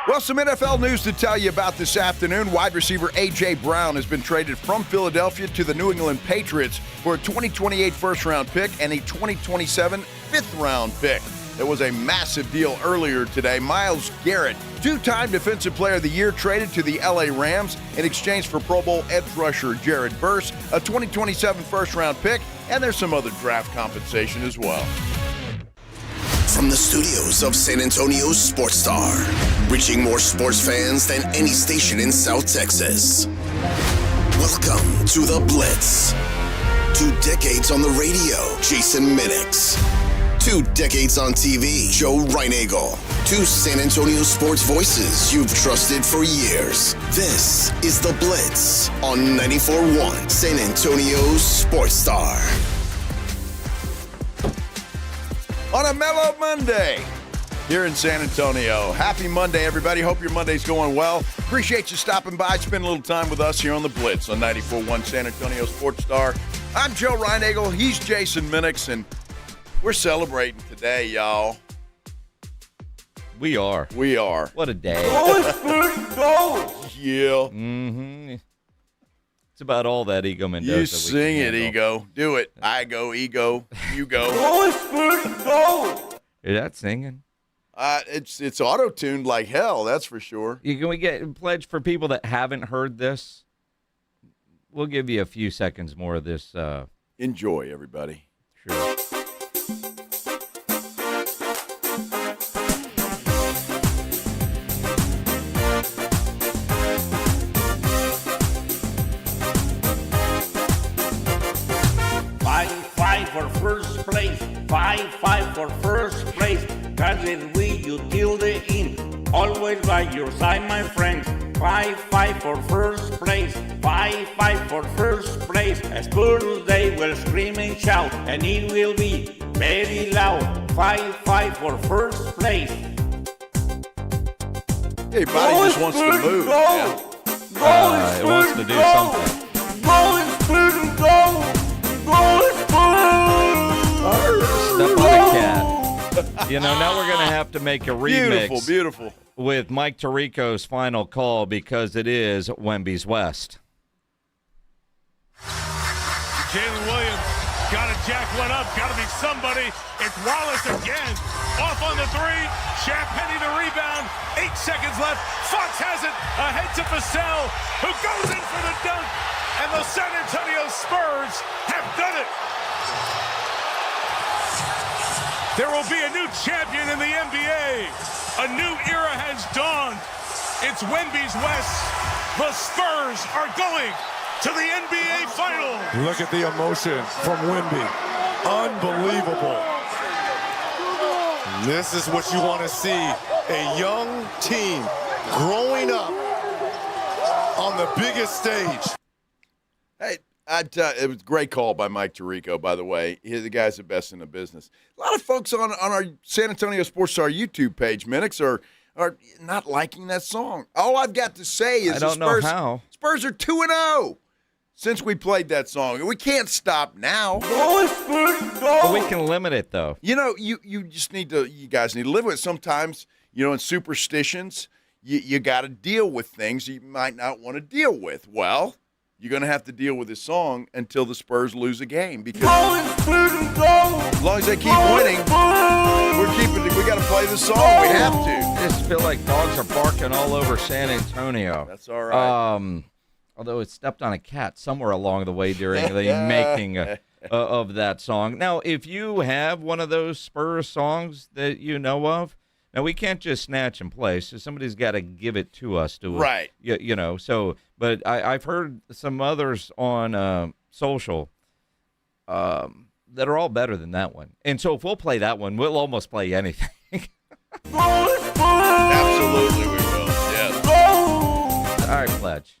Well, some NFL news to tell you about this afternoon. Wide receiver A.J. Brown has been traded from Philadelphia to the New England Patriots for a 2028 first-round pick and a 2027 fifth-round pick. There was a massive deal earlier today. Myles Garrett, two-time Defensive Player of the Year, traded to the L.A. Rams in exchange for Pro Bowl edge rusher Jared Verse, a 2027 first-round pick, and there's some other draft compensation as well. From the studios of San Antonio's Sports Star, reaching more sports fans than any station in South Texas. Welcome to the Blitz. 2 decades on the radio, Jason Minix. 2 decades on TV, Joe Reinagel. 2 San Antonio sports voices you've trusted for years. This is the Blitz on 94.1 San Antonio's Sports Star. On a mellow Monday here in San Antonio. Happy Monday, everybody. Hope your Monday's going well. Appreciate you stopping by. Spend a little time with us here on the Blitz on 94.1 San Antonio Sports Star. I'm Joe Reinagel. He's Jason Minix, and we're celebrating today, y'all. We are. We are. What a day. Yeah. Mm-hmm. It's about all that Ego Mendoza. You sing it, Ego. Do it. I go, Ego. You go. You're not singing. It's auto-tuned like hell, that's for sure. Can we get a pledge for people that haven't heard this? We'll give you a few seconds more of this. Enjoy, everybody. Sure. Fight for first place. Fight for first place. Can't let you till the end. Always by your side, my friends. Fight for first place. Fight for first place. Spurs they will scream and shout, and it will be very loud. Fight for first place. Hey, body just wants to move. It wants to do something. Step on the cat. You know, now we're going to have to make a remix. Beautiful. With Mike Tirico's final call because it is Wemby's West. Jalen Williams got it Jack went up. Got to be somebody. It's Wallace again. Off on the three. Shaq Penny the rebound. 8 seconds left. Fox has it. Ahead to Vassell, who goes in for the dunk. And the San Antonio Spurs have done it. There will be a new champion in the NBA. A new era has dawned. It's Wemby's West. The Spurs are going to the NBA Finals. Look at the emotion from Wemby. Unbelievable. This is what you want to see. A young team growing up on the biggest stage. Hey, it was a great call by Mike Tirico, by the way. The guy's the best in the business. A lot of folks on our San Antonio Sports Star YouTube page, Minix, are not liking that song. All I've got to say is I don't know how. Spurs are 2-0 since we played that song. And we can't stop now. But we can limit it, though. You know, you just need to, you guys need to live with it. Sometimes, you know, in superstitions, you got to deal with things you might not want to deal with. Well, you're going to have to deal with this song until the Spurs lose a game. Because as long as they keep winning, we got to play the song. We have to. I just feel like dogs are barking all over San Antonio. That's all right. Although it stepped on a cat somewhere along the way during the making of that song. Now, if you have one of those Spurs songs that you know of, now we can't just snatch and play, so somebody's got to give it to us. Right. You know, so, but I've heard some others on social that are all better than that one. And so if we'll play that one, we'll almost play anything. Absolutely we will, yes. All right, Pledge.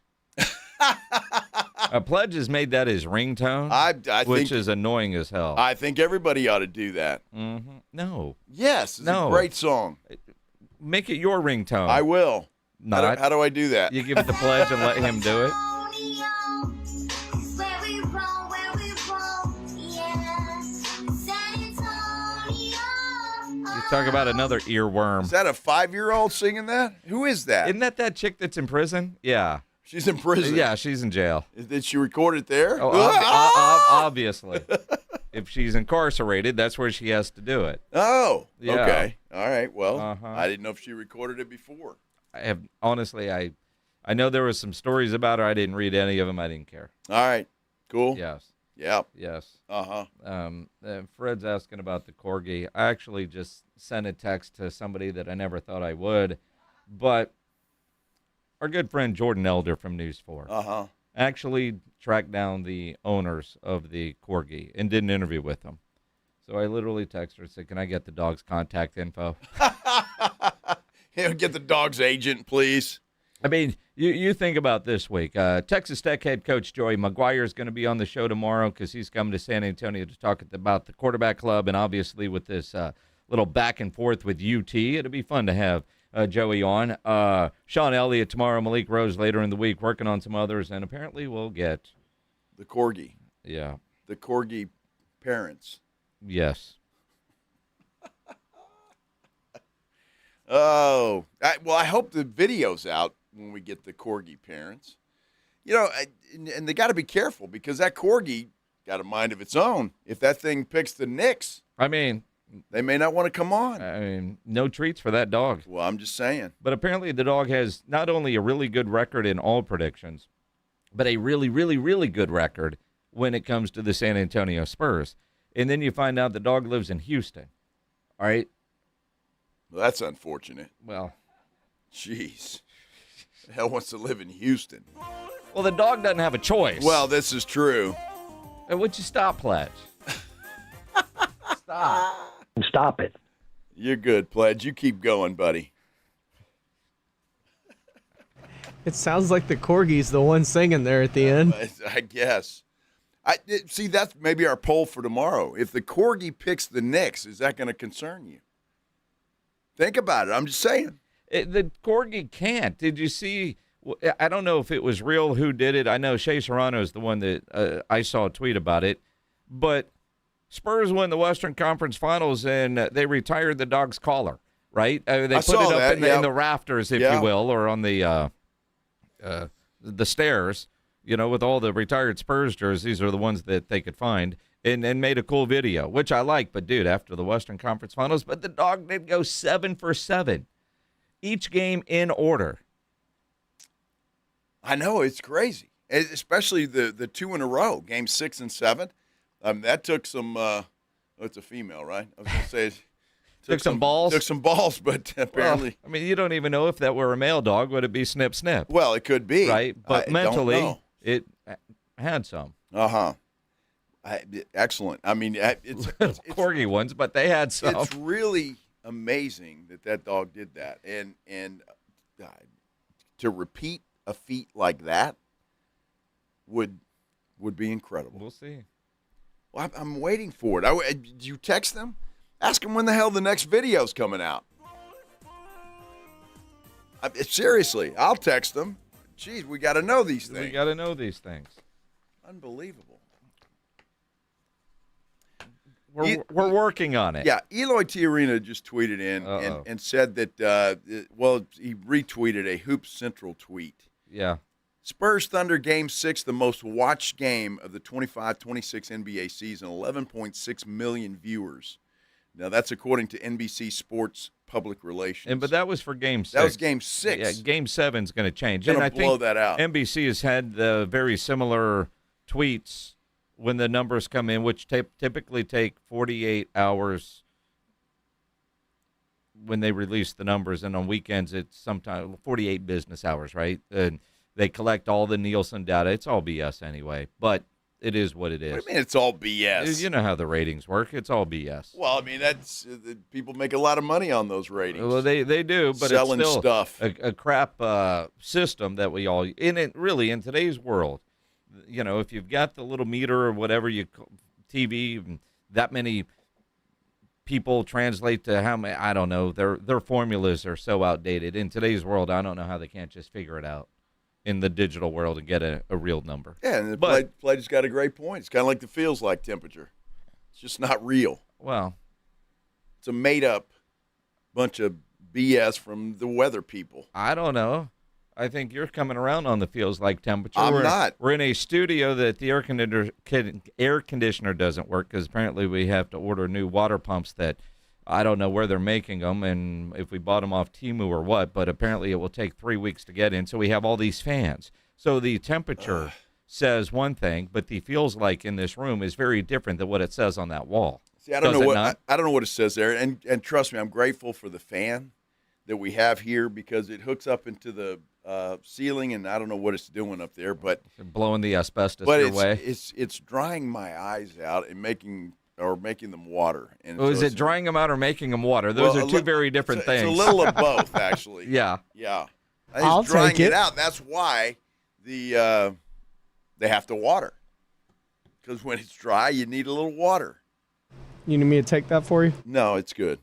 Pledge has made that his ringtone, which is annoying as hell. I think everybody ought to do that. Mm-hmm. No. Yes, it's a great song. Make it your ringtone. I will. Not. How do I do that? You give it the Pledge and let him do it? You talk about another earworm. Is that a 5-year-old singing that? Who is that? Isn't that chick that's in prison? Yeah. She's in prison? Yeah, she's in jail. Did she record it there? Oh, obviously. If she's incarcerated, that's where she has to do it. Oh, yeah. Okay. All right. Well, I didn't know if she recorded it before. Honestly, I know there was some stories about her. I didn't read any of them. I didn't care. All right. Cool. Yes. Yep. Yes. Fred's asking about the Corgi. I actually just sent a text to somebody that I never thought I would, but our good friend Jordan Elder from News 4 actually tracked down the owners of the Corgi and did an interview with them. So I literally texted her and said, "Can I get the dog's contact info?" Get the dog's agent, please. I mean, you think about this week. Texas Tech head coach Joey McGuire is going to be on the show tomorrow because he's coming to San Antonio to talk about the quarterback club, and obviously with this little back and forth with UT, it'll be fun to have Joey on. Sean Elliott tomorrow, Malik Rose later in the week, working on some others, and apparently we'll get the Corgi. Yeah. The Corgi parents. Yes. Oh, I hope the video's out when we get the Corgi parents. You know, and they got to be careful because that Corgi got a mind of its own. If that thing picks the Knicks, I mean, they may not want to come on. I mean, no treats for that dog. Well, I'm just saying. But apparently the dog has not only a really good record in all predictions, but a really, really, really good record when it comes to the San Antonio Spurs. And then you find out the dog lives in Houston. All right? Well, that's unfortunate. Well, jeez. The hell wants to live in Houston? Well, the dog doesn't have a choice. Well, this is true. And would you stop, Pledge? Stop. Stop it. You're good, Pledge. You keep going, buddy. It sounds like the Corgi's the one singing there at the end. I guess. See, that's maybe our poll for tomorrow. If the Corgi picks the Knicks, is that going to concern you? Think about it. I'm just saying. The Corgi can't. Did you see? I don't know if it was real who did it. I know Shea Serrano is the one that I saw a tweet about it. But Spurs won the Western Conference Finals, and they retired the dog's collar, right? They put it up in the rafters, if you will, or on the stairs, you know, with all the retired Spurs jerseys are the ones that they could find. and made a cool video, which I like. But, dude, after the Western Conference Finals, but the dog did go 7 for 7. Each game in order. I know, it's crazy, especially the 2 in a row, game 6 and 7. That took some. It's a female, right? I was going to say it took some balls. Took some balls, but apparently. Well, I mean, you don't even know if that were a male dog. Would it be snip snip? Well, it could be, right? But I mentally, it had some. Excellent. I mean, it's corgi ones, but they had some. It's really amazing that dog did that, and to repeat a feat like that would be incredible. We'll see. Well, I'm waiting for it. Did you text them? Ask them when the hell the next video's coming out. Seriously, I'll text them. Jeez, we got to know these things. We got to know these things. Unbelievable. We're working on it. Yeah, Eloy Tiarina just tweeted in and said that, he retweeted a Hoop Central tweet. Yeah. Spurs Thunder Game 6, the most watched game of the 25-26 NBA season, 11.6 million viewers. Now, that's according to NBC Sports Public Relations. But that was for Game 6. That was Game 6. Yeah, Game 7 is going to change. Going to blow that out. NBC has had the very similar tweets when the numbers come in, which typically take 48 hours when they release the numbers, and on weekends it's sometimes 48 business hours, right? And they collect all the Nielsen data. It's all BS anyway, but it is what it is. What do you mean it's all BS? You know how the ratings work. It's all BS. Well, I mean, that's people make a lot of money on those ratings. Well, they do, but selling it's still stuff. A crap system that we all in it really in today's world. You know, if you've got the little meter or whatever TV, that many people translate to how many. I don't know. Their formulas are so outdated in today's world. I don't know how they can't just figure it out in the digital world and get a real number. Yeah, and Pledge's got a great point. It's kind of like the feels like temperature. It's just not real. Well, it's a made-up bunch of BS from the weather people. I don't know. I think you're coming around on the feels like temperature. I'm not. We're in a studio that the air conditioner doesn't work because apparently we have to order new water pumps that I don't know where they're making them and if we bought them off Temu or what, but apparently it will take 3 weeks to get in. So we have all these fans. So the temperature says one thing, but the feels like in this room is very different than what it says on that wall. See, I don't know what it says there. And trust me, I'm grateful for the fan that we have here because it hooks up into the ceiling, and I don't know what it's doing up there, but blowing the asbestos away. It's drying my eyes out and making them water. And is it drying them out or making them water? Those are two very different things. It's a little of both, actually. Yeah. It's drying it out. That's why they have to water because when it's dry, you need a little water. You need me to take that for you? No, it's good.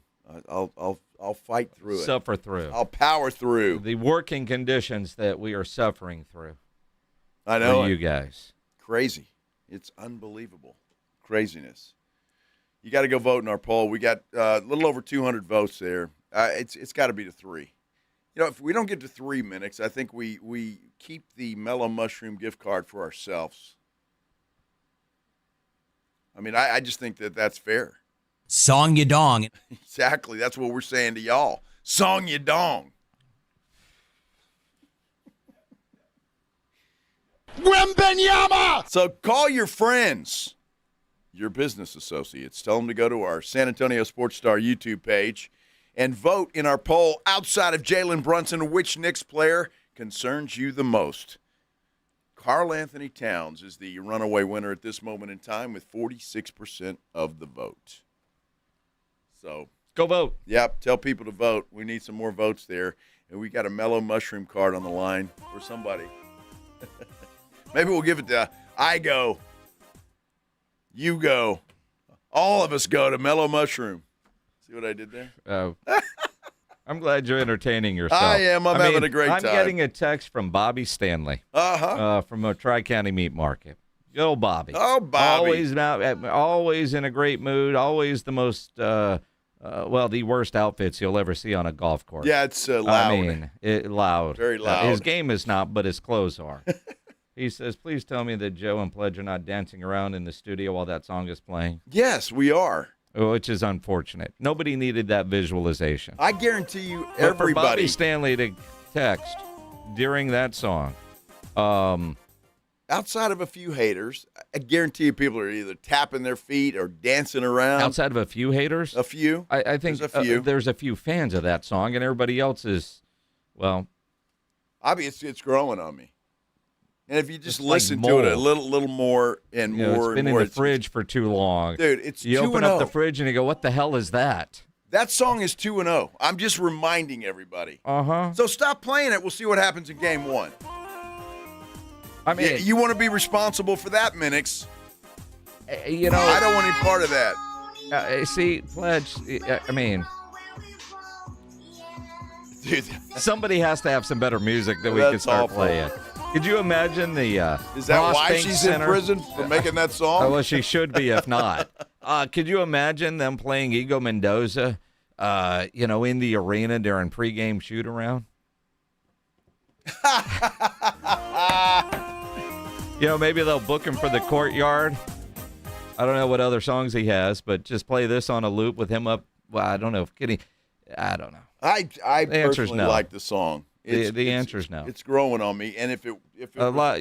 I'll fight through it. Suffer through. I'll power through. The working conditions that we are suffering through. I know. For you guys. Crazy. It's unbelievable. Craziness. You got to go vote in our poll. We got a little over 200 votes there. It's got to be to 3. You know, if we don't get to 3 minutes, I think we keep the Mellow Mushroom gift card for ourselves. I mean, I just think that's fair. Song ya dong. Exactly. That's what we're saying to y'all. Song ya dong. Wembenyama! So call your friends, your business associates. Tell them to go to our San Antonio Sports Star YouTube page and vote in our poll outside of Jalen Brunson. Which Knicks player concerns you the most? Karl Anthony Towns is the runaway winner at this moment in time with 46% of the vote. So go vote. Yep, tell people to vote. We need some more votes there. And we got a Mellow Mushroom card on the line for somebody. Maybe we'll give it to I go. You go. All of us go to Mellow Mushroom. See what I did there? I'm glad you're entertaining yourself. I am. I'm having a great time. I'm getting a text from Bobby Stanley. From a Tri-County Meat Market. Good old Bobby. Oh, Bobby. Always in a great mood. Always the most, the worst outfits you'll ever see on a golf course. Yeah, it's loud. I mean, loud. Very loud. His game is not, but his clothes are. He says, please tell me that Joe and Pledge are not dancing around in the studio while that song is playing. Yes, we are. Which is unfortunate. Nobody needed that visualization. I guarantee you But for Bobby everybody. Stanley to text during that song, Outside of a few haters, I guarantee you people are either tapping their feet or dancing around. outside of a few haters, A few? I think There's a few. there's a few fans of that song, and everybody else is, well, It's growing on me. And if you just It's like listen to it a mold. little more and you know, more it's been and more. in the fridge for too long. Dude, it's You 2-0. open up the fridge and you go, what the hell is that? That song is 2-0. I'm just reminding everybody. Uh-huh. So stop playing it. We'll see what happens in game one. I mean, You want to be responsible for that, Minix. you know, I don't want any part of that. see, Pledge, I mean, Dude, somebody has to have some better music that we That's can start awful. playing. Could you imagine the is that Ross why Banks she's Center? in prison for making that song? Oh, well, she should be if not. Could you imagine them playing Ego Mendoza, in the arena during pregame shoot-around? Maybe they'll book him for the courtyard. I don't know what other songs he has, but just play this on a loop with him up. Well, I don't know. I don't know. I The answer's personally no. like the song. The answer's no. It's growing on me, and if it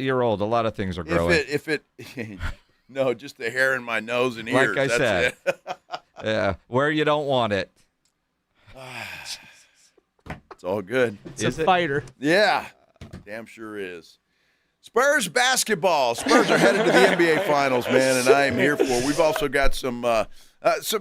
You're old. A lot of things are growing. no, just the hair in my nose and ears. Like I said, yeah, where you don't want it. It's all good. It's a fighter. Yeah, damn sure is. Spurs basketball. Spurs are headed to the NBA Finals, man, and I am here for it. We've also got some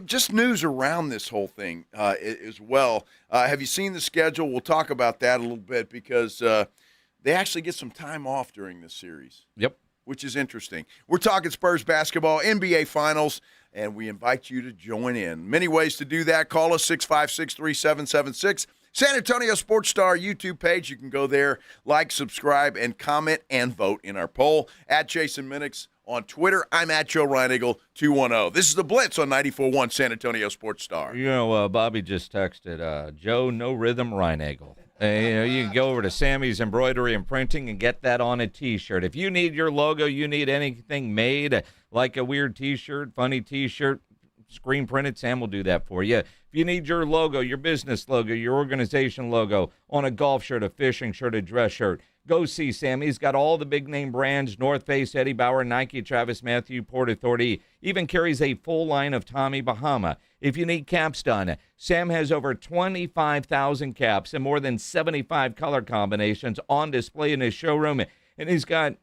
just news around this whole thing as well. Have you seen the schedule? We'll talk about that a little bit because they actually get some time off during this series. Yep. Which is interesting. We're talking Spurs basketball, NBA Finals, and we invite you to join in. Many ways to do that. Call us 656-3776. San Antonio Sports Star YouTube page. You can go there, like, subscribe, and comment and vote in our poll. At Jason Minix on Twitter. I'm at Joe Reinigle 210. This is the Blitz on 94.1 San Antonio Sports Star. Bobby just texted, Joe, no rhythm Reinigle. You can go over to Sammy's Embroidery and Printing and get that on a T-shirt. If you need your logo, you need anything made, like a weird T-shirt, funny T-shirt, screen printed, Sam will do that for you. If you need your logo, your business logo, your organization logo on a golf shirt, a fishing shirt, a dress shirt, go see Sam. He's got all the big name brands, North Face, Eddie Bauer, Nike, Travis Matthew, Port Authority, even carries a full line of Tommy Bahama. If you need caps done, Sam has over 25,000 caps and more than 75 color combinations on display in his showroom. And he's got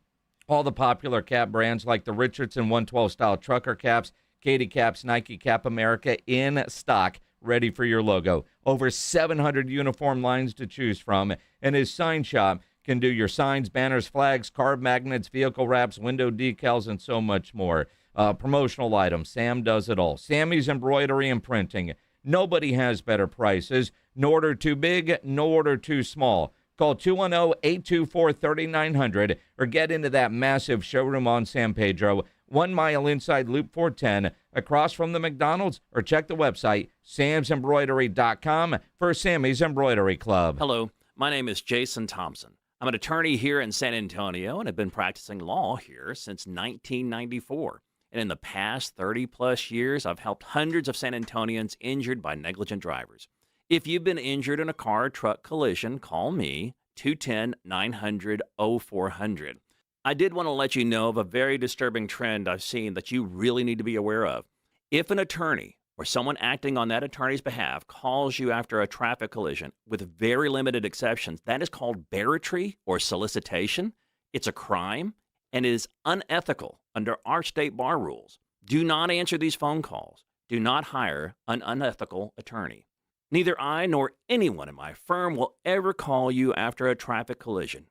all the popular cap brands like the Richardson 112 style trucker caps, Katie Caps, Nike Cap America in stock, ready for your logo. Over 700 uniform lines to choose from, and his sign shop can do your signs, banners, flags, card magnets, vehicle wraps, window decals, and so much more. Promotional items, Sam does it all. Sammy's Embroidery and Printing. Nobody has better prices. No order too big, no order too small. Call 210-824-3900 or get into that massive showroom on San Pedro, 1 mile inside Loop 410, across from the McDonald's, or check the website, samsembroidery.com for Sammy's Embroidery Club. Hello, my name is Jason Thompson. I'm an attorney here in San Antonio and have been practicing law here since 1994. And in the past 30-plus years, I've helped hundreds of San Antonians injured by negligent drivers. If you've been injured in a car-truck collision, call me, 210-900-0400. I did want to let you know of a very disturbing trend I've seen that you really need to be aware of. If an attorney or someone acting on that attorney's behalf calls you after a traffic collision, with very limited exceptions, that is called barratry or solicitation. It's a crime and is unethical under our state bar rules. Do not answer these phone calls. Do not hire an unethical attorney. Neither I nor anyone in my firm will ever call you after a traffic collision.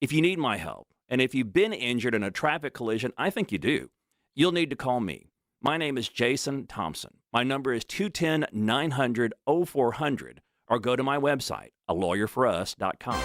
If you need my help, and if you've been injured in a traffic collision, I think you do, you'll need to call me. My name is Jason Thompson. My number is 210-900-0400, or go to my website, alawyerforus.com.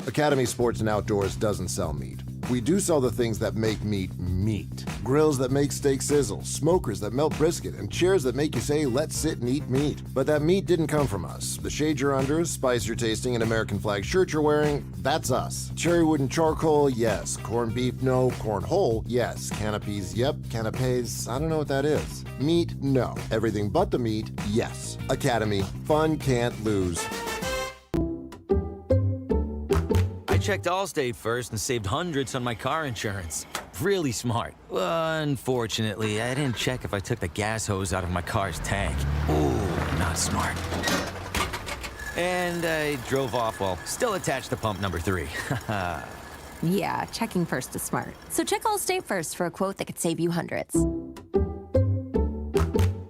Academy Sports and Outdoors doesn't sell meat. We do sell the things that make meat meat. Grills that make steak sizzle, smokers that melt brisket, and chairs that make you say, let's sit and eat meat. But that meat didn't come from us. The shade you're under, spice you're tasting, and American flag shirt you're wearing, that's us. Cherry wood and charcoal, yes. Corned beef, no. Corn whole, yes. Canopies, yep. Canapes, I don't know what that is. Meat, no. Everything but the meat, yes. Academy, fun can't lose. I checked Allstate first and saved hundreds on my car insurance. Really smart. Unfortunately, I didn't check if I took the gas hose out of my car's tank. Ooh, not smart. And I drove off while still attached to pump number 3. Yeah, checking first is smart. So check Allstate first for a quote that could save you hundreds.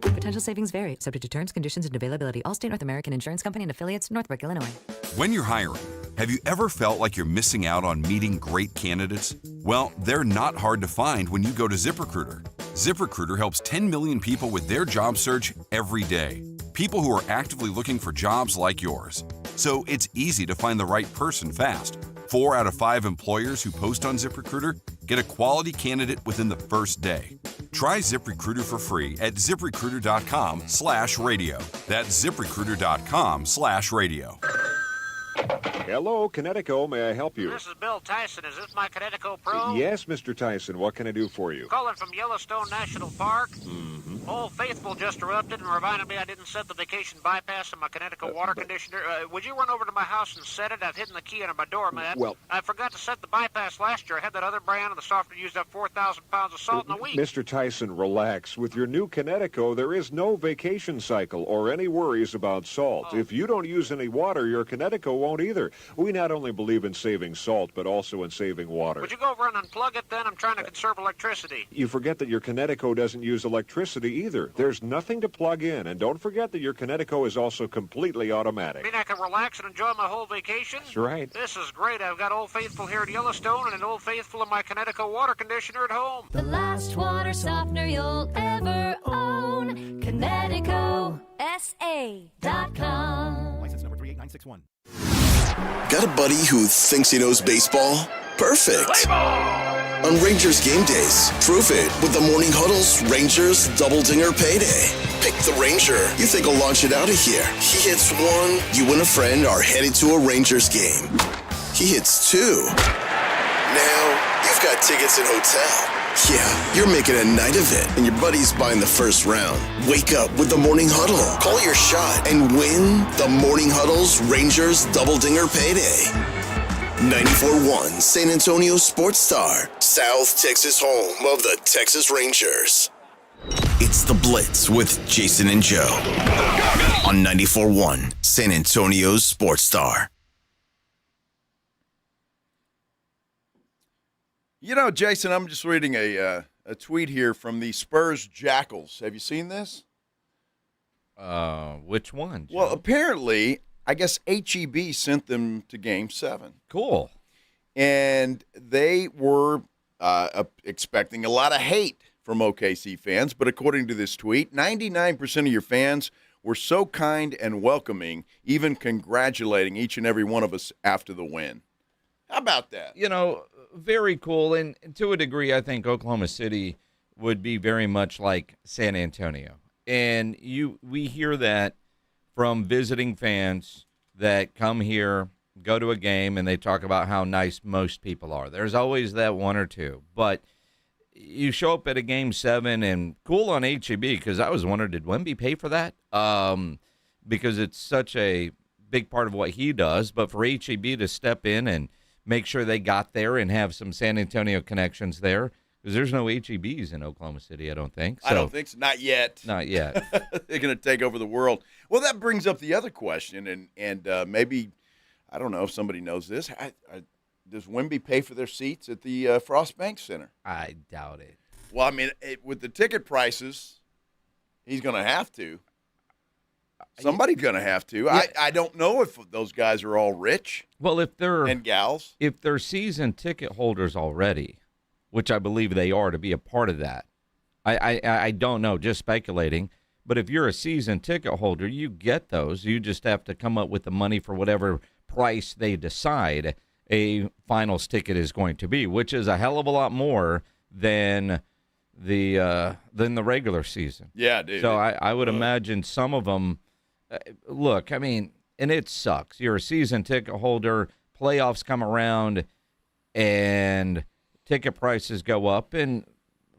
Potential savings vary, subject to terms, conditions, and availability. Allstate North American Insurance Company and affiliates, Northbrook, Illinois. When you're hiring, have you ever felt like you're missing out on meeting great candidates? Well, they're not hard to find when you go to ZipRecruiter. ZipRecruiter helps 10 million people with their job search every day. People who are actively looking for jobs like yours. So it's easy to find the right person fast. 4 out of 5 employers who post on ZipRecruiter get a quality candidate within the first day. Try ZipRecruiter for free at ZipRecruiter.com/radio. That's ZipRecruiter.com/radio. Hello, Connecticut. May I help you? This is Bill Tyson. Is this my Connecticut Pro? Yes, Mr. Tyson. What can I do for you? Calling from Yellowstone National Park. Old Faithful just erupted and reminded me I didn't set the vacation bypass in my Connecticut water conditioner. Would you run over to my house and set it? I've hidden the key under my doormat. Well, I forgot to set the bypass last year. I had that other brand, and the softener used up 4,000 pounds of salt in a week. Mr. Tyson, relax. With your new Connecticut, there is no vacation cycle or any worries about salt. If you don't use any water, your Connecticut won't either. We not only believe in saving salt, but also in saving water. Would you go over and unplug it then? I'm trying to conserve electricity. You forget that your Connecticut doesn't use electricity either. There's nothing to plug in. And don't forget that your Connecticut is also completely automatic. Mean I can relax and enjoy my whole vacation? That's right. This is great. I've got Old Faithful here at Yellowstone and an Old Faithful in my Connecticut water conditioner at home. The last water softener you'll ever own. ConnecticutSA.com. License number 38961. Got a buddy who thinks he knows baseball? Perfect. On Rangers game days, prove it with the Morning Huddle's Rangers Double Dinger Payday. Pick the Ranger you think will launch it out of here. He hits 1, you and a friend are headed to a Rangers game. He hits 2. Now, you've got tickets and hotel. Yeah, you're making a night of it, and your buddy's buying the first round. Wake up with the Morning Huddle. Call your shot and win the Morning Huddle's Rangers Double Dinger Payday. 94.1 San Antonio Sports Star, South Texas home of the Texas Rangers. It's the Blitz with Jason and Joe on 94.1 San Antonio Sports Star. You know, Jason, I'm just reading a tweet here from the Spurs Jackals. Have you seen this? Which one, Joe? Well, apparently, I guess HEB sent them to Game 7. Cool. And they were expecting a lot of hate from OKC fans, but according to this tweet, 99% of your fans were so kind and welcoming, even congratulating each and every one of us after the win. How about that? You know, very cool. And to a degree, I think Oklahoma City would be very much like San Antonio. And we hear that from visiting fans that come here, go to a game, and they talk about how nice most people are. There's always that one or two. But you show up at a Game 7, and cool on HEB, because I was wondering, did Wemby pay for that? Because it's such a big part of what he does. But for HEB to step in and make sure they got there and have some San Antonio connections there, because there's no HEBs in Oklahoma City, I don't think. I don't think so. Not yet. Not yet. They're going to take over the world. Well, that brings up the other question, and maybe, I don't know if somebody knows this. Does Wemby pay for their seats at the Frost Bank Center? I doubt it. Well, I mean, with the ticket prices, he's going to have to. Somebody's going to have to. Yeah. I don't know if those guys are all rich. Well, and gals. If they're season ticket holders already, which I believe they are to be a part of that. I don't know, just speculating. But if you're a season ticket holder, you get those. You just have to come up with the money for whatever price they decide. a finals ticket is going to be, which is a hell of a lot more than the regular season. Yeah, dude. So I would imagine some of them. Look, I mean, and it sucks. You're a season ticket holder. Playoffs come around, and ticket prices go up, and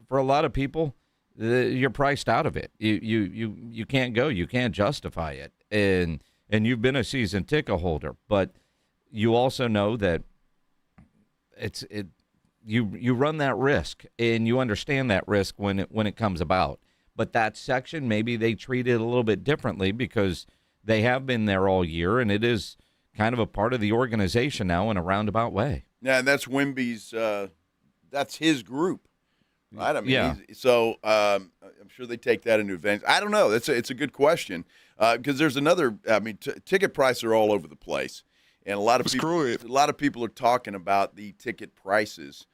for a lot of people, you're priced out of it. You can't go. You can't justify it, and you've been a season ticket holder, but you also know that you run that risk, and you understand that risk when it comes about. But that section, maybe they treat it a little bit differently because they have been there all year, and it is kind of a part of the organization now in a roundabout way. Yeah, and that's Wemby's. That's his group, right? I mean, yeah. So I'm sure they take that into advantage. I don't know. It's a good question because there's another. I mean, ticket prices are all over the place, and a lot of people are talking about the ticket prices.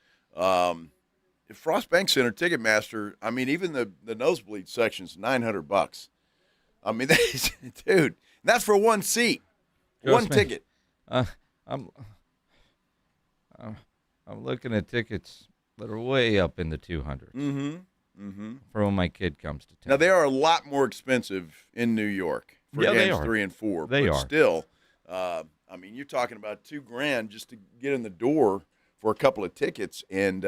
Frost Bank Center Ticketmaster. I mean, even the nosebleed section's $900. I mean, dude, that's for one seat. One ticket. I'm looking at tickets that are way up in the 200s. For when my kid comes to town. Now they are a lot more expensive in New York for games 3 and 4. They but are still. I mean, you're talking about $2,000 just to get in the door for a couple of tickets, and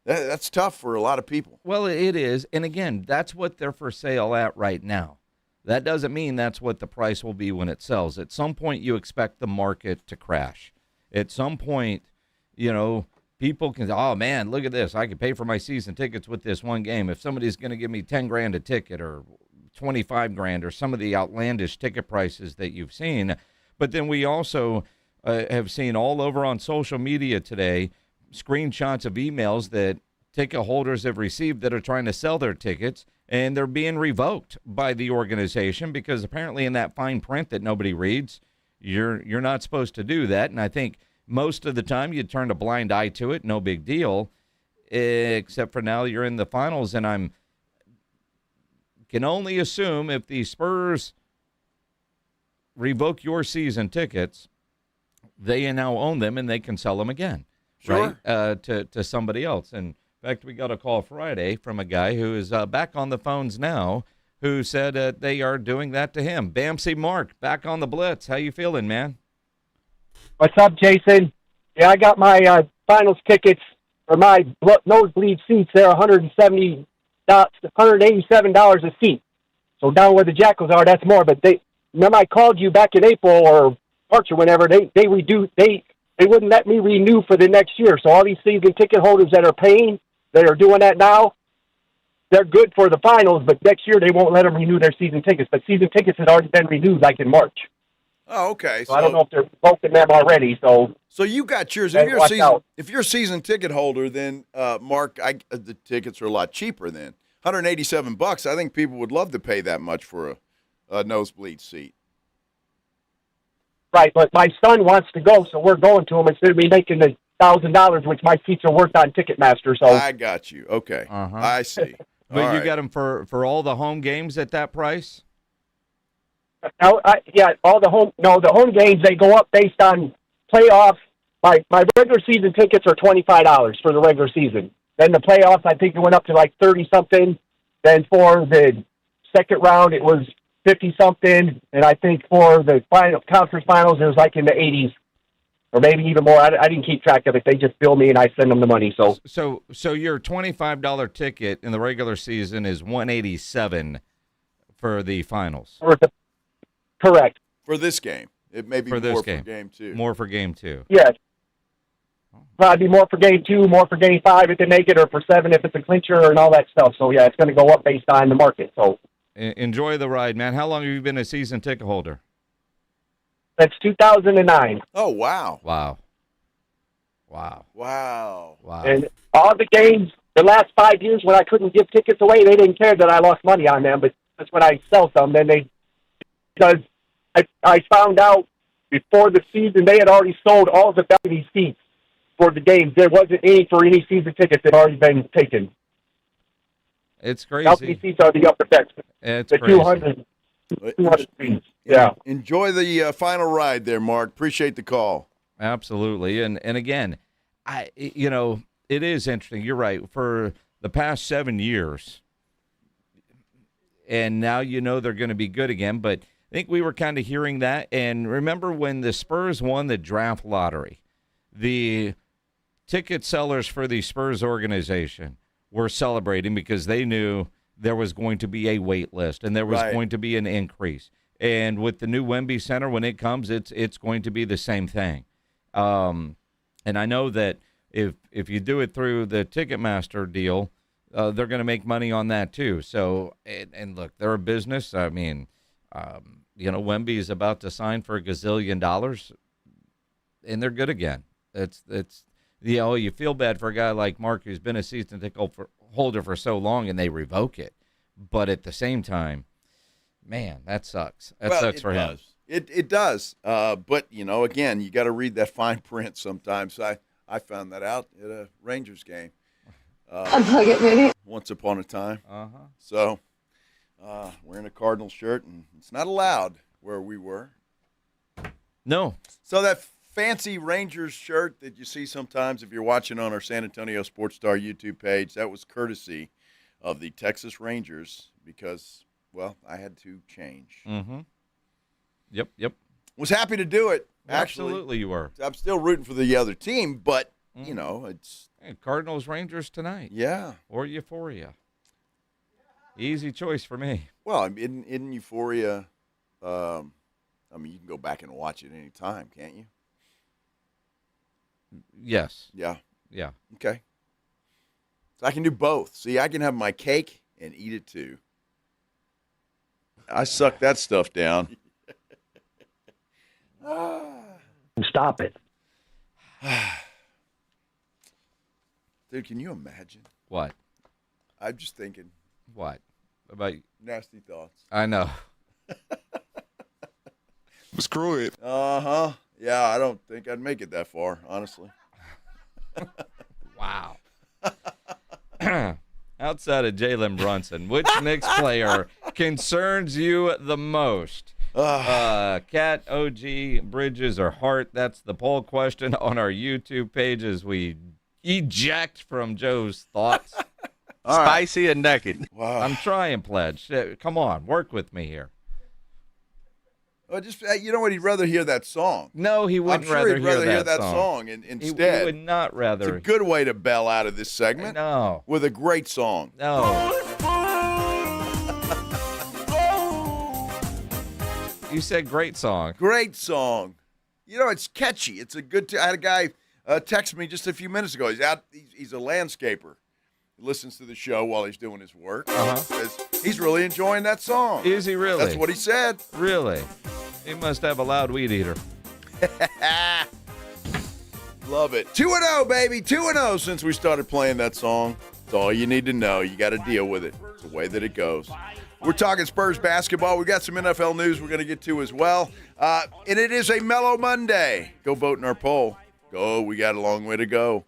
that's tough for a lot of people. Well, it is, and again, that's what they're for sale at right now. That doesn't mean that's what the price will be when it sells. At some point, you expect the market to crash. At some point, people can, oh, man, look at this. I could pay for my season tickets with this one game. If somebody's going to give me $10,000 a ticket or $25,000 or some of the outlandish ticket prices that you've seen. But then we also have seen all over on social media today screenshots of emails that ticket holders have received that are trying to sell their tickets, and they're being revoked by the organization because apparently in that fine print that nobody reads, you're not supposed to do that. And I think most of the time you turn a blind eye to it, no big deal, except for now you're in the finals, and I can only assume if the Spurs revoke your season tickets, they now own them and they can sell them again, sure. Right? To somebody else. And in fact, we got a call Friday from a guy who is back on the phones now who said they are doing that to him. Bamsey Mark, back on the Blitz. How you feeling, man? What's up, Jason? Yeah, I got my finals tickets for my nosebleed seats. They're $187 a seat. So down where the Jackals are, that's more. But remember I called you back in April or March or whenever, they wouldn't let me renew for the next year. So all these season ticket holders that are doing that now, they're good for the finals, but next year they won't let them renew their season tickets. But season tickets had already been renewed like in March. Oh, okay. So I don't know if they're revoking them already. So you got yours. If you're a season ticket holder, then Mark, the tickets are a lot cheaper then. $187. I think people would love to pay that much for a nosebleed seat. Right, but my son wants to go, so we're going to him instead of me making the $1,000, which my seats are worth on Ticketmaster. So I got you. Okay, I see. But you got them for all the home games at that price? The home games, they go up based on playoffs. My regular season tickets are $25 for the regular season. Then the playoffs, I think it went up to like 30-something. Then for the second round, it was 50-something. And I think for the conference finals, it was like in the 80s. Or maybe even more. I didn't keep track of it. They just bill me and I send them the money. So your $25 ticket in the regular season is $187 for the finals. Correct. For this game. It may be more for game 2. More for game 2. Yes. Probably more for game 2, more for game 5 if they make it, or for 7 if it's a clincher and all that stuff. So, yeah, it's going to go up based on the market. So enjoy the ride, man. How long have you been a season ticket holder? That's 2009. Oh, wow. Wow. And all the games, the last 5 years when I couldn't give tickets away, they didn't care that I lost money on them. But that's when I sell some. Then because I found out before the season, they had already sold all the balcony seats for the games. There wasn't any for any season tickets that had already been taken. It's crazy. Balcony seats are the upper decks. It's the crazy. 200 seats. Yeah. Enjoy the final ride there, Mark. Appreciate the call. Absolutely. And again, it is interesting. You're right. For the past 7 years, and now they're going to be good again, but I think we were kind of hearing that. And remember when the Spurs won the draft lottery, the ticket sellers for the Spurs organization were celebrating because they knew there was going to be a wait list and there was going to be an increase. And with the new Wemby Center, when it comes, it's going to be the same thing. And I know that if you do it through the Ticketmaster deal, they're going to make money on that too. So, and look, they're a business. I mean, Wemby is about to sign for $1 gazillion, and they're good again. It's you feel bad for a guy like Mark who's been a season ticket holder for so long, and they revoke it. But at the same time, man, that sucks. That sucks for him. It does. But, again, you got to read that fine print sometimes. I found that out at a Rangers game. Unplug it, maybe. Once upon a time. So, wearing a Cardinals shirt, and it's not allowed where we were. No. So that fancy Rangers shirt that you see sometimes if you're watching on our San Antonio Sports Star YouTube page, that was courtesy of the Texas Rangers because, well, I had to change. Mm-hmm. Yep. Was happy to do it, actually. Absolutely you were. I'm still rooting for the other team, but, it's... Hey, Cardinals Rangers tonight. Yeah. Or Euphoria. Easy choice for me. Well, in Euphoria, you can go back and watch it any time, can't you? Yes. Yeah. Yeah. Okay. So I can do both. See, I can have my cake and eat it too. I suck that stuff down. Stop it. Dude, can you imagine? What? I'm just thinking. What? About nasty thoughts. I know. Screw it. Uh-huh. Yeah, I don't think I'd make it that far, honestly. Wow. Outside of Jalen Brunson, which Knicks player concerns you the most? Cat, OG, Bridges, or Hart? That's the poll question on our YouTube page as we eject from Joe's thoughts. Spicy and naked. Wow. I'm trying, Pledge. Come on, work with me here. Well, just you know what? He'd rather hear that song. No, he wouldn't I'm sure rather he'd rather hear that song instead. He would not rather. It's a good way to bail out of this segment. No. With a great song. No. You said great song. Great song. It's catchy. It's a good. I had a guy text me just a few minutes ago. He's a landscaper. He listens to the show while he's doing his work. Says he's really enjoying that song. Is he really? That's what he said. Really? He must have a loud weed eater. Love it. 2-0, baby. 2-0 since we started playing that song. That's all you need to know. You got to deal with it. It's the way that it goes. We're talking Spurs basketball. We got some NFL news we're going to get to as well. And it is a mellow Monday. Go vote in our poll. Go. We got a long way to go.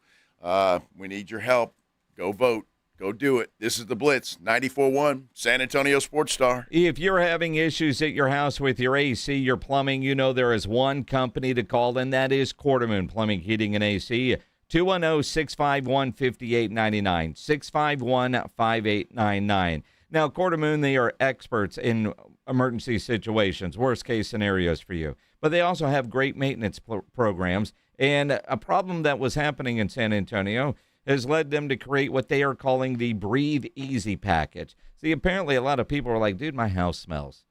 We need your help. Go vote. Go do it. This is the Blitz, 94.1, San Antonio Sports Star. If you're having issues at your house with your AC, your plumbing, there is one company to call, and that is Quartermoon Plumbing, Heating, and AC. 210-651-5899, 651-5899. Now, Quartermoon, they are experts in emergency situations, worst-case scenarios for you. But they also have great maintenance programs. And a problem that was happening in San Antonio has led them to create what they are calling the Breathe Easy package. See, apparently a lot of people are like, dude, my house smells.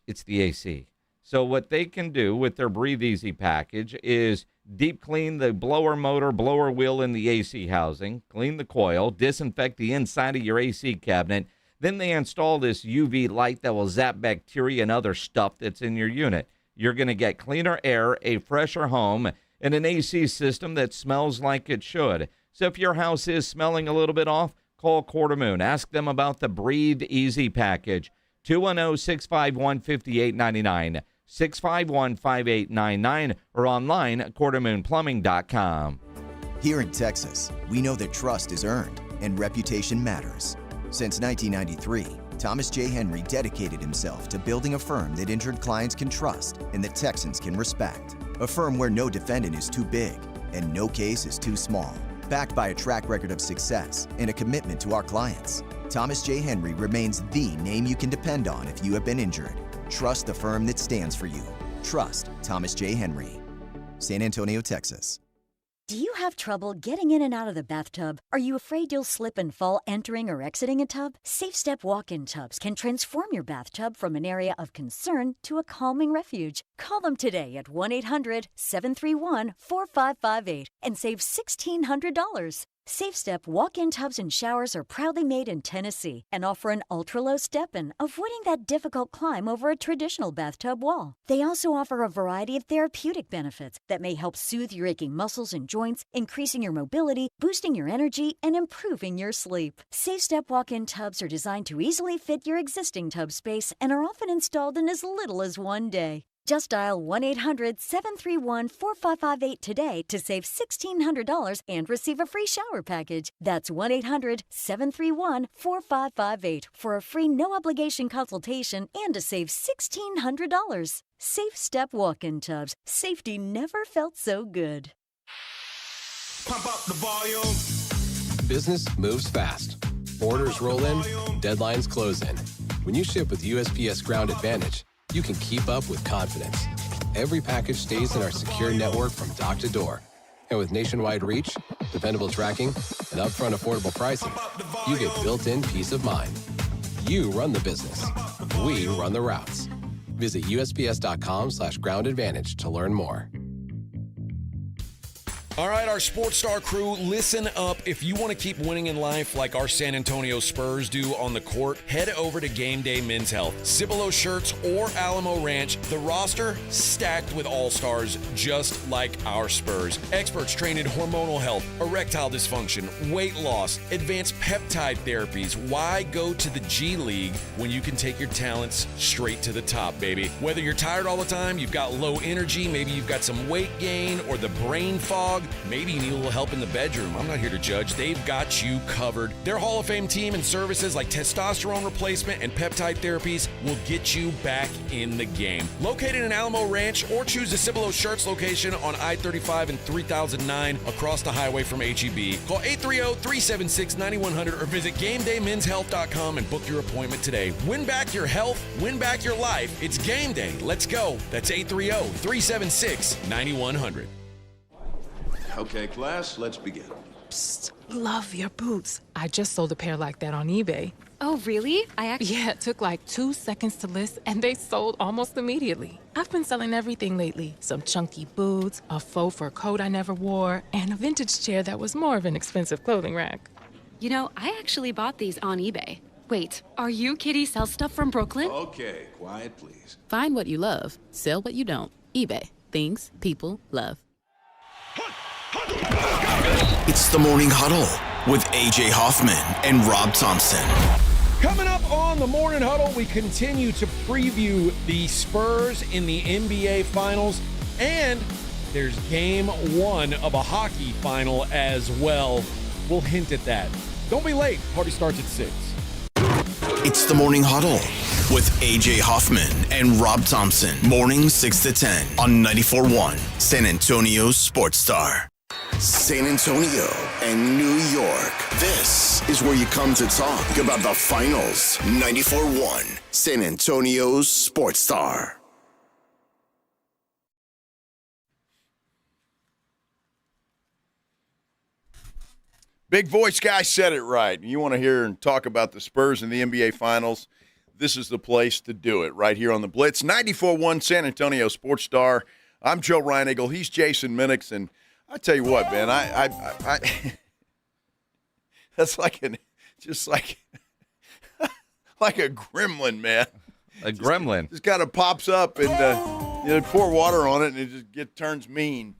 It's the AC. So what they can do with their Breathe Easy package is deep clean the blower motor, blower wheel in the AC housing, clean the coil, disinfect the inside of your AC cabinet. Then they install this UV light that will zap bacteria and other stuff that's in your unit. You're going to get cleaner air, a fresher home, and an AC system that smells like it should. So if your house is smelling a little bit off, call Quartermoon. Ask them about the Breathe Easy package. 210-651-5899, 651-5899, or online at quartermoonplumbing.com. Here in Texas, we know that trust is earned and reputation matters. Since 1993, Thomas J. Henry dedicated himself to building a firm that injured clients can trust and that Texans can respect. A firm where no defendant is too big and no case is too small. Backed by a track record of success and a commitment to our clients, Thomas J. Henry remains the name you can depend on if you have been injured. Trust the firm that stands for you. Trust Thomas J. Henry. San Antonio, Texas. Do you have trouble getting in and out of the bathtub? Are you afraid you'll slip and fall entering or exiting a tub? Safe Step walk-in tubs can transform your bathtub from an area of concern to a calming refuge. Call them today at 1-800-731-4558 and save $1,600. Safe Step walk-in tubs and showers are proudly made in Tennessee and offer an ultra-low step-in, avoiding that difficult climb over a traditional bathtub wall. They also offer a variety of therapeutic benefits that may help soothe your aching muscles and joints, increasing your mobility, boosting your energy, and improving your sleep. Safe Step walk-in tubs are designed to easily fit your existing tub space and are often installed in as little as one day. Just dial 1-800-731-4558 today to save $1,600 and receive a free shower package. That's 1-800-731-4558 for a free no-obligation consultation and to save $1,600. Safe Step walk-in tubs. Safety never felt so good. Pump up the volume. Business moves fast. Orders roll in, deadlines close in. When you ship with USPS Ground Advantage, you can keep up with confidence. Every package stays in our secure network from dock to door. And with nationwide reach, dependable tracking, and upfront affordable pricing, you get built-in peace of mind. You run the business. We run the routes. Visit USPS.com/Ground Advantage to learn more. All right, our Sports Star crew, listen up. If you want to keep winning in life like our San Antonio Spurs do on the court, head over to Game Day Men's Health. Cibolo Shirts or Alamo Ranch, the roster stacked with all-stars just like our Spurs. Experts trained in hormonal health, erectile dysfunction, weight loss, advanced peptide therapies. Why go to the G League when you can take your talents straight to the top, baby? Whether you're tired all the time, you've got low energy, maybe you've got some weight gain or the brain fog, maybe you need a little help in the bedroom. I'm not here to judge. They've got you covered. Their Hall of Fame team and services like testosterone replacement and peptide therapies will get you back in the game. Located in Alamo Ranch or choose the Cibolo Shirts location on I-35 and 3009 across the highway from HEB. Call 830-376-9100 or visit GameDayMen'sHealth.com and book your appointment today. Win back your health, win back your life. It's game day. Let's go. That's 830-376-9100. Okay, class, let's begin. Psst, love your boots. I just sold a pair like that on eBay. Oh, really? Yeah, it took like 2 seconds to list, and they sold almost immediately. I've been selling everything lately. Some chunky boots, a faux fur coat I never wore, and a vintage chair that was more of an expensive clothing rack. You know, I actually bought these on eBay. Wait, are you Kitty Sell Stuff from Brooklyn? Okay, quiet, please. Find what you love, sell what you don't. eBay. Things people love. It's the Morning Huddle with A.J. Hoffman and Rob Thompson. Coming up on the Morning Huddle, we continue to preview the Spurs in the NBA Finals, and there's game one of a hockey final as well. We'll hint at that. Don't be late. Party starts at 6. It's the Morning Huddle with A.J. Hoffman and Rob Thompson. Morning 6 to 10 on 94.1 San Antonio Sports Star. San Antonio and New York. This is where you come to talk about the finals. 94.1 San Antonio Sports Star. Big voice guy said it right. You want to hear and talk about the Spurs in the NBA Finals, this is the place to do it, right here on the Blitz. 94.1 San Antonio Sports Star. I'm Joe Reinigle. He's Jason Minix, and I tell you what, man, I that's like a gremlin, man. A gremlin. Just kind of pops up and pour water on it, and it just turns mean.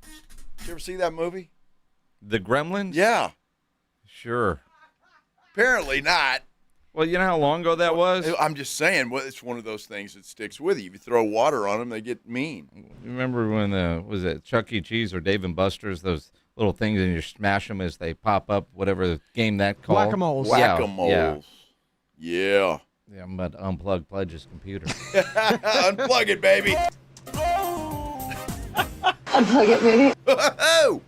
You ever see that movie? The Gremlins? Yeah. Sure. Apparently not. Well, you know how long ago that was? I'm just saying, it's one of those things that sticks with you. If you throw water on them, they get mean. You remember when, was it Chuck E. Cheese or Dave & Buster's, those little things, and you smash them as they pop up, whatever game that called? Whack-a-moles. Whack-a-moles. Yeah. Yeah, I'm about to unplug Pledge's computer. Unplug it, baby. Unplug it, maybe. Oh!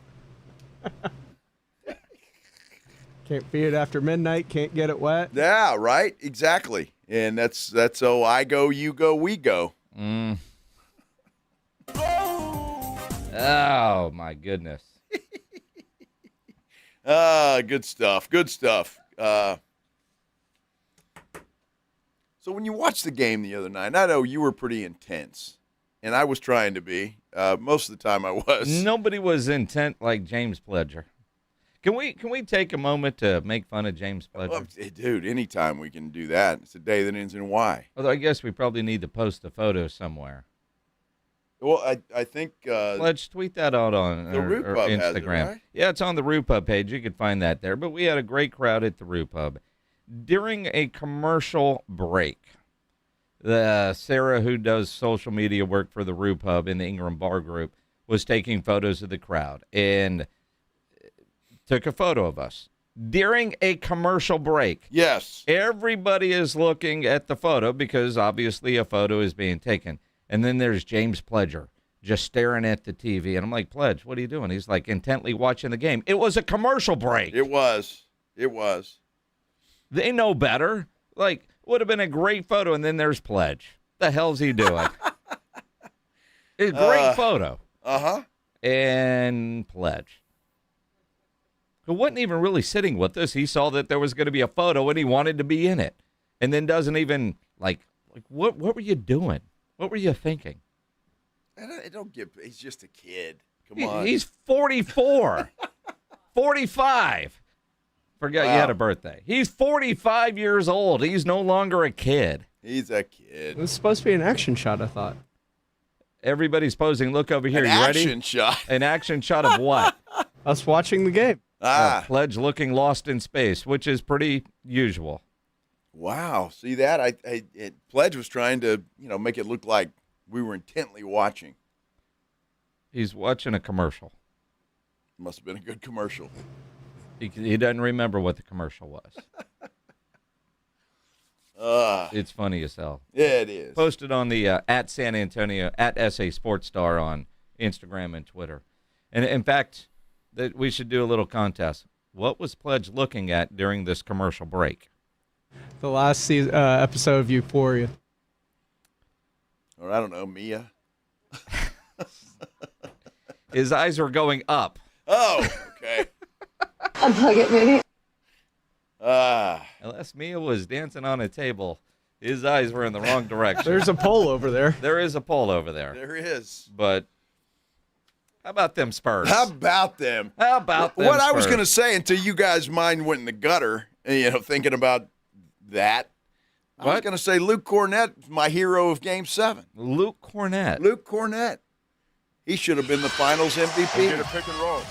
Can't feed it after midnight. Can't get it wet. Yeah, right. Exactly. And that's so I go, you go, we go. Oh my goodness. Good stuff. Good stuff. So when you watched the game the other night, I know you were pretty intense, and I was trying to be. Most of the time I was. Nobody was intent like James Pledger. Can we take a moment to make fun of James Pledger? Well, dude, anytime we can do that. It's a day that ends in Y. Although I guess we probably need to post a photo somewhere. Well, I think Let's tweet that out on the Root Pub Instagram. has it, right? Yeah, it's on the Root Pub page. You can find that there. But we had a great crowd at the Root Pub. During a commercial break, Sarah, who does social media work for the Root Pub in the Ingram Bar Group, was taking photos of the crowd and took a photo of us. During a commercial break. Yes. Everybody is looking at the photo because obviously a photo is being taken. And then there's James Pledger just staring at the TV. And I'm like, Pledge, what are you doing? He's like intently watching the game. It was a commercial break. It was. They know better. Like, would have been a great photo. And then there's Pledge. The hell's he doing? It's a great photo. Uh-huh. And Pledge, who wasn't even really sitting with us. He saw that there was going to be a photo and he wanted to be in it. And then doesn't even, like what were you doing? What were you thinking? He's just a kid. Come on. He's 44. 45. Forgot you had a birthday. He's 45 years old. He's no longer a kid. He's a kid. It was supposed to be an action shot, I thought. Everybody's posing. Look over here. An You ready? action shot. An action shot of what? Us watching the game. Pledge looking lost in space, which is pretty usual. Wow. See that? Pledge was trying to, make it look like we were intently watching. He's watching a commercial. Must have been a good commercial. He doesn't remember what the commercial was. It's funny as hell. Yeah, it is. Posted on the at San Antonio, at SA Sports Star on Instagram and Twitter. And in fact, that we should do a little contest. What was Pledge looking at during this commercial break? The last season, episode of Euphoria. Or I don't know, Mia. His eyes were going up. Oh, okay. Unplug it, maybe. Unless Mia was dancing on a table, his eyes were in the wrong direction. There's a pole over there. There is a pole over there. There is. But how about them Spurs? How about them? What I was going to say until you guys' mind went in the gutter, thinking about that. I was going to say Luke Cornett, my hero of Game 7. Luke Cornett. He should have been the Finals MVP. Get a pick and roll.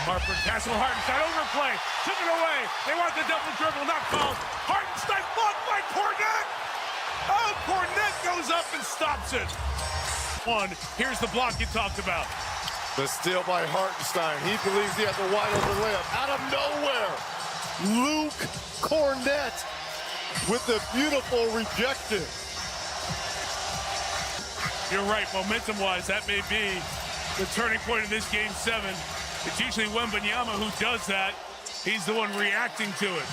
Harper, passing Hartenstein, overplay, took it away. They want the double dribble, not called. Hartenstein blocked by Cornett. Oh, Cornett goes up and stops it. Here's the block you talked about. The steal by Hartenstein. He believes he had the wide open layup. Out of nowhere, Luke Cornett with the beautiful rejection. You're right, momentum-wise, that may be the turning point of this Game 7. It's usually Wembanyama who does that. He's the one reacting to it.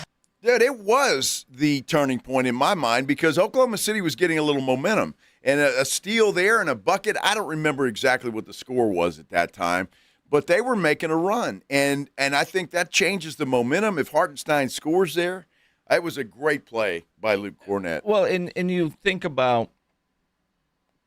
Dude, it was the turning point in my mind because Oklahoma City was getting a little momentum. And a steal there and a bucket, I don't remember exactly what the score was at that time, but they were making a run. And I think that changes the momentum. If Hartenstein scores there, it was a great play by Luke Cornett. Well, and you think about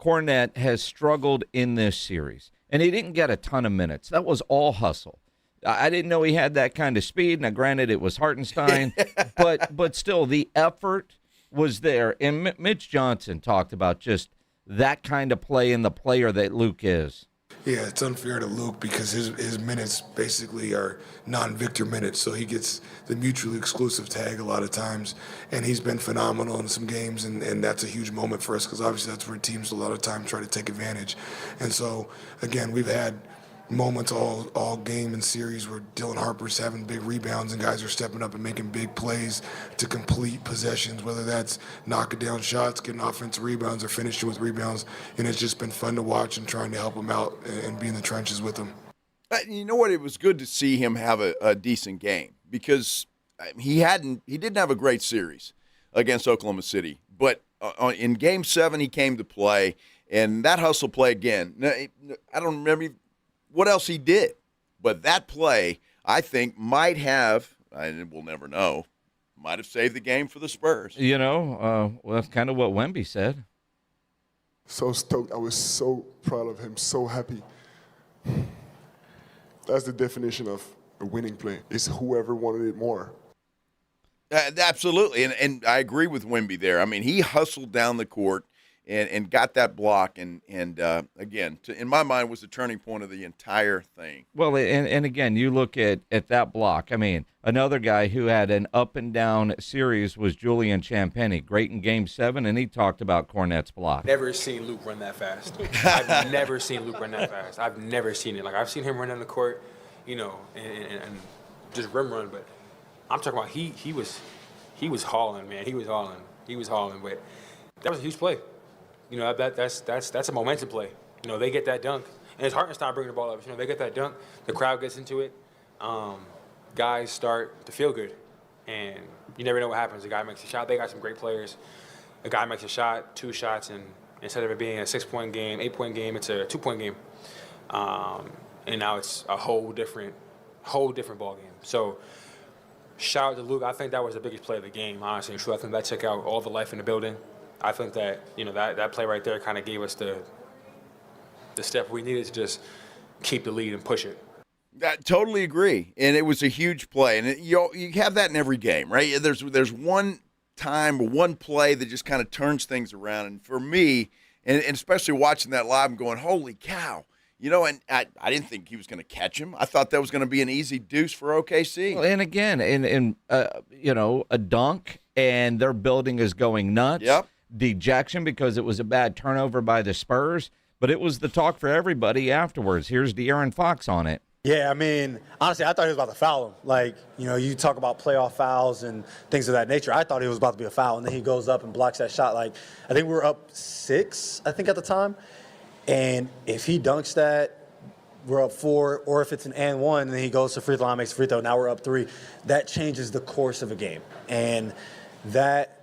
Cornett has struggled in this series, and he didn't get a ton of minutes. That was all hustle. I didn't know he had that kind of speed. Now, granted, it was Hartenstein, but still, the effort was there. And Mitch Johnson talked about just that kind of play and the player that Luke is. Yeah, it's unfair to Luke because his minutes basically are non-Victor minutes, so he gets the mutually exclusive tag a lot of times, and he's been phenomenal in some games, and that's a huge moment for us because obviously that's where teams a lot of times try to take advantage. And so, again, we've had moments all game and series where Dylan Harper's having big rebounds and guys are stepping up and making big plays to complete possessions, whether that's knocking down shots, getting offensive rebounds, or finishing with rebounds. And it's just been fun to watch and trying to help him out and be in the trenches with him. You know what? It was good to see him have a decent game because he didn't have a great series against Oklahoma City, but in Game 7 he came to play, and that hustle play again. I don't remember what else he did, but that play I think might have, and we'll never know, might have saved the game for the Spurs. Well, that's kind of what Wemby said. So stoked. I was so proud of him, so happy. That's the definition of a winning play. It's whoever wanted it more. Absolutely, and I agree with Wemby there. I mean, he hustled down the court and got that block, and again, in my mind, was the turning point of the entire thing. Well, and again, you look at that block. I mean, another guy who had an up-and-down series was Julian Champagnie. Great in Game 7, and he talked about Cornette's block. Never seen Luke run that fast. I've never seen Luke run that fast. I've never seen it. Like, I've seen him run down the court, and just rim run, but I'm talking about he was hauling, man. He was hauling, but that was a huge play. That's a momentum play. They get that dunk, and it's Hartenstein bringing the ball up. They get that dunk, the crowd gets into it, guys start to feel good, and you never know what happens. A guy makes a shot. They got some great players. A guy makes a shot, 2 shots, and instead of it being a 6-point game, 8-point game, it's a 2-point game, and now it's a whole different ball game. So shout out to Luke. I think that was the biggest play of the game, honestly and true. I think that took out all the life in the building. I think that that play right there kind of gave us the step we needed to just keep the lead and push it. I totally agree, and it was a huge play, and you have that in every game, right? There's one time or one play that just kind of turns things around, and for me, and especially watching that live, I'm going, holy cow. And I didn't think he was going to catch him. I thought that was going to be an easy deuce for OKC. Well, and again, a dunk, and their building is going nuts. Yep. Dejection because it was a bad turnover by the Spurs, but it was the talk for everybody afterwards. Here's De'Aaron Fox on it. Yeah, I mean, honestly, I thought he was about to foul him. Like, you talk about playoff fouls and things of that nature. I thought he was about to be a foul, and then he goes up and blocks that shot. Like, I think we were up 6, at the time. And if he dunks that, we're up 4, or if it's an and 1, and then he goes to free throw line, makes a free throw, now we're up 3. That changes the course of a game. And that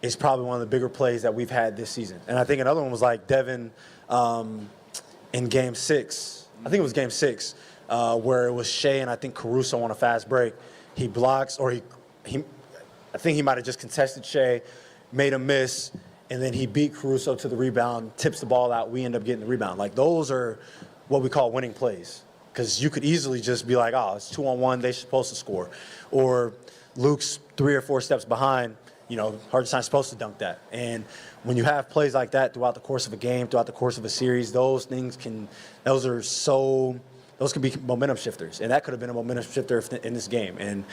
is probably one of the bigger plays that we've had this season. And I think another one was like Devin in Game 6. I think it was Game 6, where it was Shea and I think Caruso on a fast break. He blocks, or I think he might have just contested Shea, made a miss, and then he beat Caruso to the rebound, tips the ball out, we end up getting the rebound. Like, those are what we call winning plays. Because you could easily just be like, oh, it's 2-on-1, they're supposed to score. Or Luke's 3 or 4 steps behind, Hartenstein's supposed to dunk that. And when you have plays like that throughout the course of a game, throughout the course of a series, those can be momentum shifters. And that could have been a momentum shifter in this game. And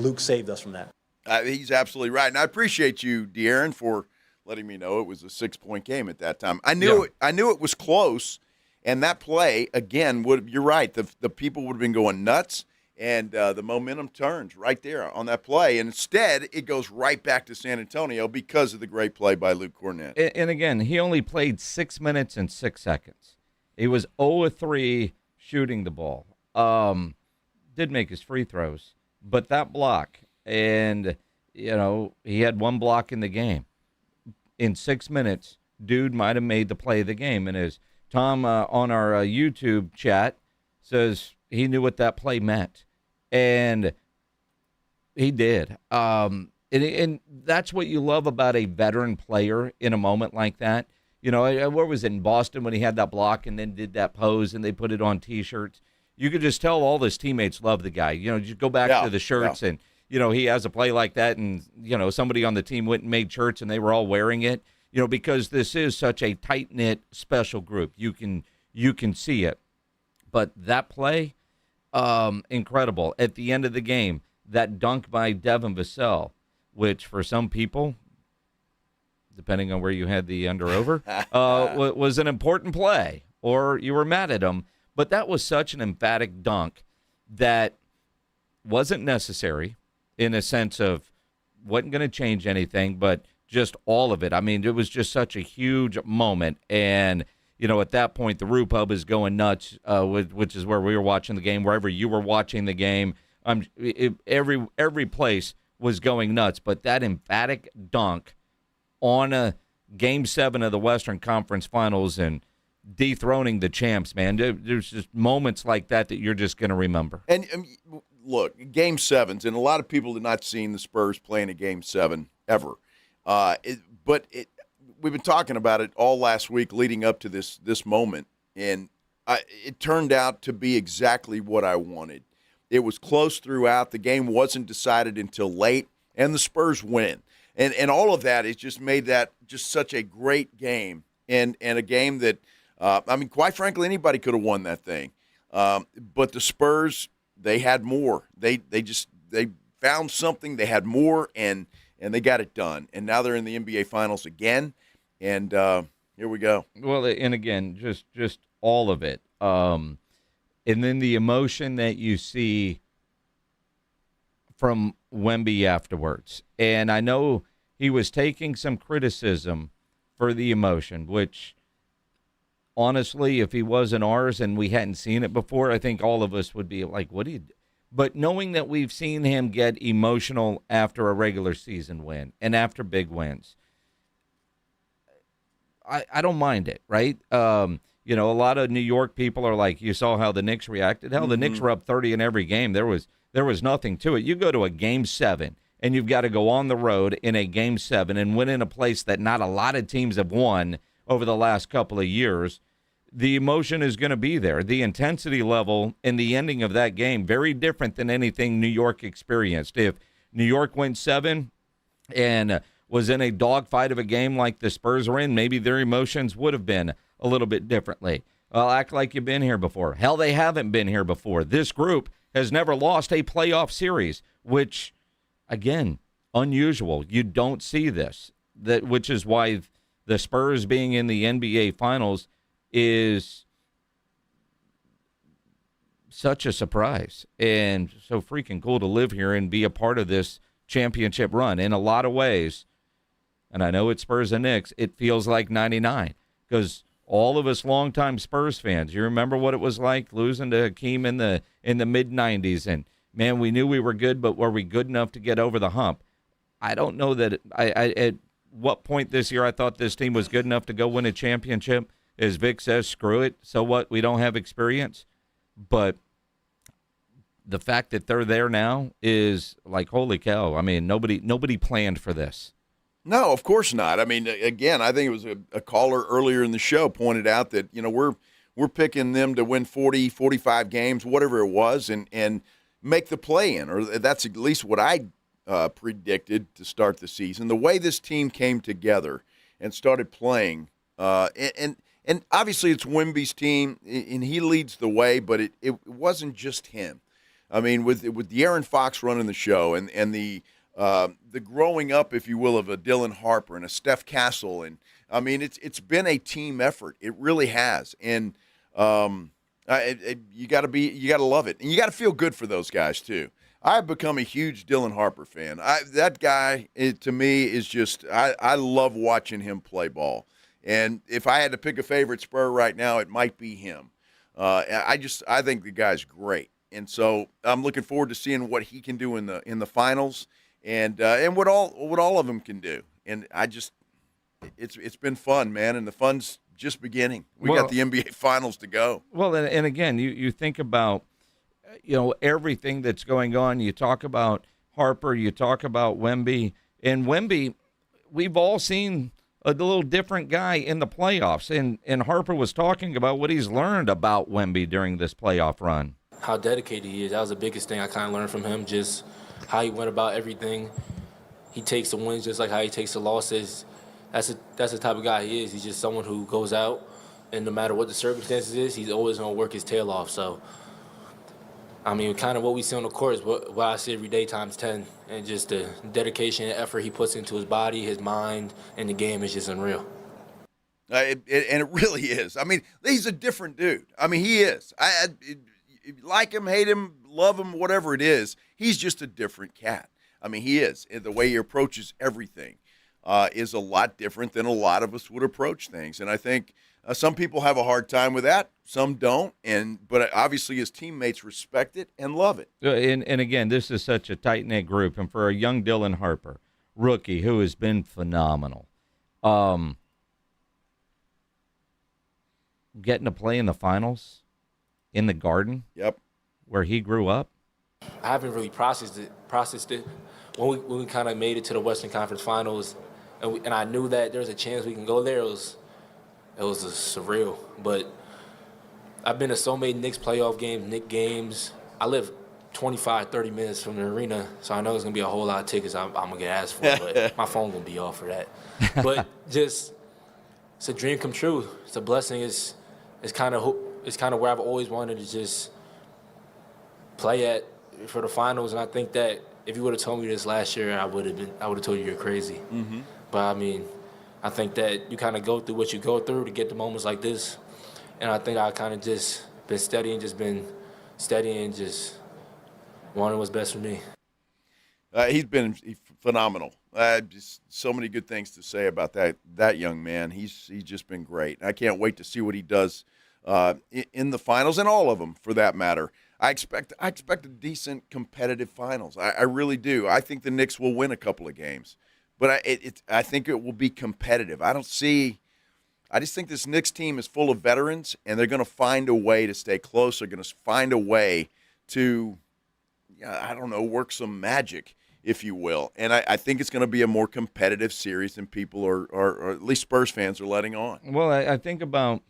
Luke saved us from that. He's absolutely right. And I appreciate you, De'Aaron, for letting me know it was a 6-point game at that time. I knew it was close, and that play, again, you're right, the people would have been going nuts. And the momentum turns right there on that play. And instead, it goes right back to San Antonio because of the great play by Luke Cornette. And again, he only played 6 minutes and 6 seconds. He was 0-3 shooting the ball. Did make his free throws. But that block, and, he had 1 block in the game. In 6 minutes, dude might have made the play of the game. And as Tom on our YouTube chat says, he knew what that play meant. And he did. And that's what you love about a veteran player in a moment like that. Where was it, in Boston when he had that block and then did that pose and they put it on T-shirts? You could just tell all his teammates love the guy. Just go back to the shirts and, he has a play like that and, somebody on the team went and made shirts and they were all wearing it, because this is such a tight-knit special group. You can see it. But that play, incredible. At the end of the game, that dunk by Devin Vassell, which for some people, depending on where you had the under-over, was an important play, or you were mad at him. But that was such an emphatic dunk that wasn't necessary in a sense of wasn't going to change anything, but just all of it. I mean, it was just such a huge moment. And, at that point, the Rue Pub is going nuts, which is where we were watching the game, wherever you were watching the game. Every place was going nuts. But that emphatic dunk on a Game 7 of the Western Conference Finals and dethroning the champs, man, there's just moments like that you're just going to remember. And look, Game 7s, and a lot of people have not seen the Spurs playing a Game 7 ever. We've been talking about it all last week leading up to this moment, and it turned out to be exactly what I wanted. It was close throughout. The game wasn't decided until late, and the Spurs win. And all of that has just made that just such a great game, and a game that, quite frankly, anybody could have won that thing. But the Spurs, they had more. They found something. They had more, and they got it done. And now they're in the NBA Finals again, and here we go. Well, and again, just all of it. And then the emotion that you see from Wemby afterwards. And I know he was taking some criticism for the emotion, which honestly, if he wasn't ours and we hadn't seen it before, I think all of us would be like, what do you do? But knowing that we've seen him get emotional after a regular season win and after big wins, I don't mind it, right? A lot of New York people are like, you saw how the Knicks reacted. Hell, the Knicks were up 30 in every game. There was nothing to it. You go to a Game 7, and you've got to go on the road in a Game 7 and win in a place that not a lot of teams have won over the last couple of years. The emotion is going to be there. The intensity level in the ending of that game, very different than anything New York experienced. If New York went 7 and was in a dogfight of a game like the Spurs were in, maybe their emotions would have been a little bit differently. Well, act like you've been here before. Hell, they haven't been here before. This group has never lost a playoff series, which, again, unusual. You don't see this, which is why the Spurs being in the NBA Finals is such a surprise and so freaking cool to live here and be a part of this championship run. In a lot of ways, and I know it's Spurs and Knicks, it feels like 99 because all of us longtime Spurs fans, you remember what it was like losing to Hakeem in the mid-90s, and man, we knew we were good, but were we good enough to get over the hump? I don't know that at what point this year I thought this team was good enough to go win a championship. As Vic says, screw it. So what? We don't have experience. But the fact that they're there now is like, holy cow. I mean, nobody planned for this. No, of course not. I mean, again, I think it was a caller earlier in the show pointed out that, we're picking them to win 40, 45 games, whatever it was, and make the play-in, or that's at least what I predicted to start the season. The way this team came together and started playing, and obviously it's Wemby's team, and he leads the way, but it wasn't just him. I mean, with De'Aaron Fox running the show and the growing up, if you will, of a Dylan Harper and a Steph Castle, and I mean it's been a team effort. It really has, and you got to love it, and you got to feel good for those guys too. I've become a huge Dylan Harper fan. That guy, to me, is just I love watching him play ball. And if I had to pick a favorite Spur right now, it might be him. I think the guy's great, and so I'm looking forward to seeing what he can do in the finals, and what all of them can do. And it's been fun, man, and the fun's just beginning. We got the NBA Finals to go. Well, and again, you think about everything that's going on. You talk about Harper, you talk about Wemby, and Wemby, we've all seen a little different guy in the playoffs, and Harper was talking about what he's learned about Wemby during this playoff run. How dedicated he is. That was the biggest thing I kind of learned from him, just how he went about everything. He takes the wins just like how he takes the losses. That's the type of guy he is. He's just someone who goes out, and no matter what the circumstances is, he's always going to work his tail off. So, I mean, kind of what we see on the court is what I see every day times 10. And just the dedication and effort he puts into his body, his mind, and the game is just unreal. And it really is. I mean, he's a different dude. I mean, he is. I like him, hate him, love him, whatever it is. He's just a different cat. I mean, he is. The way he approaches everything is a lot different than a lot of us would approach things. And I think some people have a hard time with that. Some don't. But obviously his teammates respect it and love it. And again, this is such a tight-knit group. And for a young Dylan Harper, rookie, who has been phenomenal, getting to play in the finals in the Garden, where he grew up. I haven't really processed it. When we kind of made it to the Western Conference Finals, and I knew that there was a chance we can go there, it was surreal. But I've been to so many Knicks playoff games, Knicks games. I live 25, 30 minutes from the arena, so I know there's going to be a whole lot of tickets I'm going to get asked for, but my phone going to be off for that. But just, it's a dream come true. It's a blessing. It's kind of where I've always wanted to just play at for the finals, and I think that if you would have told me this last year, I would have told you you're crazy. Mm-hmm. But I mean, I think that you kind of go through what you go through to get to moments like this, and I think I kind of just been steady and just wanting what's best for me. He's been phenomenal. Just so many good things to say about that young man. He's just been great. I can't wait to see what he does in the finals, and all of them for that matter. I expect a decent competitive finals. I really do. I think the Knicks will win a couple of games, but I think it will be competitive. I just think this Knicks team is full of veterans, and they're going to find a way to stay close. They're going to find a way to, work some magic, if you will. And I think it's going to be a more competitive series than people or at least Spurs fans are letting on. Well, I think about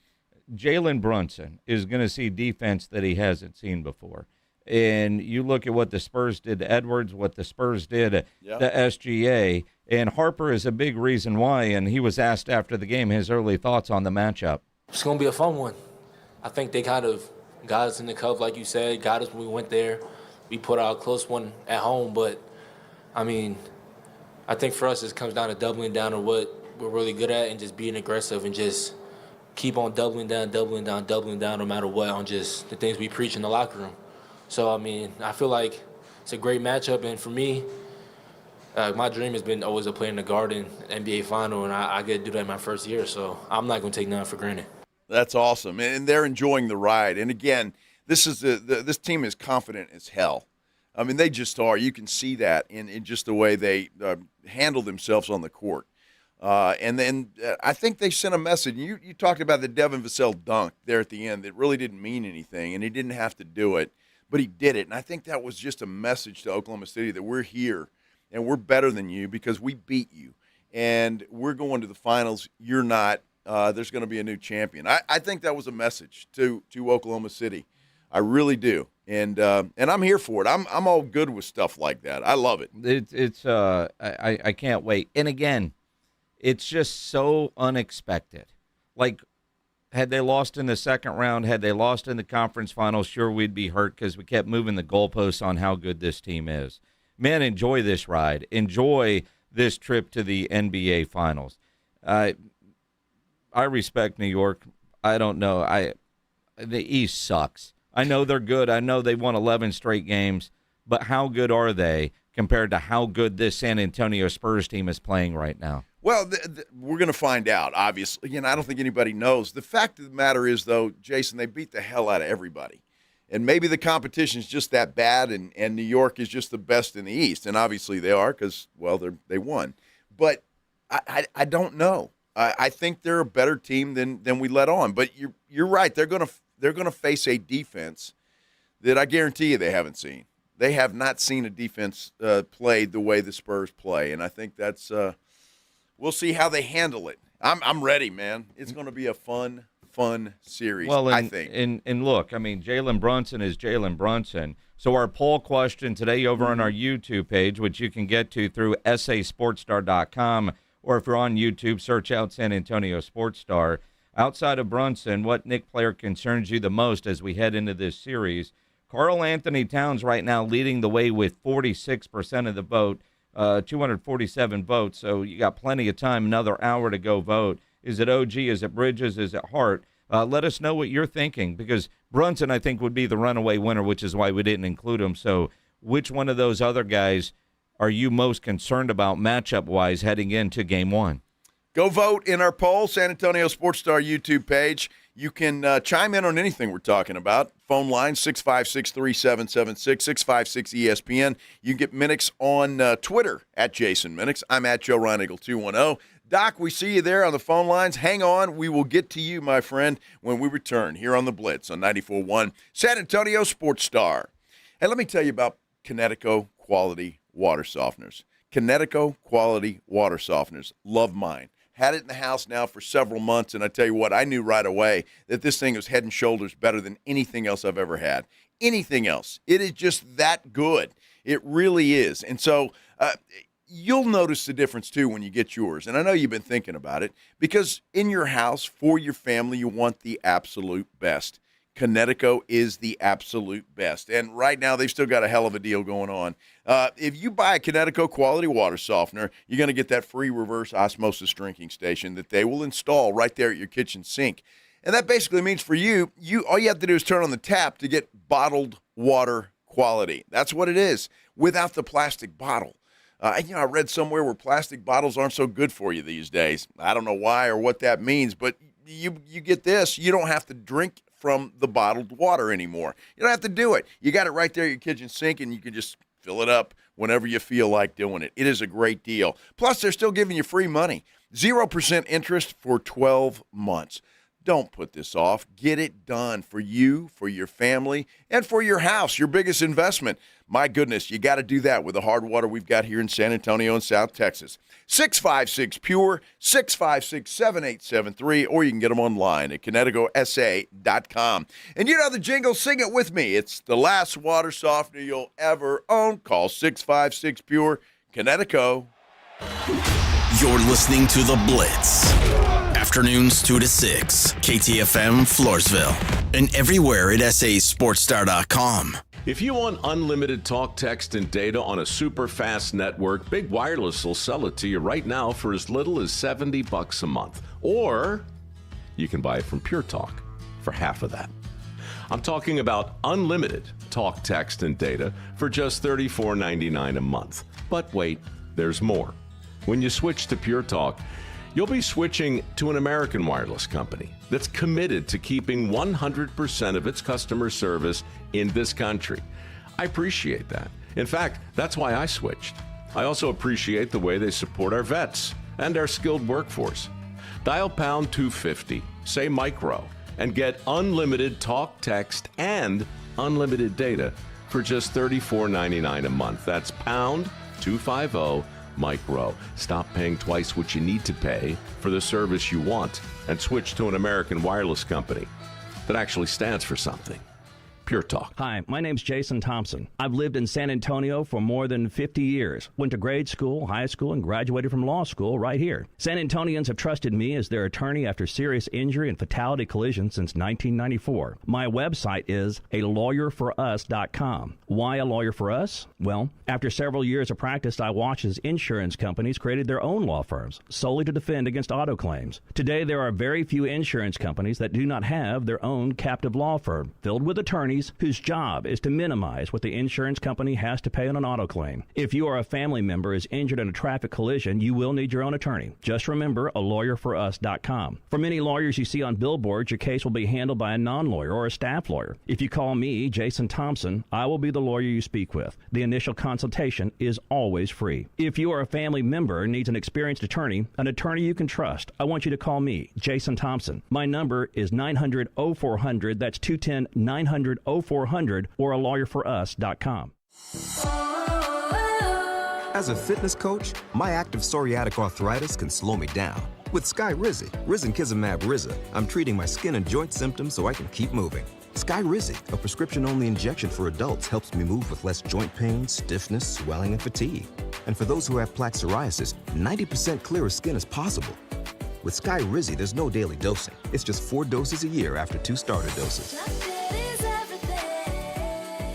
Jalen Brunson is going to see defense that he hasn't seen before. And you look at what the Spurs did to Edwards, what the Spurs did to SGA, and Harper is a big reason why, and he was asked after the game his early thoughts on the matchup. It's going to be a fun one. I think they kind of got us in the cup, like you said, got us when we went there. We put out a close one at home, but, I mean, I think for us it comes down to doubling down on what we're really good at and just being aggressive and just keep on doubling down no matter what on just the things we preach in the locker room. So, I mean, I feel like it's a great matchup. And for me, my dream has been always to play in the Garden NBA Final, and I get to do that in my first year. So I'm not going to take nothing for granted. That's awesome. And they're enjoying the ride. And, again, this team is confident as hell. I mean, they just are. You can see that in just the way they handle themselves on the court. And then I think they sent a message. You talked about the Devin Vassell dunk there at the end that really didn't mean anything, and he didn't have to do it, but he did it. And I think that was just a message to Oklahoma City that we're here and we're better than you because we beat you. And we're going to the finals. You're not. There's going to be a new champion. I think that was a message to Oklahoma City. I really do. And I'm here for it. I'm all good with stuff like that. I love it. I can't wait. And again, it's just so unexpected. Like, had they lost in the second round, had they lost in the conference finals, sure, we'd be hurt because we kept moving the goalposts on how good this team is. Man, enjoy this ride. Enjoy this trip to the NBA Finals. I respect New York. I don't know. The East sucks. I know they're good. I know they won 11 straight games, but how good are they compared to how good this San Antonio Spurs team is playing right now? Well, we're going to find out, obviously. Again, I don't think anybody knows. The fact of the matter is, though, Jason, they beat the hell out of everybody. And maybe the competition is just that bad, and New York is just the best in the East. And obviously they are because, well, they won. But I don't know. I think they're a better team than we let on. But you're right. They're going to face a defense that I guarantee you they haven't seen. They have not seen a defense played the way the Spurs play. And I think that's we'll see how they handle it. I'm ready, man. It's going to be a fun series, I think. And look, I mean, Jalen Brunson is Jalen Brunson. So our poll question today over on our YouTube page, which you can get to through sasportstar.com, or if you're on YouTube, search out San Antonio Sports Star. Outside of Brunson, what Knick player concerns you the most as we head into this series? Karl Anthony Towns right now leading the way with 46% of the vote. 247 votes, so you got plenty of time, another hour to go vote. Is it OG? Is it Bridges? Is it Hart? Let us know what you're thinking, because Brunson, I think, would be the runaway winner, which is why we didn't include him. So which one of those other guys are you most concerned about matchup-wise heading into Game 1? Go vote in our poll, San Antonio Sports Star YouTube page. You can chime in on anything we're talking about. Phone line, 656-3776, 656-ESPN. You can get Minix on Twitter, at Jason Minix. I'm at Joe Reinigle 210. Doc, we see you there on the phone lines. Hang on. We will get to you, my friend, when we return here on the Blitz on 94.1 San Antonio Sports Star. And let me tell you about Kinetico Quality Water Softeners. Kinetico Quality Water Softeners. Love mine. Had it in the house now for several months, and I tell you what, I knew right away that this thing was head and shoulders better than anything else I've ever had. Anything else. It is just that good. It really is. And so you'll notice the difference, too, when you get yours. And I know you've been thinking about it, because in your house, for your family, you want the absolute best. Kinetico is the absolute best. And right now, they've still got a hell of a deal going on. If you buy a Kinetico Quality Water Softener, you're going to get that free reverse osmosis drinking station that they will install right there at your kitchen sink. And that basically means for you all you have to do is turn on the tap to get bottled water quality. That's what it is, without the plastic bottle. I read somewhere where plastic bottles aren't so good for you these days. I don't know why or what that means, but you get this. You don't have to drink from the bottled water anymore. You don't have to do it. You got it right there at your kitchen sink, and you can just fill it up whenever you feel like doing it. It is a great deal. Plus, they're still giving you free money. 0% interest for 12 months. Don't put this off. Get it done for you, for your family, and for your house, your biggest investment. My goodness, you got to do that with the hard water we've got here in San Antonio and South Texas. 656-PURE, 656-7873, or you can get them online at KineticoSA.com. And you know the jingle, sing it with me. It's the last water softener you'll ever own. Call 656-PURE, Kinetico. You're listening to The Blitz. Afternoons 2 to 6, KTFM Floresville, and everywhere at sasportstar.com. If you want unlimited talk, text, and data on a super fast network, Big Wireless will sell it to you right now for as little as $70 a month. Or you can buy it from Pure Talk for half of that. I'm talking about unlimited talk, text, and data for just $34.99 a month. But wait, there's more. When you switch to Pure Talk, you'll be switching to an American wireless company that's committed to keeping 100% of its customer service in this country. I appreciate that. In fact, that's why I switched. I also appreciate the way they support our vets and our skilled workforce. Dial pound 250, say micro, and get unlimited talk, text, and unlimited data for just $34.99 a month. That's pound 250 micro. Stop paying twice what you need to pay for the service you want and switch to an American wireless company that actually stands for something. Pure Talk. Hi, my name's Jason Thompson. I've lived in San Antonio for more than 50 years. Went to grade school, high school, and graduated from law school right here. San Antonians have trusted me as their attorney after serious injury and fatality collisions since 1994. My website is alawyerforus.com. Why a lawyer for us? Well, after several years of practice, I watched as insurance companies created their own law firms solely to defend against auto claims. Today, there are very few insurance companies that do not have their own captive law firm filled with attorneys whose job is to minimize what the insurance company has to pay on an auto claim. If you or a family member is injured in a traffic collision, you will need your own attorney. Just remember alawyerforus.com. For many lawyers you see on billboards, your case will be handled by a non-lawyer or a staff lawyer. If you call me, Jason Thompson, I will be the lawyer you speak with. The initial consultation is always free. If you or a family member needs an experienced attorney, an attorney you can trust, I want you to call me, Jason Thompson. My number is 900-0400. That's 210-900-0400 or alawyerforus.com. As a fitness coach, my active psoriatic arthritis can slow me down. With Skyrizi, risankizumab Riza, I'm treating my skin and joint symptoms so I can keep moving. Skyrizi, a prescription-only injection for adults, helps me move with less joint pain, stiffness, swelling, and fatigue. And for those who have plaque psoriasis, 90% clearer skin is possible. With Skyrizi, there's no daily dosing. It's just 4 doses a year after 2 starter doses.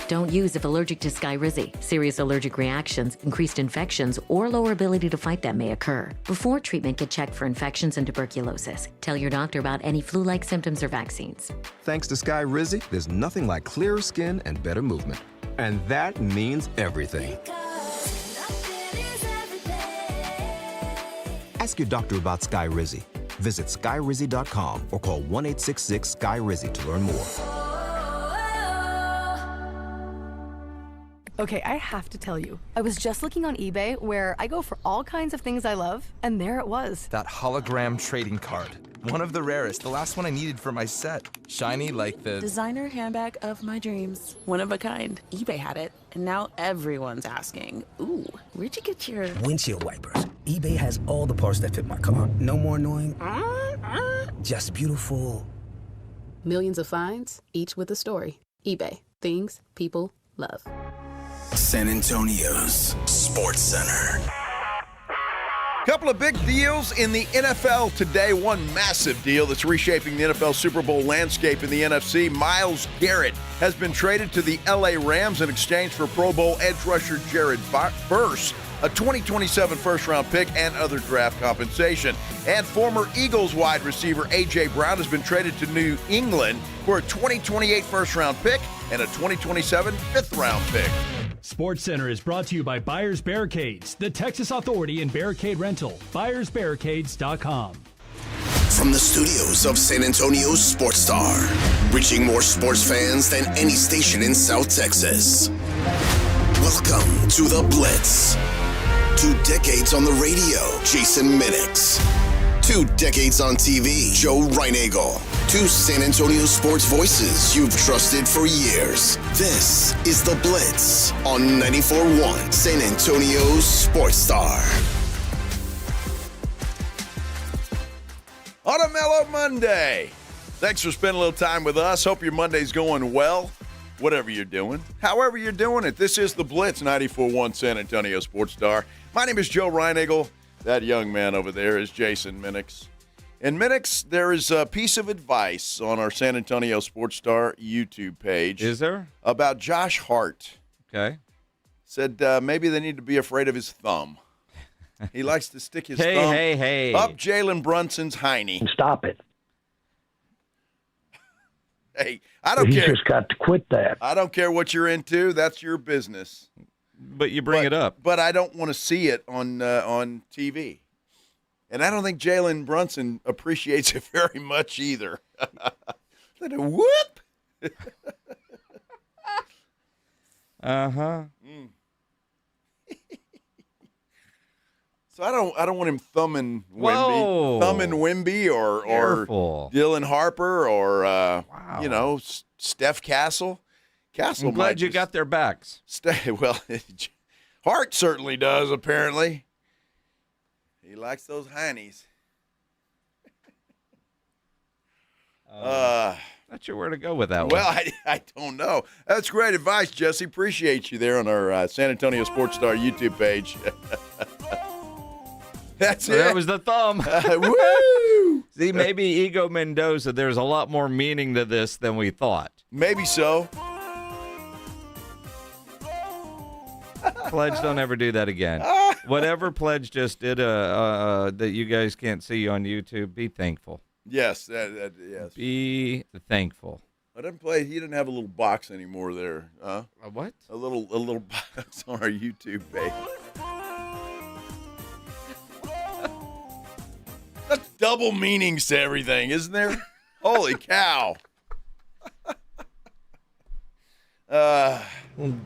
Don't use if allergic to Skyrizi. Serious allergic reactions, increased infections, or lower ability to fight them may occur. Before treatment, get checked for infections and tuberculosis. Tell your doctor about any flu-like symptoms or vaccines. Thanks to Skyrizi, there's nothing like clearer skin and better movement. And that means everything. Ask your doctor about Skyrizi. Visit skyrizi.com or call 1-866-SKY-RIZZI to learn more. Okay, I have to tell you, I was just looking on eBay where I go for all kinds of things I love, and there it was. That hologram trading card. One of the rarest, the last one I needed for my set. Shiny like the designer handbag of my dreams. One of a kind. eBay had it, and now everyone's asking, ooh, where'd you get your windshield wipers? eBay has all the parts that fit my car. No more annoying, just beautiful. Millions of finds, each with a story. eBay. Things people love. San Antonio's Sports Center. Couple of big deals in the NFL today. One massive deal that's reshaping the NFL Super Bowl landscape in the NFC. Myles Garrett has been traded to the LA Rams in exchange for Pro Bowl edge rusher Jared Verse, a 2027 first-round pick, and other draft compensation. And former Eagles wide receiver A.J. Brown has been traded to New England for a 2028 first-round pick and a 2027 fifth-round pick. SportsCenter is brought to you by Buyers Barricades, the Texas authority in barricade rental. BuyersBarricades.com. From the studios of San Antonio's Sports Star, reaching more sports fans than any station in South Texas. Welcome to the Blitz. 2 decades on the radio, Jason Minix. 2 decades on TV, Joe Reinagle. 2 San Antonio sports voices you've trusted for years. This is The Blitz on 94.1 San Antonio's Sports Star. On a mellow Monday. Thanks for spending a little time with us. Hope your Monday's going well, whatever you're doing. However you're doing it, this is The Blitz, 94.1 San Antonio Sports Star. My name is Joe Reinagle. That young man over there is Jason Minix. And Minix, there is a piece of advice on our San Antonio Sports Star YouTube page. Is there? About Josh Hart. Okay. Said maybe they need to be afraid of his thumb. He likes to stick his thumb up Jalen Brunson's hiney. Stop it. Hey, I don't care. You just got to quit that. I don't care what you're into. That's your business. But you bring it up. But I don't want to see it on TV. And I don't think Jalen Brunson appreciates it very much either. Let it whoop. Uh-huh. So I don't want him thumbing Wemby or Dylan Harper or Steph Castle. I'm glad you got their backs. Well, Hart certainly does, apparently. He likes those heinies. Not sure where to go with that one. Well, I don't know. That's great advice, Jesse. Appreciate you there on our San Antonio Sports Star YouTube page. That's it. That was the thumb. Woo! See, maybe Ego Mendoza, there's a lot more meaning to this than we thought. Maybe so. Pledge, don't ever do that again. Whatever Pledge just did that you guys can't see on YouTube, be thankful. Yes, yes. Be thankful. I didn't play. He didn't have a little box anymore there, huh? A what? A little box on our YouTube page. That's double meanings to everything, isn't there? Holy cow.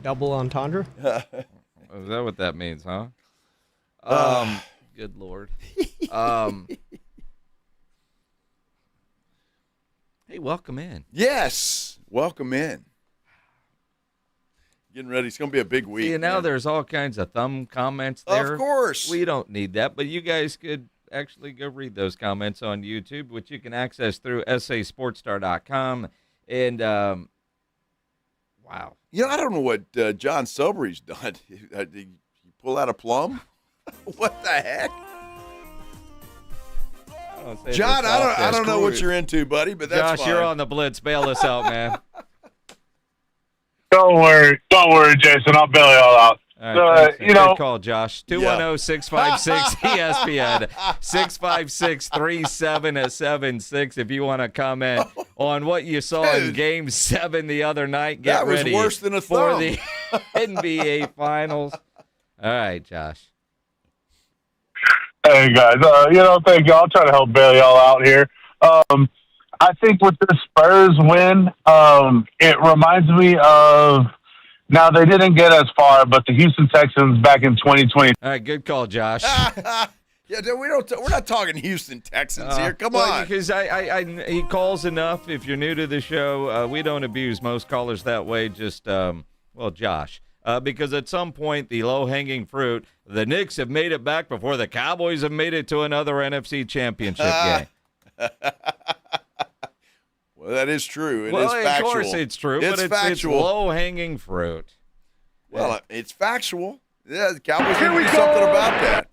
Double entendre? Is that what that means, huh? Good Lord. Hey, welcome in. Yes, welcome in. Getting ready. It's going to be a big week. See, now there's all kinds of thumb comments there. Of course. We don't need that, but you guys could actually go read those comments on YouTube, which you can access through sasportstar.com. And, wow. You know, I don't know what John Sobry's done. Did you pull out a plum? What the heck? John, I don't know what you're into, buddy, but that's Josh, fine. you're on the Blitz. Bail us out, man. Yo, Don't worry, Jason. I'll bail y'all out. All right, You know, good call, Josh. 210-656-ESPN, 656-3776 if you want to comment on what you saw in Game 7 the other night. Get That was ready worse than a for thumb. the NBA Finals. All right, Josh. hey guys, thank you. I'll try to help bail y'all out here. I think with the Spurs win, it reminds me of. Now, they didn't get as far, but the Houston Texans back in 2020. All right, good call, Josh. Yeah, we're not talking Houston Texans here. Come on. Because he calls enough. If you're new to the show, we don't abuse most callers that way. Just, Josh. Because at some point, the low-hanging fruit, the Knicks have made it back before the Cowboys have made it to another NFC championship game. Well, that is true. It is factual. factual. Of course it's true, but it's low-hanging fruit. Well, it's factual. Yeah, the Cowboys need to do something about that.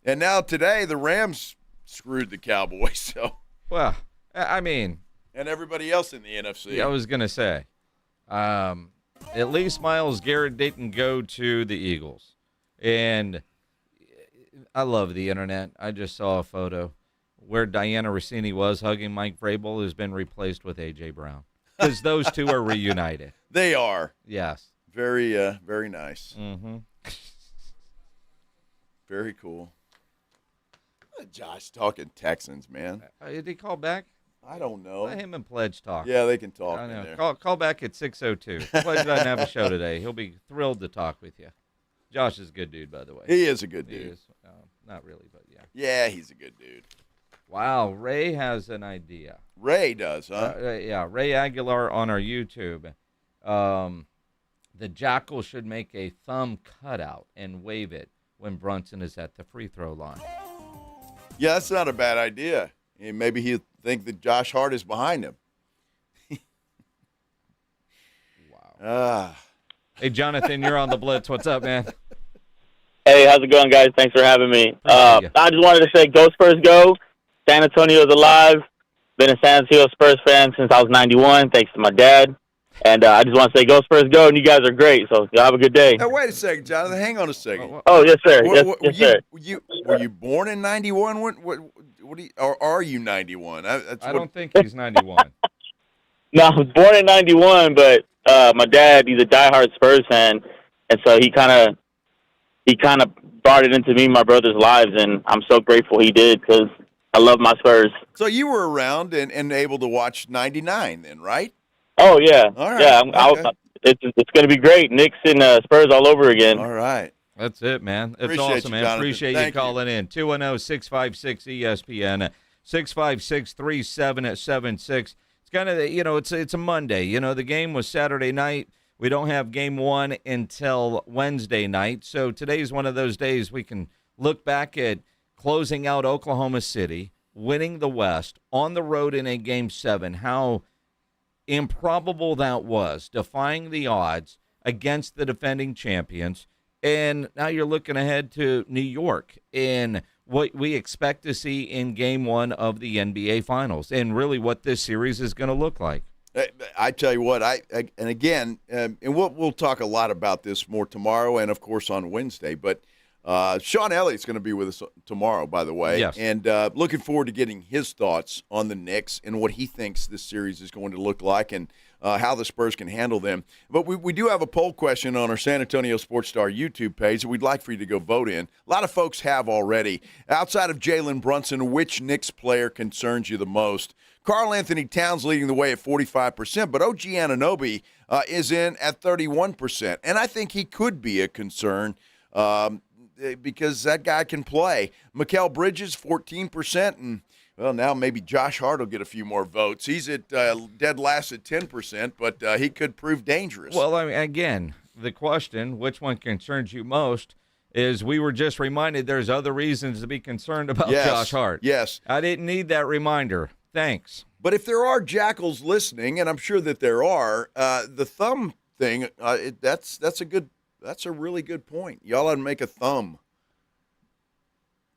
And now today, the Rams screwed the Cowboys. So, well, I mean, and everybody else in the NFC. Yeah, I was gonna say, at least Myles Garrett didn't go to the Eagles, and I love the internet. I just saw a photo where Diana Rossini was hugging Mike Vrabel has been replaced with A.J. Brown because those two are reunited. They are. Yes. Very, very nice. Mm-hmm. Very cool. Josh talking Texans, man. Did he call back? I don't know. Let him and Pledge talk. Yeah, they can talk. I know. In there. Call back at 6:02. Pledge doesn't have a show today. He'll be thrilled to talk with you. Josh is a good dude, by the way. He is a good dude. He is. Not really, but yeah. Yeah, he's a good dude. Wow, Ray has an idea. Ray does, huh? Yeah, Ray Aguilar on our YouTube. The Jackal should make a thumb cutout and wave it when Brunson is at the free throw line. Yeah, that's not a bad idea. And maybe he'll think that Josh Hart is behind him. Wow. Hey, Jonathan, you're on the Blitz. What's up, man? Hey, how's it going, guys? Thanks for having me. I just wanted to say, go Spurs, go. San Antonio's alive. Been a San Antonio Spurs fan since I was 91, thanks to my dad. And I just want to say, go Spurs, go, and you guys are great. So y'all have a good day. Now, wait a second, Jonathan. Hang on a second. Oh, yes, sir. Yes, sir. Were you born in 91? Or are you 91? I don't think he's 91. No, I was born in 91, but my dad, he's a diehard Spurs fan, and so he kind of brought it into me and my brother's lives, and I'm so grateful he did because I love my Spurs. So you were around and able to watch 99 then, right? Oh, yeah. All right. Yeah, Okay. it's going to be great. Knicks and Spurs all over again. All right. That's it, man. It's Appreciate awesome, you, man. Jonathan. Appreciate Thank you calling in. 210-656-ESPN, 656-3776. It's kind of, it's a Monday. The game was Saturday night. We don't have game one until Wednesday night. So today's one of those days we can look back at closing out Oklahoma City, winning the West on the road in a game 7, how improbable that was, defying the odds against the defending champions. And now you're looking ahead to New York in what we expect to see in game 1 of the NBA Finals and really what this series is going to look like. I tell you what, and we'll talk a lot about this more tomorrow and, of course, on Wednesday. But Sean Elliott's going to be with us tomorrow, by the way. Yes. And looking forward to getting his thoughts on the Knicks and what he thinks this series is going to look like and how the Spurs can handle them. But we do have a poll question on our San Antonio Sports Star YouTube page that we'd like for you to go vote in. A lot of folks have already. Outside of Jalen Brunson, which Knicks player concerns you the most? Karl Anthony Towns leading the way at 45%, but OG Anunoby is in at 31%. And I think he could be a concern because that guy can play. Mikal Bridges, 14%, and, well, now maybe Josh Hart will get a few more votes. He's at dead last at 10%, but he could prove dangerous. Well, I mean, again, the question, which one concerns you most, is we were just reminded there's other reasons to be concerned about Josh Hart. Yes. I didn't need that reminder. Thanks. But if there are jackals listening, and I'm sure that there are, the thumb thing, that's a really good point. Y'all ought to make a thumb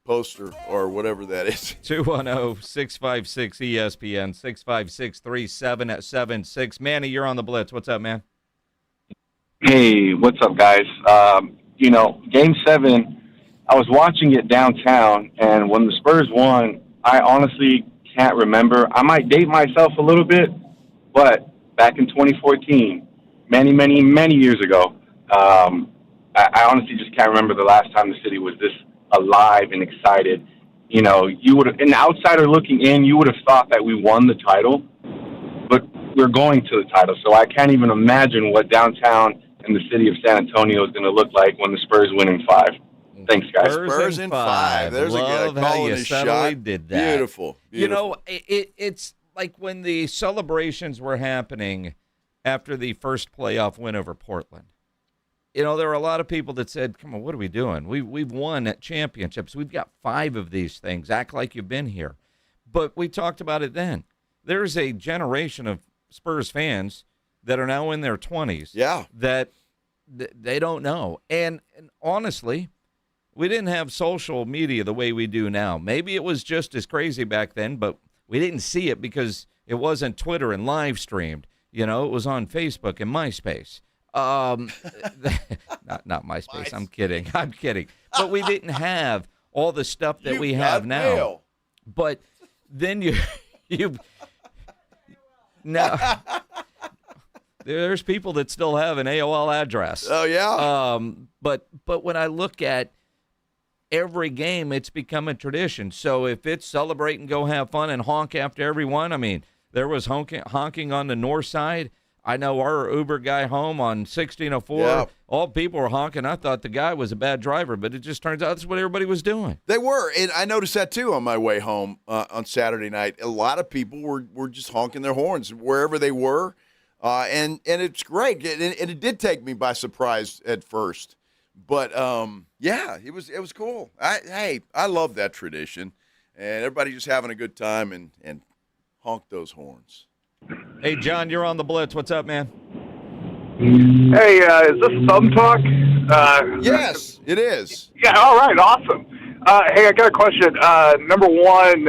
poster or whatever that is. 210-656-ESPN, 656-3776. Manny, you're on the Blitz. What's up, man? Hey, what's up, guys? Game 7, I was watching it downtown, and when the Spurs won, I honestly can't remember. I might date myself a little bit, but back in 2014, many, many, many years ago, I honestly just can't remember the last time the city was this alive and excited. You would have, an outsider looking in, you would have thought that we won the title, but we're going to the title, so I can't even imagine what downtown and the city of San Antonio is going to look like when the Spurs win in 5. Thanks, guys. Spurs in 5. There's Love a how call you and a subtly shot. did that. Beautiful. It's like when the celebrations were happening after the first playoff win over Portland. There were a lot of people that said, come on, what are we doing? We've won at championships. We've got 5 of these things. Act like you've been here. But we talked about it then. There's a generation of Spurs fans that are now in their 20s that they don't know. And honestly, we didn't have social media the way we do now. Maybe it was just as crazy back then, but we didn't see it because it wasn't Twitter and live streamed. It was on Facebook and MySpace. Not MySpace. I'm kidding. But we didn't have all the stuff that we have now. Mail. But then you now there's people that still have an AOL address. Oh yeah. But when I look at every game, it's become a tradition. So if it's celebrate and go have fun and honk after every one, I mean, there was honking on the north side. I know our Uber guy home on 1604, all people were honking. I thought the guy was a bad driver, but it just turns out that's what everybody was doing. They were, and I noticed that too on my way home on Saturday night. A lot of people were just honking their horns wherever they were, and it's great. And it did take me by surprise at first, but it was cool. I love that tradition, and everybody just having a good time and honk those horns. Hey, John, you're on the Blitz. What's up, man? Hey, is this Thumb Talk? Yes, it is. Yeah, all right, awesome. Hey, I got a question. Number one,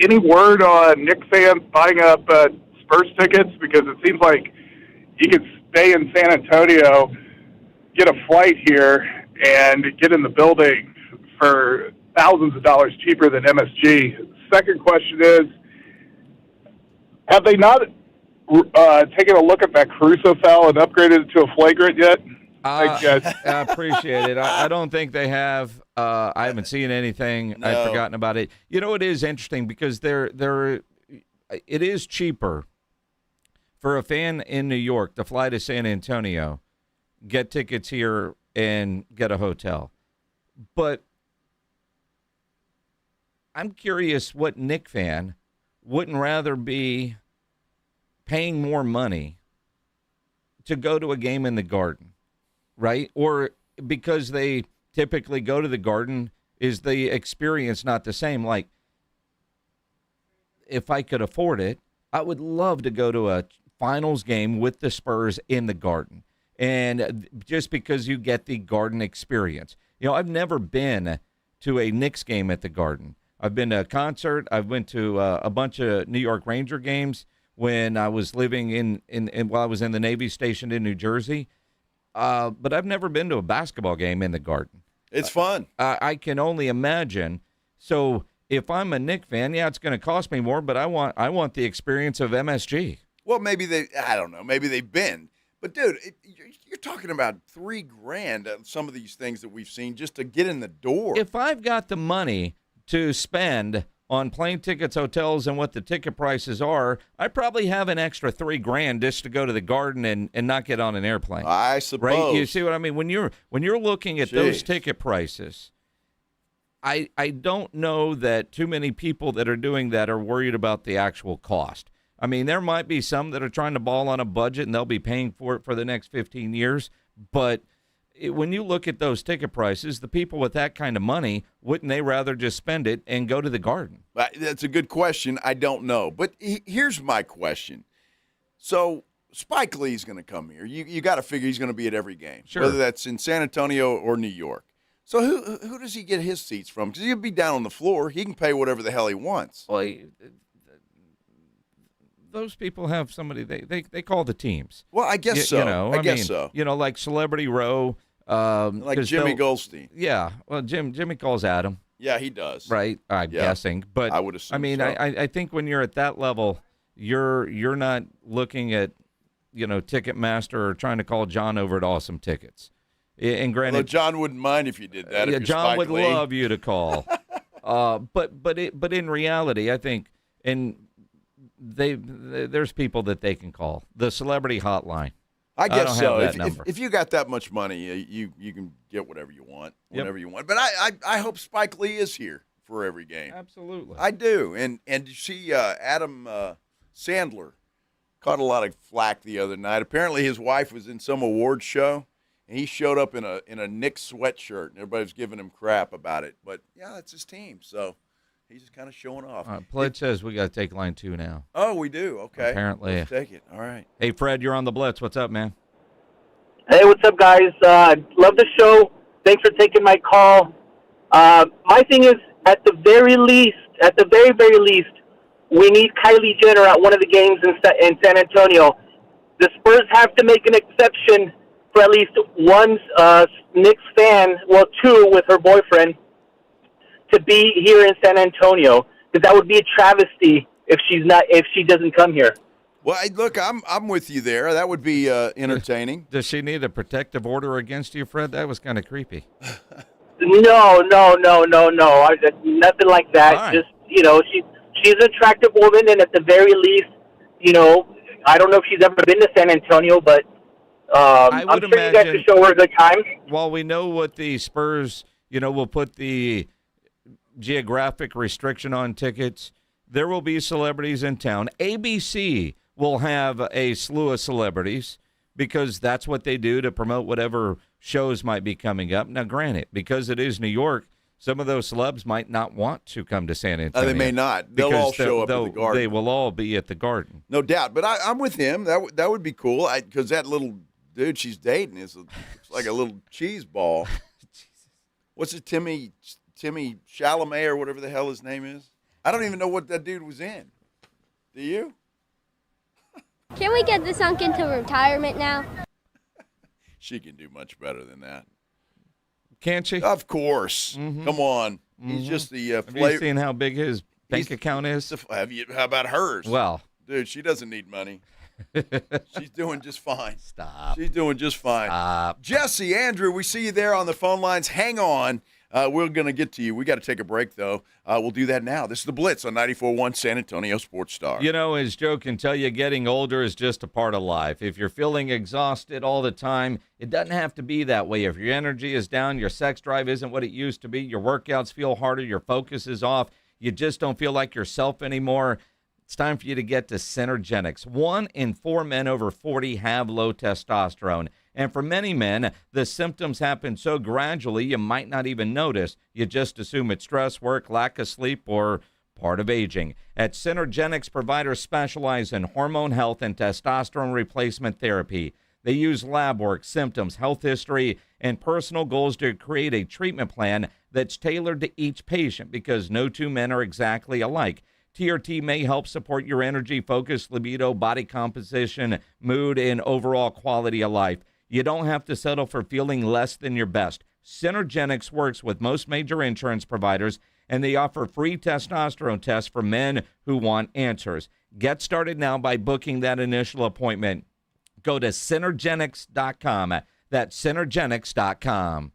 any word on Knicks fans buying up Spurs tickets? Because it seems like you could stay in San Antonio, get a flight here, and get in the building for thousands of dollars cheaper than MSG. Second question is, have they not taken a look at that Caruso foul and upgraded it to a flagrant yet? Thanks, guys. I appreciate it. I don't think they have. I haven't seen anything. No. I've forgotten about it. It is interesting because it is cheaper for a fan in New York to fly to San Antonio, get tickets here, and get a hotel. But I'm curious what Knick fan wouldn't rather be paying more money to go to a game in the Garden, right? Or because they typically go to the Garden, is the experience not the same? Like, if I could afford it, I would love to go to a finals game with the Spurs in the Garden. And just because you get the Garden experience. I've never been to a Knicks game at the Garden. I've been to a concert. I went to a bunch of New York Ranger games when I was living while I was in the Navy stationed in New Jersey. But I've never been to a basketball game in the Garden. It's fun. I can only imagine. So if I'm a Knicks fan, it's going to cost me more, but I want the experience of MSG. Well, I don't know. Maybe they've been. But, dude, you're talking about $3,000 on some of these things that we've seen just to get in the door. If I've got the money to spend on plane tickets, hotels, and what the ticket prices are, I probably have an extra $3,000 just to go to the Garden and not get on an airplane. I suppose. Right? You see what I mean? When you're looking at those ticket prices, I don't know that too many people that are doing that are worried about the actual cost. I mean, there might be some that are trying to ball on a budget and they'll be paying for it for the next 15 years, but when you look at those ticket prices, the people with that kind of money, wouldn't they rather just spend it and go to the Garden? That's a good question. I don't know. But here's my question. So Spike Lee's going to come here. You got to figure he's going to be at every game, whether that's in San Antonio or New York. So who does he get his seats from? Because he'll be down on the floor. He can pay whatever the hell he wants. Well, those people have somebody they call the teams. Well, I guess so. You know, I guess so. You know, like Celebrity Row. Like Jimmy Goldstein. Yeah. Well, Jimmy calls Adam. Yeah, he does. Right. I'm guessing. But I would assume I mean, so. I think when you're at that level, you're not looking at, Ticketmaster or trying to call John over at Awesome Tickets. And granted, Although John wouldn't mind if you did that. Yeah, John would love you to call. But in reality, I think there's people that they can call. The celebrity hotline. I guess don't so. Have that number. If you got that much money, you can get whatever you want, whenever you want. But I hope Spike Lee is here for every game. Absolutely. I do. And you see Adam Sandler caught a lot of flack the other night. Apparently his wife was in some award show, and he showed up in a Knicks sweatshirt, and everybody was giving him crap about it. But, yeah, it's his team, so he's just kind of showing off. Blitz says we got to take line 2 now. Oh, we do? Okay. Apparently. Let's take it. All right. Hey, Fred, you're on the Blitz. What's up, man? Hey, what's up, guys? Love the show. Thanks for taking my call. My thing is, at the very least, we need Kylie Jenner at one of the games in San Antonio. The Spurs have to make an exception for at least one Knicks fan, well, 2 with her boyfriend, to be here in San Antonio, because that would be a travesty if she doesn't come here. Well, look, I'm with you there. That would be entertaining. Does she need a protective order against you, Fred? That was kind of creepy. No. Nothing like that. Right. Just, she's an attractive woman, and at the very least, I don't know if she's ever been to San Antonio, but I'm sure you guys could show her a good time. While we know what the Spurs, will put the geographic restriction on tickets, there will be celebrities in town. ABC will have a slew of celebrities because that's what they do to promote whatever shows might be coming up. Now, granted, because it is New York, some of those celebs might not want to come to San Antonio. They may not. They'll all show up at the Garden. They will all be at the Garden. No doubt. But I'm with him. That would be cool because that little dude she's dating is like a little cheese ball. What's it, Timmy Chalamet or whatever the hell his name is? I don't even know what that dude was in. Do you? Can we get this sunk into retirement now? She can do much better than that. Can't she? Of course. Mm-hmm. Come on. Mm-hmm. He's just the Have you seen how big his bank account is? How about hers? Well. Dude, she doesn't need money. She's doing just fine. Stop. She's doing just fine. Stop. Jesse, Andrew, we see you there on the phone lines. Hang on. We're going to get to you. We got to take a break, though. We'll do that now. This is The Blitz on 94.1 San Antonio Sports Star. As Joe can tell you, getting older is just a part of life. If you're feeling exhausted all the time, it doesn't have to be that way. If your energy is down, your sex drive isn't what it used to be, your workouts feel harder, your focus is off, you just don't feel like yourself anymore, it's time for you to get to Synergenics. 1 in 4 men over 40 have low testosterone. And for many men, the symptoms happen so gradually you might not even notice. You just assume it's stress, work, lack of sleep, or part of aging. At Synergenics, providers specialize in hormone health and testosterone replacement therapy. They use lab work, symptoms, health history, and personal goals to create a treatment plan that's tailored to each patient because no 2 men are exactly alike. TRT may help support your energy, focus, libido, body composition, mood, and overall quality of life. You don't have to settle for feeling less than your best. Synergenics works with most major insurance providers, and they offer free testosterone tests for men who want answers. Get started now by booking that initial appointment. Go to Synergenics.com. That's Synergenics.com.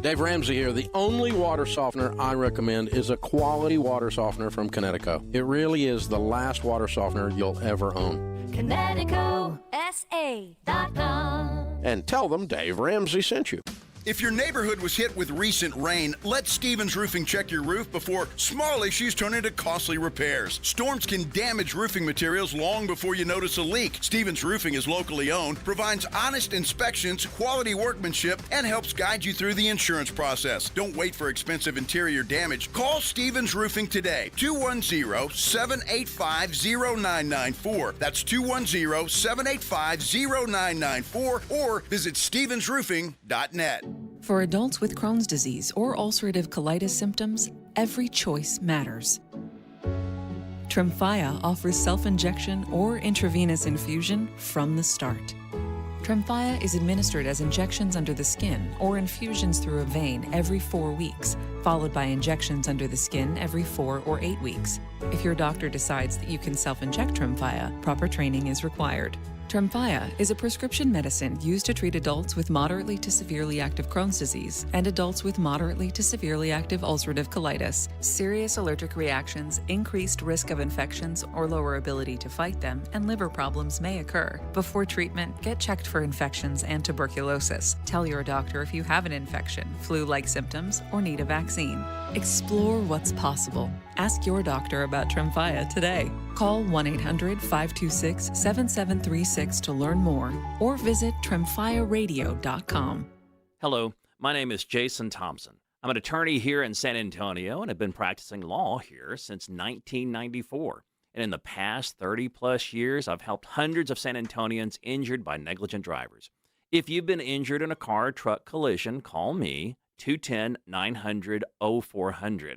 Dave Ramsey here. The only water softener I recommend is a quality water softener from Connecticut. It really is the last water softener you'll ever own. ConnecticutSA.com. And tell them Dave Ramsey sent you. If your neighborhood was hit with recent rain, let Stevens Roofing check your roof before small issues turn into costly repairs. Storms can damage roofing materials long before you notice a leak. Stevens Roofing is locally owned, provides honest inspections, quality workmanship, and helps guide you through the insurance process. Don't wait for expensive interior damage. Call Stevens Roofing today, 210-785-0994. That's 210-785-0994, or visit stevensroofing.net. For adults with Crohn's disease or ulcerative colitis symptoms, every choice matters. Tremfya offers self-injection or intravenous infusion from the start. Tremfya is administered as injections under the skin or infusions through a vein every 4 weeks, followed by injections under the skin every 4 or 8 weeks. If your doctor decides that you can self-inject Tremfya, proper training is required. Tremfya is a prescription medicine used to treat adults with moderately to severely active Crohn's disease and adults with moderately to severely active ulcerative colitis. Serious allergic reactions, increased risk of infections or lower ability to fight them, and liver problems may occur. Before treatment, get checked for infections and tuberculosis. Tell your doctor if you have an infection, flu-like symptoms, or need a vaccine. Explore what's possible. Ask your doctor about Tremfya today. Call 1-800-526-7736 to learn more or visit tremfyaradio.com. Hello, my name is Jason Thompson. I'm an attorney here in San Antonio and have been practicing law here since 1994. And in the past 30-plus years, I've helped hundreds of San Antonians injured by negligent drivers. If you've been injured in a car-truck collision, call me, 210-900-0400.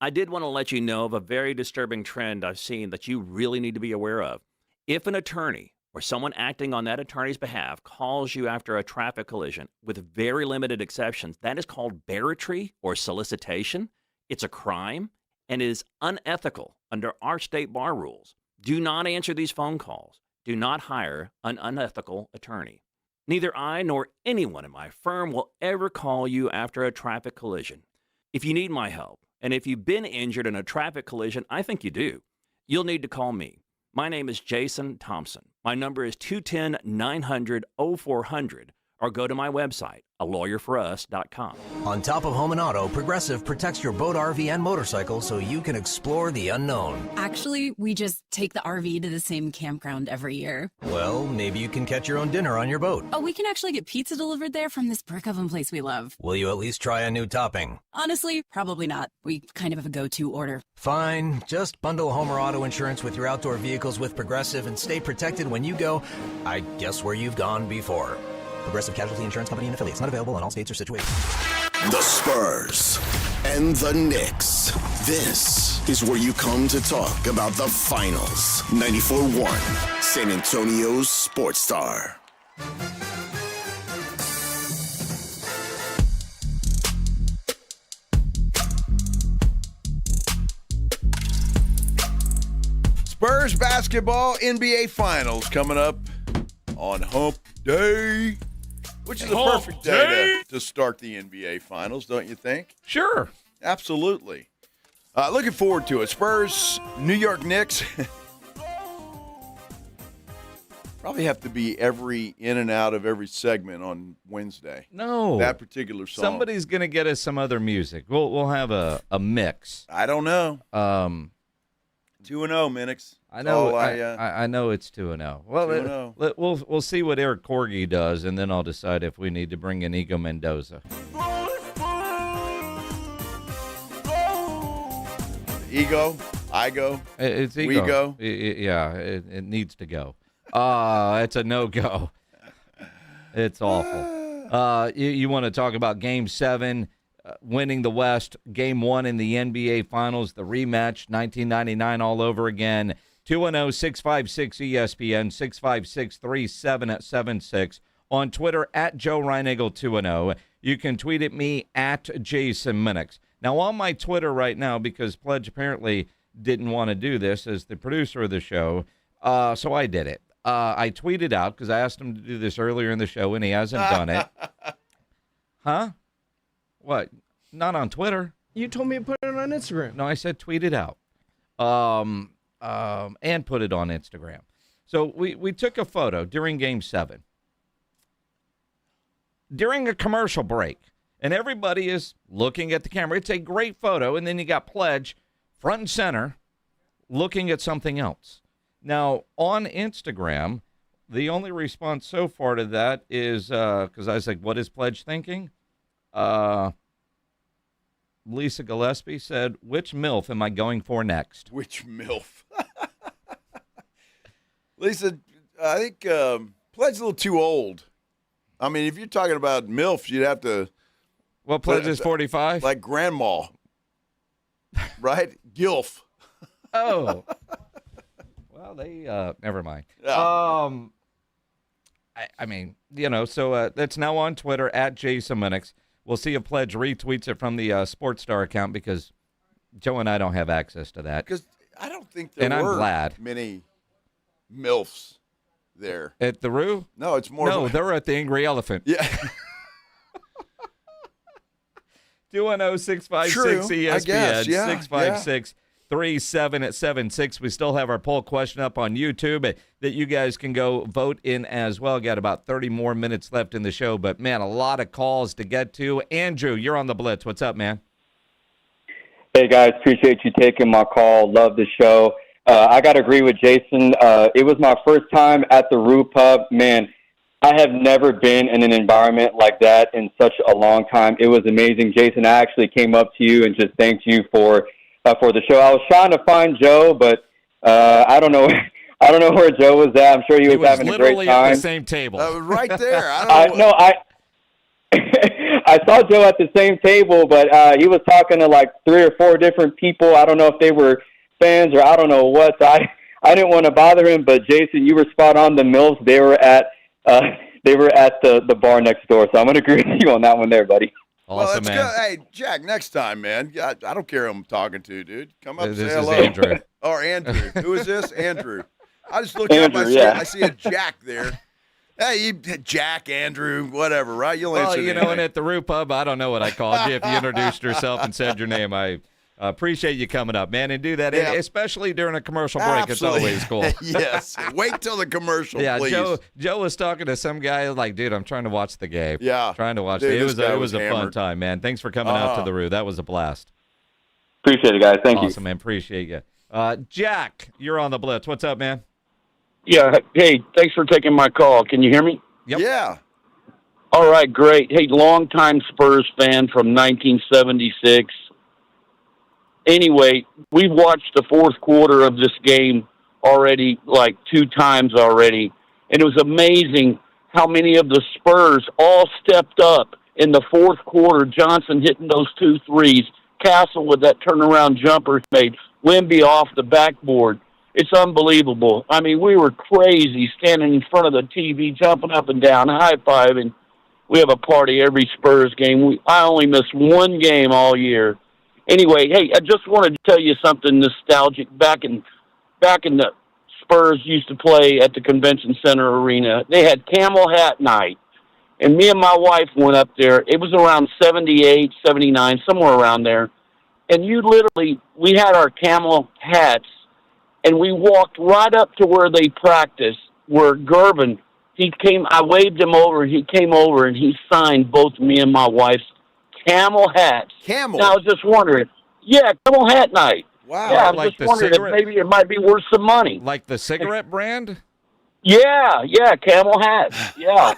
I did want to let you know of a very disturbing trend I've seen that you really need to be aware of. If an attorney or someone acting on that attorney's behalf calls you after a traffic collision, with very limited exceptions, that is called barratry or solicitation. It's a crime and is unethical under our state bar rules. Do not answer these phone calls. Do not hire an unethical attorney. Neither I nor anyone in my firm will ever call you after a traffic collision. If you need my help, and if you've been injured in a traffic collision, I think you do, you'll need to call me. My name is Jason Thompson. My number is 210-900-0400, or go to my website, alawyerforus.com. On top of home and auto, Progressive protects your boat, RV, and motorcycle so you can explore the unknown. Actually, we just take the RV to the same campground every year. Well, maybe you can catch your own dinner on your boat. Oh, we can actually get pizza delivered there from this brick oven place we love. Will you at least try a new topping? Honestly, probably not. We kind of have a go-to order. Fine. Just bundle home or auto insurance with your outdoor vehicles with Progressive and stay protected when you go, I guess, where you've gone before. Progressive Casualty Insurance Company and affiliates. Not available in all states or situations. The Spurs and the Knicks. This is where you come to talk about the finals. 94.1 San Antonio's Sports Star. Spurs basketball NBA Finals coming up on Hump Day, which is a perfect day to start the NBA Finals, don't you think? Sure. Absolutely. Looking forward to it. Spurs, New York Knicks. Probably have to be in and out of every segment on Wednesday. No. That particular song. Somebody's going to get us some other music. We'll have a mix. I don't know. 2-0, Minix. I know. I know it's 2-0. Well, 2-0. We'll see what Eric Corgi does, and then I'll decide if we need to bring in Ego Mendoza. Ego, I go. It's Ego. We go. Yeah, it needs to go. It's a no-go. It's awful. You want to talk about Game 7, winning the West, Game 1 in the NBA Finals, the rematch, 1999 all over again. 210-656-ESPN, 656-3776. On Twitter, at Joe Reinagle 210. You can tweet at me, at Jason Minix. Now, on my Twitter right now, because Pledge apparently didn't want to do this as the producer of the show, so I did it. I tweeted out, because I asked him to do this earlier in the show, and he hasn't done it. Huh? What? Not on Twitter. You told me to put it on Instagram. No, I said tweet it out. And put it on Instagram. So we took a photo during Game 7. During a commercial break. And everybody is looking at the camera. It's a great photo. And then you got Pledge front and center looking at something else. Now, on Instagram, the only response so far to that is, because I was like, what is Pledge thinking? Lisa Gillespie said, which MILF am I going for next? Which MILF? Lisa, I think Pledge a little too old. I mean, if you're talking about MILFs, you'd have to. Well, Pledge is 45? Like grandma. Right? Gilf. Oh. Well, they never mind. Oh. I mean, so that's now on Twitter at Jason Minix. We'll see if Pledge retweets it from the Sports Star account because Joe and I don't have access to that. Because I don't think there I'm were glad. many MILFs there. At the Roo? No, it's more. No, they're at the Angry Elephant. Yeah. 210-656-ESPN. I guess, yeah, 656-3776. We still have our poll question up on YouTube that you guys can go vote in as well. Got about 30 more minutes left in the show, but, man, a lot of calls to get to. Andrew, you're on the Blitz. What's up, man? Hey, guys. Appreciate you taking my call. Love the show. I got to agree with Jason. It was my first time at the Roo Pub. Man, I have never been in an environment like that in such a long time. It was amazing. Jason, I actually came up to you and just thanked you for the show. I was trying to find Joe, but I don't know. I don't know where Joe was at. I'm sure he was having a great time. Literally at the same table. Right there. I saw Joe at the same table, but he was talking to like 3 or 4 different people. I don't know if they were fans or I don't know what. So I didn't want to bother him, but Jason, you were spot on. The Mills, they were at the bar next door. So I'm going to agree with you on that one there, buddy. Awesome, well, man. Good. Hey, Jack, next time, man. I don't care who I'm talking to, dude. Come up and say This hello. is Andrew. Or Andrew. Who is this? Andrew. I just looked Andrew, up. I see a Jack there. Hey, Jack, Andrew, whatever, right? You'll answer anything. And at the Roo Pub, I don't know what I called you if you introduced yourself and said your name. I appreciate you coming up, man, and do that, Yeah. especially during a commercial break. Absolutely. It's always cool. Yes. Wait till the commercial, Yeah, please. Joe was talking to some guy like, dude, I'm trying to watch the game. Yeah. Trying to watch Dude, it. this guy It was a fun hammered. time, man. Thanks for coming out to the Roo. That was a blast. Appreciate it, guys. Thank you. Awesome, man. Appreciate you. Jack, you're on the Blitz. What's up, man? Yeah. Hey, thanks for taking my call. Can you hear me? Yep. Yeah. All right, great. Hey, longtime Spurs fan from 1976. Anyway, we've watched the fourth quarter of this game already, like 2 times already, and it was amazing how many of the Spurs all stepped up in the fourth quarter. Johnson hitting those 2 threes, Castle with that turnaround jumper made, Wemby off the backboard. It's unbelievable. I mean, we were crazy standing in front of the TV, jumping up and down, high-fiving. We have a party every Spurs game. I only missed 1 game all year. Anyway, hey, I just wanted to tell you something nostalgic. Back in the Spurs used to play at the Convention Center Arena, they had Camel Hat Night. And me and my wife went up there. It was around 78, 79, somewhere around there. And we had our camel hats, and we walked right up to where they practiced, where Gervin, I waved him over, he came over, and he signed both me and my wife's camel hats. Camel? Now, I was just wondering. Yeah, Camel Hat Night. Wow. Yeah, I was Like just the wondering cigarette- if maybe it might be worth some money. Like the cigarette brand? Yeah, Camel Hats. Yeah.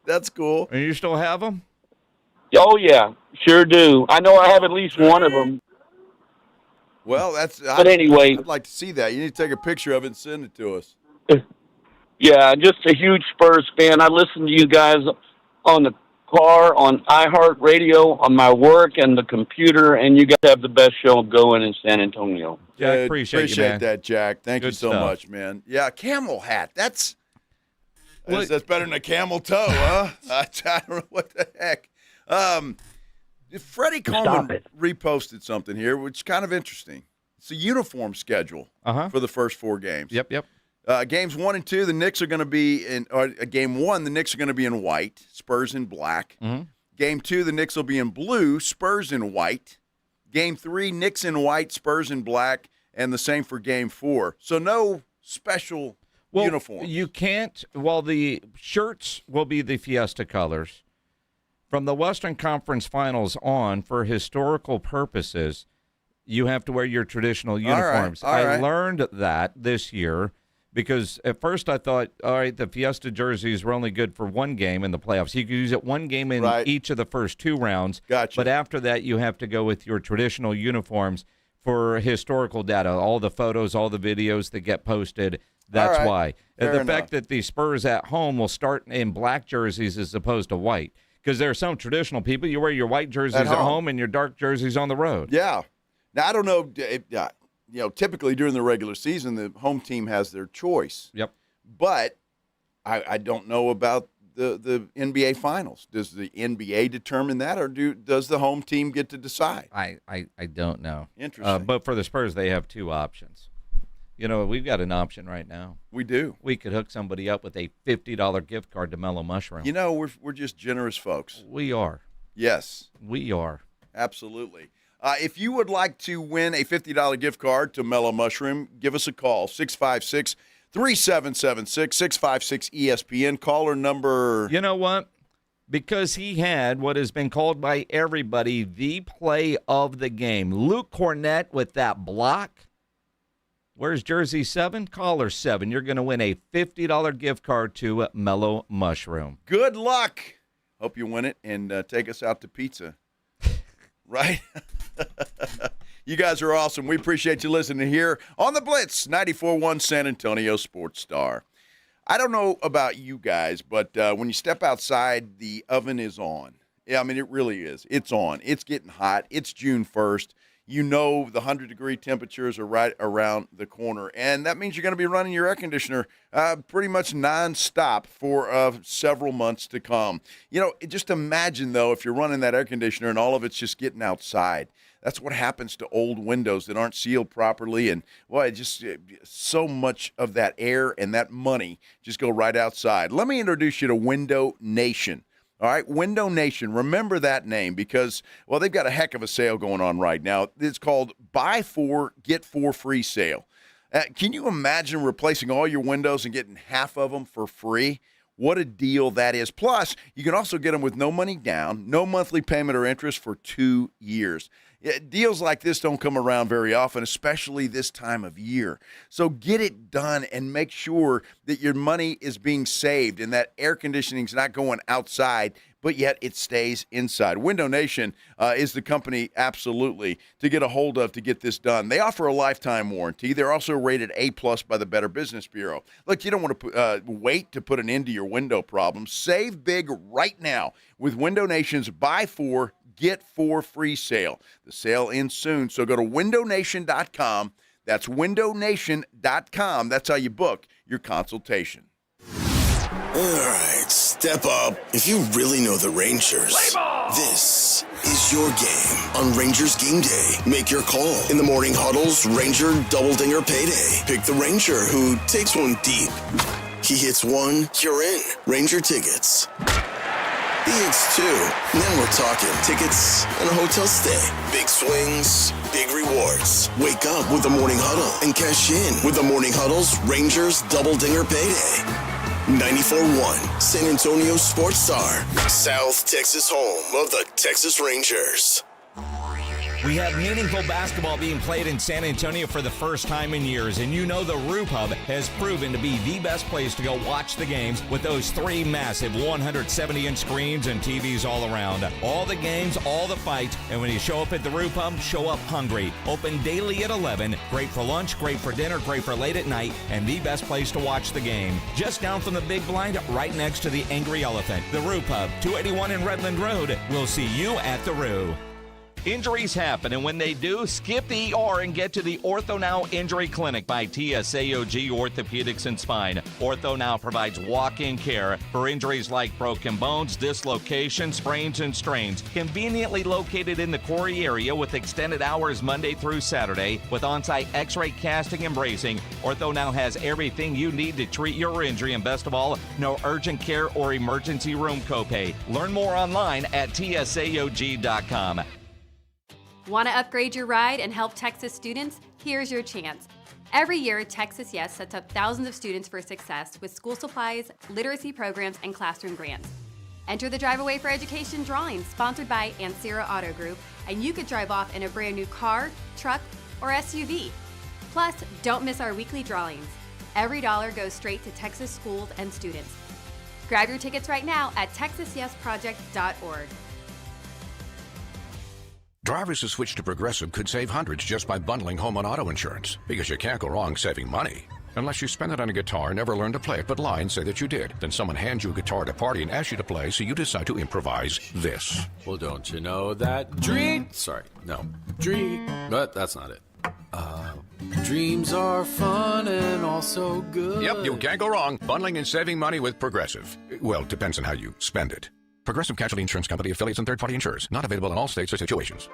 That's cool. And you still have them? Oh, yeah, sure do. I know I have at least one of them. Well, But anyway. I'd like to see that. You need to take a picture of it and send it to us. Yeah, just a huge Spurs fan. I listen to you guys on the car, on iHeartRadio, on my work, and the computer, and you guys have the best show going in San Antonio. Jack, appreciate you, man. that, Jack. Thank you Good so stuff. much, man. Yeah, camel hat. That's better than a camel toe, huh? I don't know what the heck. Freddie Coleman reposted something here, which is kind of interesting. It's a uniform schedule for the first 4 games. Yep. Games 1 and 2, the Knicks are going to be in. Game 1, the Knicks are going to be in white, Spurs in black. Mm-hmm. Game 2, the Knicks will be in blue, Spurs in white. Game 3, Knicks in white, Spurs in black, and the same for Game 4. So no special uniforms. You can't. Well, the shirts will be the Fiesta colors. From the Western Conference Finals on, for historical purposes, you have to wear your traditional uniforms. All right. I learned that this year because at first I thought, all right, the Fiesta jerseys were only good for 1 game in the playoffs. You could use it 1 game in each of the first 2 rounds. Gotcha. But after that, you have to go with your traditional uniforms for historical data, all the photos, all the videos that get posted. That's why. The fact that the Spurs at home will start in black jerseys as opposed to white. Because there are some traditional people, you wear your white jerseys at home and your dark jerseys on the road. Yeah. Now, I don't know. typically during the regular season, the home team has their choice. Yep. But I don't know about the NBA Finals. Does the NBA determine that, or does the home team get to decide? I don't know. Interesting. But for the Spurs, they have two options. We've got an option right now. We do. We could hook somebody up with a $50 gift card to Mellow Mushroom. We're just generous folks. We are. Yes. We are. Absolutely. If you would like to win a $50 gift card to Mellow Mushroom, give us a call, 656-3776, 656-ESPN. Caller number. You know what? Because he had what has been called by everybody the play of the game. Luke Cornett with that block. Where's Jersey 7? Caller 7. You're going to win a $50 gift card to Mellow Mushroom. Good luck. Hope you win it and take us out to pizza. Right? You guys are awesome. We appreciate you listening here on the Blitz, 94.1 San Antonio Sports Star. I don't know about you guys, but when you step outside, the oven is on. Yeah, I mean, it really is. It's on. It's getting hot. It's June 1st. The 100-degree temperatures are right around the corner, and that means you're going to be running your air conditioner pretty much nonstop for several months to come. Just imagine, though, if you're running that air conditioner and all of it's just getting outside. That's what happens to old windows that aren't sealed properly, and, so much of that air and that money just go right outside. Let me introduce you to Window Nation. All right, Window Nation. Remember that name because, they've got a heck of a sale going on right now. It's called Buy 4, Get 4 Free sale. Can you imagine replacing all your windows and getting half of them for free? What a deal that is. Plus, you can also get them with no money down, no monthly payment or interest for 2 years. Deals like this don't come around very often, especially this time of year. So get it done and make sure that your money is being saved and that air conditioning is not going outside, but yet it stays inside. Window Nation is the company, absolutely, to get a hold of to get this done. They offer a lifetime warranty. They're also rated A+ by the Better Business Bureau. Look, you don't want to wait to put an end to your window problem. Save big right now with Window Nation's Buy 4, Get 4 free sale. The sale ends soon, so go to windownation.com. That's windownation.com. That's how you book your consultation. All right, step up. If you really know the Rangers, this is your game on Rangers Game Day. Make your call. In the morning huddles, Ranger Double Dinger Payday. Pick the Ranger who takes one deep. He hits one, you're in. Ranger tickets. He hits two. Then we're talking tickets and a hotel stay. Big swings, big rewards. Wake up with the Morning Huddle and cash in with the Morning Huddle's Rangers Double Dinger Payday. 94.1 San Antonio Sports Star, South Texas home of the Texas Rangers. We have meaningful basketball being played in San Antonio for the first time in years, and the Roof Hub has proven to be the best place to go watch the games with those 3 massive 170-inch screens and TVs all around. All the games, all the fights, and when you show up at the Roof Hub, show up hungry. Open daily at 11, great for lunch, great for dinner, great for late at night, and the best place to watch the game. Just down from the big blind, right next to the Angry Elephant. The Roof Hub, 281 in Redland Road. We'll see you at the Roo. Injuries happen, and when they do, skip the ER and get to the Ortho Now Injury Clinic by TSAOG Orthopedics and Spine. Ortho Now provides walk-in care for injuries like broken bones, dislocations, sprains, and strains. Conveniently located in the Quarry area with extended hours Monday through Saturday with on-site x-ray casting and bracing, Ortho Now has everything you need to treat your injury, and best of all, no urgent care or emergency room copay. Learn more online at tsaog.com. Want to upgrade your ride and help Texas students? Here's your chance. Every year, Texas Yes sets up thousands of students for success with school supplies, literacy programs, and classroom grants. Enter the Drive Away for Education drawing sponsored by Ancira Auto Group, and you could drive off in a brand new car, truck, or SUV. Plus, don't miss our weekly drawings. Every dollar goes straight to Texas schools and students. Grab your tickets right now at texasyesproject.org. Drivers who switch to Progressive could save hundreds just by bundling home and auto insurance, because you can't go wrong saving money. Unless you spend it on a guitar and never learn to play it, but lie and say that you did. Then someone hands you a guitar at a party and asks you to play, so you decide to improvise this. Well, don't you know that But that's not it. Dreams are fun and also good. Yep, you can't go wrong. Bundling and saving money with Progressive. Well, depends on how you spend it. Progressive Casualty Insurance Company, affiliates, and third-party insurers. Not available in all states or situations.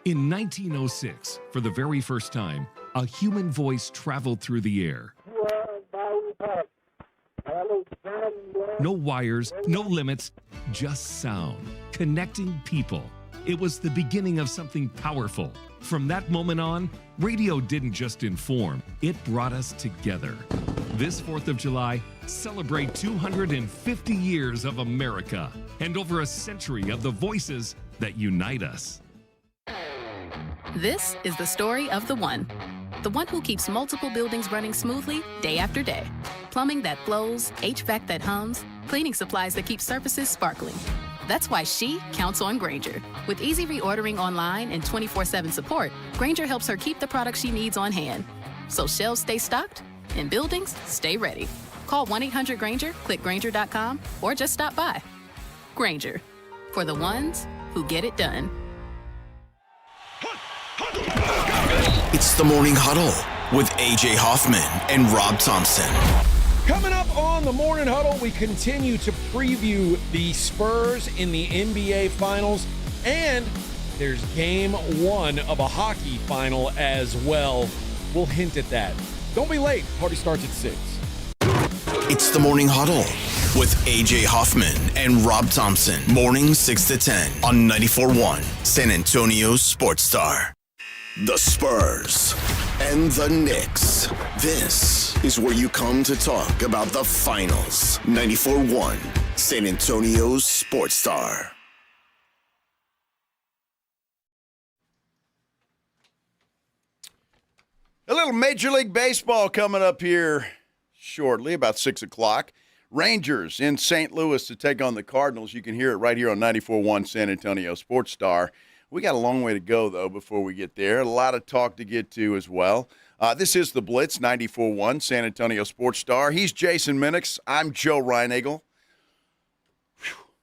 In 1906, for the very first time, a human voice traveled through the air. No wires, no limits, just sound, connecting people. It was the beginning of something powerful. From that moment on, radio didn't just inform, it brought us together. This 4th of July, celebrate 250 years of America and over a century of the voices that unite us. This is the story of the one who keeps multiple buildings running smoothly day after day. Plumbing that flows, HVAC that hums, cleaning supplies that keep surfaces sparkling. That's why she counts on Grainger. With easy reordering online and 24/7 support, Grainger helps her keep the products she needs on hand. So shelves stay stocked and buildings stay ready. Call 1-800-GRAINGER, click Grainger.com, or just stop by. Grainger, for the ones who get it done. It's the Morning Huddle with A.J. Hoffman and Rob Thompson. Coming up on the Morning Huddle, we continue to preview the Spurs in the NBA Finals, and there's game 1 of a hockey final as well. We'll hint at that. Don't be late. Party starts at 6. It's the Morning Huddle with A.J. Hoffman and Rob Thompson. Mornings 6 to 10 on 94.1 San Antonio Sports Star. The Spurs and the Knicks. This is where you come to talk about the finals. 94.1 San Antonio Sports Star. A little Major League Baseball coming up here shortly, about 6 o'clock. Rangers in St. Louis to take on the Cardinals. You can hear it right here on 94.1 San Antonio Sports Star. We got a long way to go, though, before we get there. A lot of talk to get to as well. This is the Blitz, 94.1 San Antonio Sports Star. He's Jason Minix. I'm Joe Reinagle.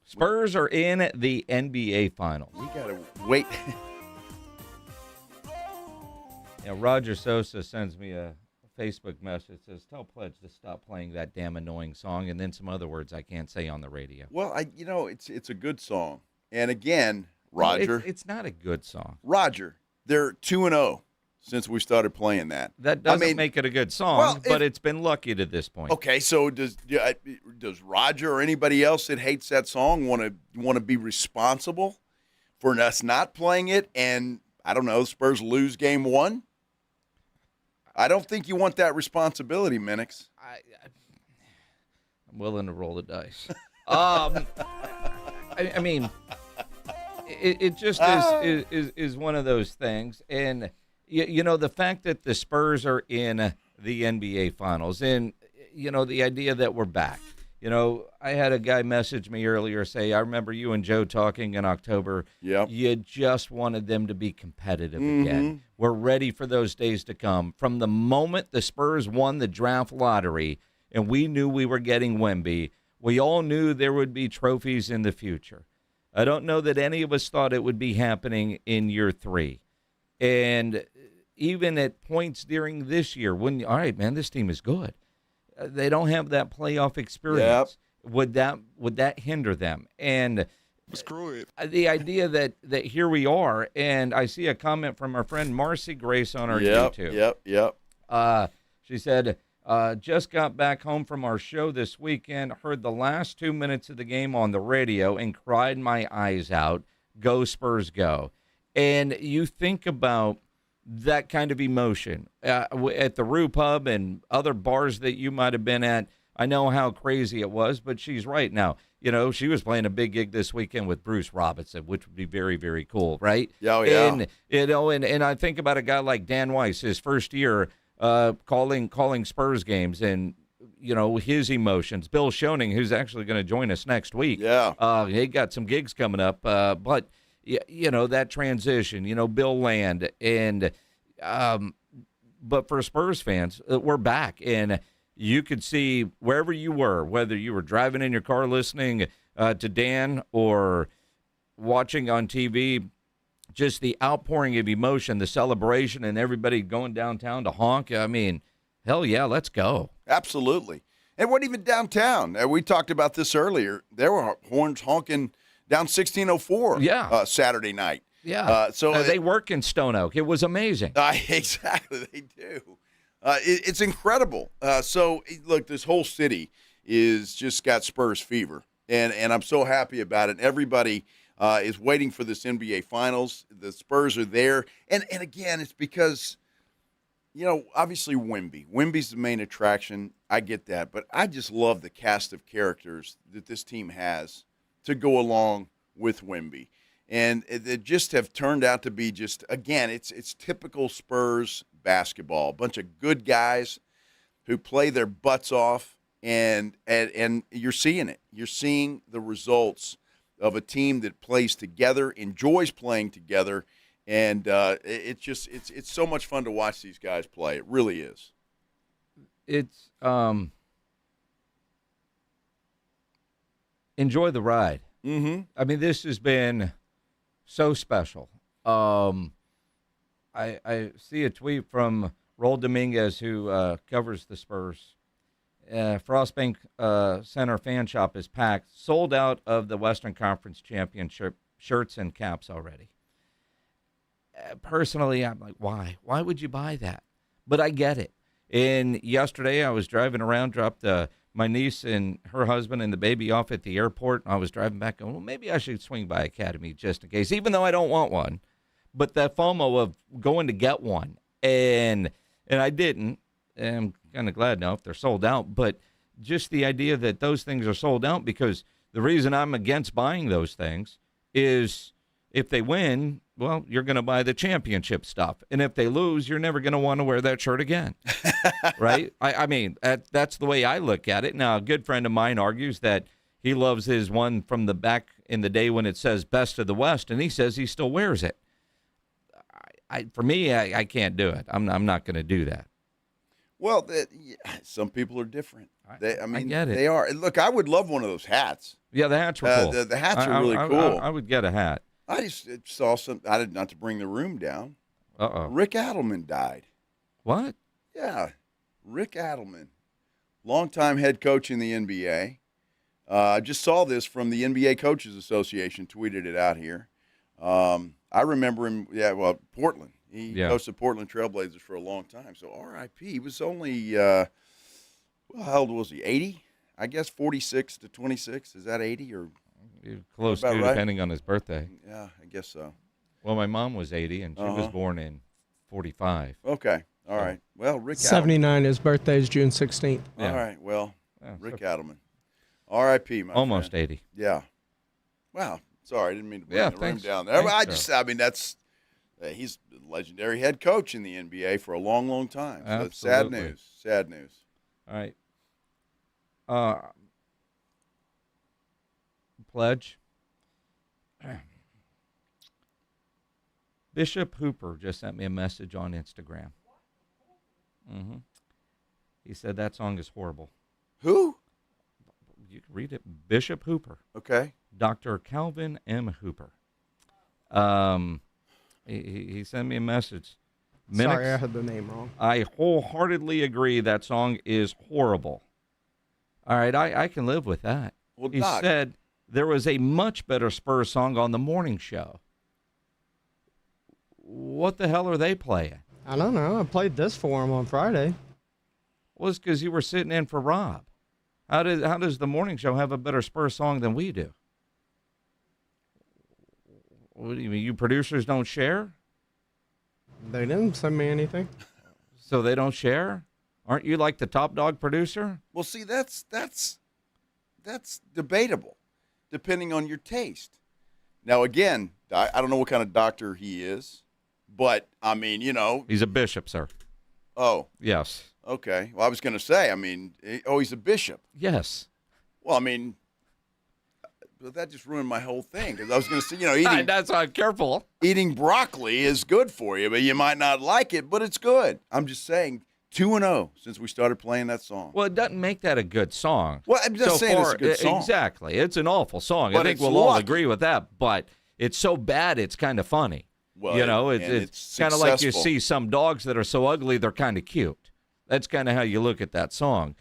Spurs are in the NBA Finals. We got to wait. Roger Sosa sends me a Facebook message that says, tell Pledge to stop playing that damn annoying song, and then some other words I can't say on the radio. Well, it's a good song. And again, Roger. No, it's not a good song. Roger, they're 2-0 since we started playing that. That doesn't make it a good song, but it's been lucky to this point. Okay, so does Roger or anybody else that hates that song want to be responsible for us not playing it and, I don't know, Spurs lose game 1? I don't think you want that responsibility, Minix. I'm willing to roll the dice. I mean, it just is one of those things. And, the fact that the Spurs are in the NBA Finals and, the idea that we're back. I had a guy message me earlier say, I remember you and Joe talking in October. Yep. You just wanted them to be competitive again. We're ready for those days to come. From the moment the Spurs won the draft lottery and we knew we were getting Wemby, we all knew there would be trophies in the future. I don't know that any of us thought it would be happening in year 3. And even at points during this year, when, all right, man, this team is good. They don't have that playoff experience. Yep. Would that hinder them? And screw it. The idea that here we are, and I see a comment from our friend Marcy Grace on our YouTube. Yep. She said, just got back home from our show this weekend, heard the last 2 minutes of the game on the radio, and cried my eyes out. Go Spurs, go. And you think about that kind of emotion at the Rue Pub and other bars that you might have been at. I know how crazy it was, but she's right now. She was playing a big gig this weekend with Bruce Robinson, which would be very, very cool, right? Yeah, yeah. And I think about a guy like Dan Weiss, his first year calling Spurs games, and his emotions. Bill Schoening, who's actually going to join us next week. Yeah, he got some gigs coming up, but. That transition, Bill Land, and but for Spurs fans, we're back, and you could see wherever you were, whether you were driving in your car listening to Dan or watching on TV just the outpouring of emotion, the celebration, and everybody going downtown to honk. I mean, hell yeah, let's go. Absolutely. And what even downtown? We talked about this earlier. There were horns honking down 1604 Saturday night. Yeah. So they work in Stone Oak. It was amazing. Exactly, they do. It's incredible. So, look, this whole city is just got Spurs fever, and I'm so happy about it. Everybody is waiting for this NBA Finals. The Spurs are there. And again, it's because, obviously Wemby. Wemby's the main attraction. I get that. But I just love the cast of characters that this team has to go along with Wemby. And they just have turned out to be just, again, it's typical Spurs basketball. A bunch of good guys who play their butts off, and you're seeing it. You're seeing the results of a team that plays together, enjoys playing together, and it's so much fun to watch these guys play. It really is. It's enjoy the ride. Mm-hmm. I mean, this has been so special. I see a tweet from Raul Dominguez, who covers the Spurs. Frostbank Center fan shop is packed, sold out of the Western Conference Championship shirts and caps already. Personally, I'm like, why? Why would you buy that? But I get it. And yesterday I was driving around, dropped my niece and her husband and the baby off at the airport. And I was driving back going, well, maybe I should swing by Academy just in case, even though I don't want one. But that FOMO of going to get one. And I didn't. And I'm kind of glad now if they're sold out. But just the idea that those things are sold out, because the reason I'm against buying those things is if they win, well, you're going to buy the championship stuff. And if they lose, you're never going to want to wear that shirt again. Right? I mean, that's the way I look at it. Now, a good friend of mine argues that he loves his one from the back in the day when it says Best of the West, and he says he still wears it. For me, I can't do it. I'm not going to do that. Well, some people are different. I get it. They are. Look, I would love one of those hats. Yeah, the hats were cool. The hats are really cool. I would get a hat. I just saw some. I did not to bring the room down. Uh-oh. Rick Adelman died. What? Yeah, Rick Adelman, longtime head coach in the NBA. I just saw this from the NBA Coaches Association. Tweeted it out here. I remember him. Yeah, well, Portland. He coached the Portland Trailblazers for a long time. So R.I.P. He was only how old was he? 80, I guess. 46 to 26. Is that 80 or? Close to, right? Depending on his birthday. Yeah, I guess so. Well, my mom was 80, and she was born in 45. Okay, all right. Well, Rick 79, his birthday is June 16th. Yeah. All right, well, Rick Adelman. R.I.P., my almost friend. 80. Yeah. Wow, sorry, I didn't mean to bring the room down there. I mean, that's he's a legendary head coach in the NBA for a long, long time. So that's sad news. Sad news. All right. Pledge. Bishop Hooper just sent me a message on Instagram. Mm-hmm. He said that song is horrible. Who? You can read it. Bishop Hooper. Okay. Dr. Calvin M. Hooper. He sent me a message. Sorry, I had the name wrong. I wholeheartedly agree that song is horrible. All right, I can live with that. Well, he Doc, said there was a much better Spurs song on the morning show. What the hell are they playing? I don't know. I played this for him on Friday. Well, it's because you were sitting in for Rob. How does the morning show have a better Spurs song than we do? What do you mean? You producers don't share? They didn't send me anything. So they don't share? Aren't you like the top dog producer? Well, see, that's debatable, depending on your taste. Now, again, I don't know what kind of doctor he is, but, I mean, He's a bishop, sir. Oh. Yes. Okay. Well, I was going to say, he's a bishop. Yes. Well, but that just ruined my whole thing, because I was going to say, eating. That's not careful. Eating broccoli is good for you, but you might not like it, but it's good. I'm just saying, 2-0 since we started playing that song. Well, it doesn't make that a good song. Well, I'm just saying it's a good song. Exactly. It's an awful song. But I think we'll all agree with that, but it's so bad it's kind of funny. Well, it's kind of like you successful. see some dogs that are so ugly they're kind of cute. That's kind of how you look at that song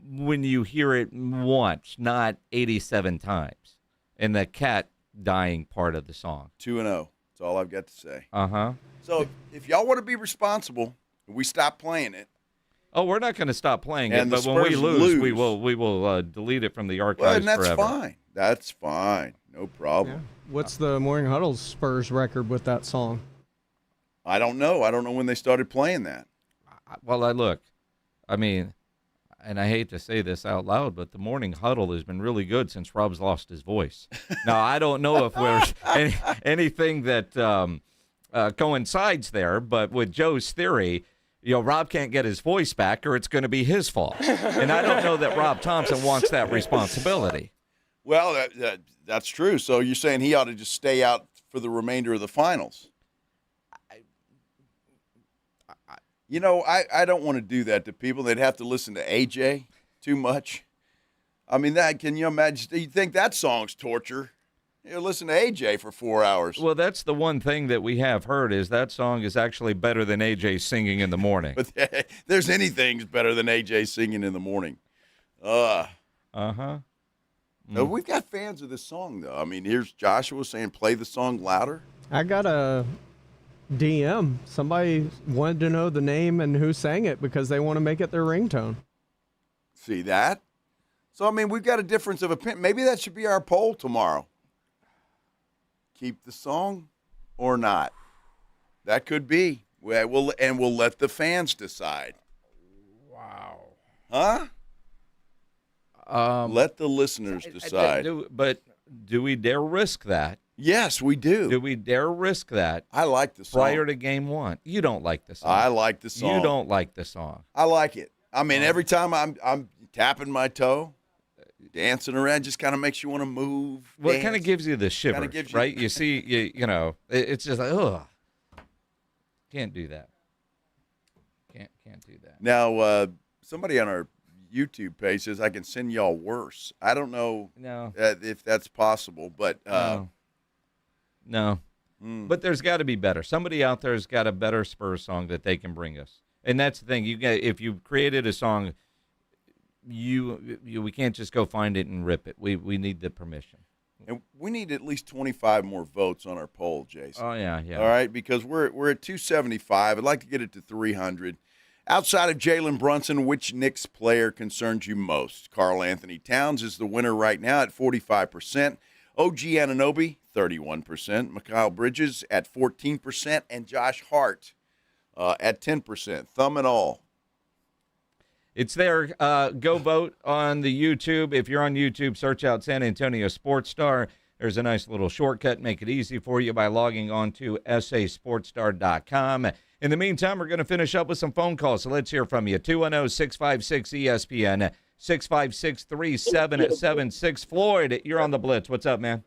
when you hear it once, not 87 times. And the cat dying part of the song. 2-0. That's all I've got to say. Uh-huh. So if y'all want to be responsible, we stop playing it. Oh, we're not going to stop playing it, And the but when we Spurs lose, we lose. will delete it from the Well, archives and that's forever. fine. That's fine. No problem. What's the Morning Huddle's Spurs record with that song? I don't know. I don't know when they started playing that. Well, I mean, and I hate to say this out loud, but the Morning Huddle has been really good since Rob's lost his voice. Now, I don't know if there's anything that coincides there, but with Joe's theory, Rob can't get his voice back or it's going to be his fault. And I don't know that Rob Thompson wants that responsibility. Well, that's true. So you're saying he ought to just stay out for the remainder of the finals? I don't want to do that to people. They'd have to listen to AJ too much. I mean, can you imagine? You think that song's torture? You listen to AJ for 4 hours. Well, that's the one thing that we have heard is that song is actually better than AJ singing in the morning. But there's anything's better than AJ singing in the morning. Uh-huh. No, we've got fans of this song, though. I mean, here's Joshua saying, play the song louder. I got a DM. Somebody wanted to know the name and who sang it because they want to make it their ringtone. See that? So, I mean, we've got a difference of opinion. Maybe that should be our poll tomorrow. Keep the song or not. That could be. We'll let the fans decide. Wow. Huh? Let the listeners decide. But do we dare risk that? Yes, we do. Do we dare risk that? I like the song. Prior to game one. You don't like the song. I like the song. You don't like the song. I like it. I mean, every time I'm tapping my toe, dancing around, just kind of makes you want to move. Well, dance. it kind of gives you the shivers, right? You see, it's just like, ugh. Can't do that. Can't do that. Now, somebody on our YouTube page says I can send y'all worse. I don't know if that's possible, but no. But there's got to be better. Somebody out there has got a better Spurs song that they can bring us, and that's the thing. If you created a song, we can't just go find it and rip it. We need the permission. And we need at least 25 more votes on our poll, Jason. Oh yeah. All right, because we're at 275. I'd like to get it to 300. Outside of Jalen Brunson, which Knicks player concerns you most? Karl Anthony Towns is the winner right now at 45%. OG Anunoby, 31%. Mikal Bridges at 14%. And Josh Hart at 10%. Thumb and all. It's there. Go vote on the YouTube. If you're on YouTube, search out San Antonio Sports Star. There's a nice little shortcut. Make it easy for you by logging on to sasportstar.com. In the meantime, we're going to finish up with some phone calls, so let's hear from you. 210-656-ESPN, 656-3776. Floyd, you're on the Blitz. What's up, man?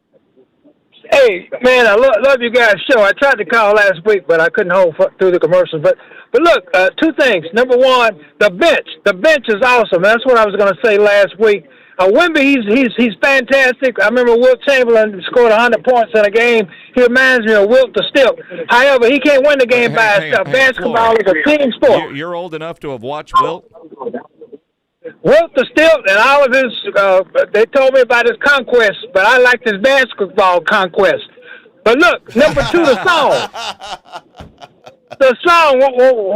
Hey, man, I love you guys' show. I tried to call last week, but I couldn't hold through the commercials. But look, two things. Number one, the bench. The bench is awesome. That's what I was going to say last week. Wemby, he's fantastic. I remember Wilt Chamberlain scored 100 points in a game. He reminds me of Wilt the Stilt. However, he can't win the game by himself. Basketball is a team sport. You're old enough to have watched Wilt? Wilt the Stilt and all of his, they told me about his conquest, but I liked his basketball conquest. But look, number two, the song. The song,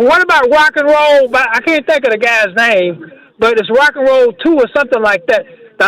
what about rock and roll? I can't think of the guy's name, but it's Rock and Roll 2 or something like that. Hey,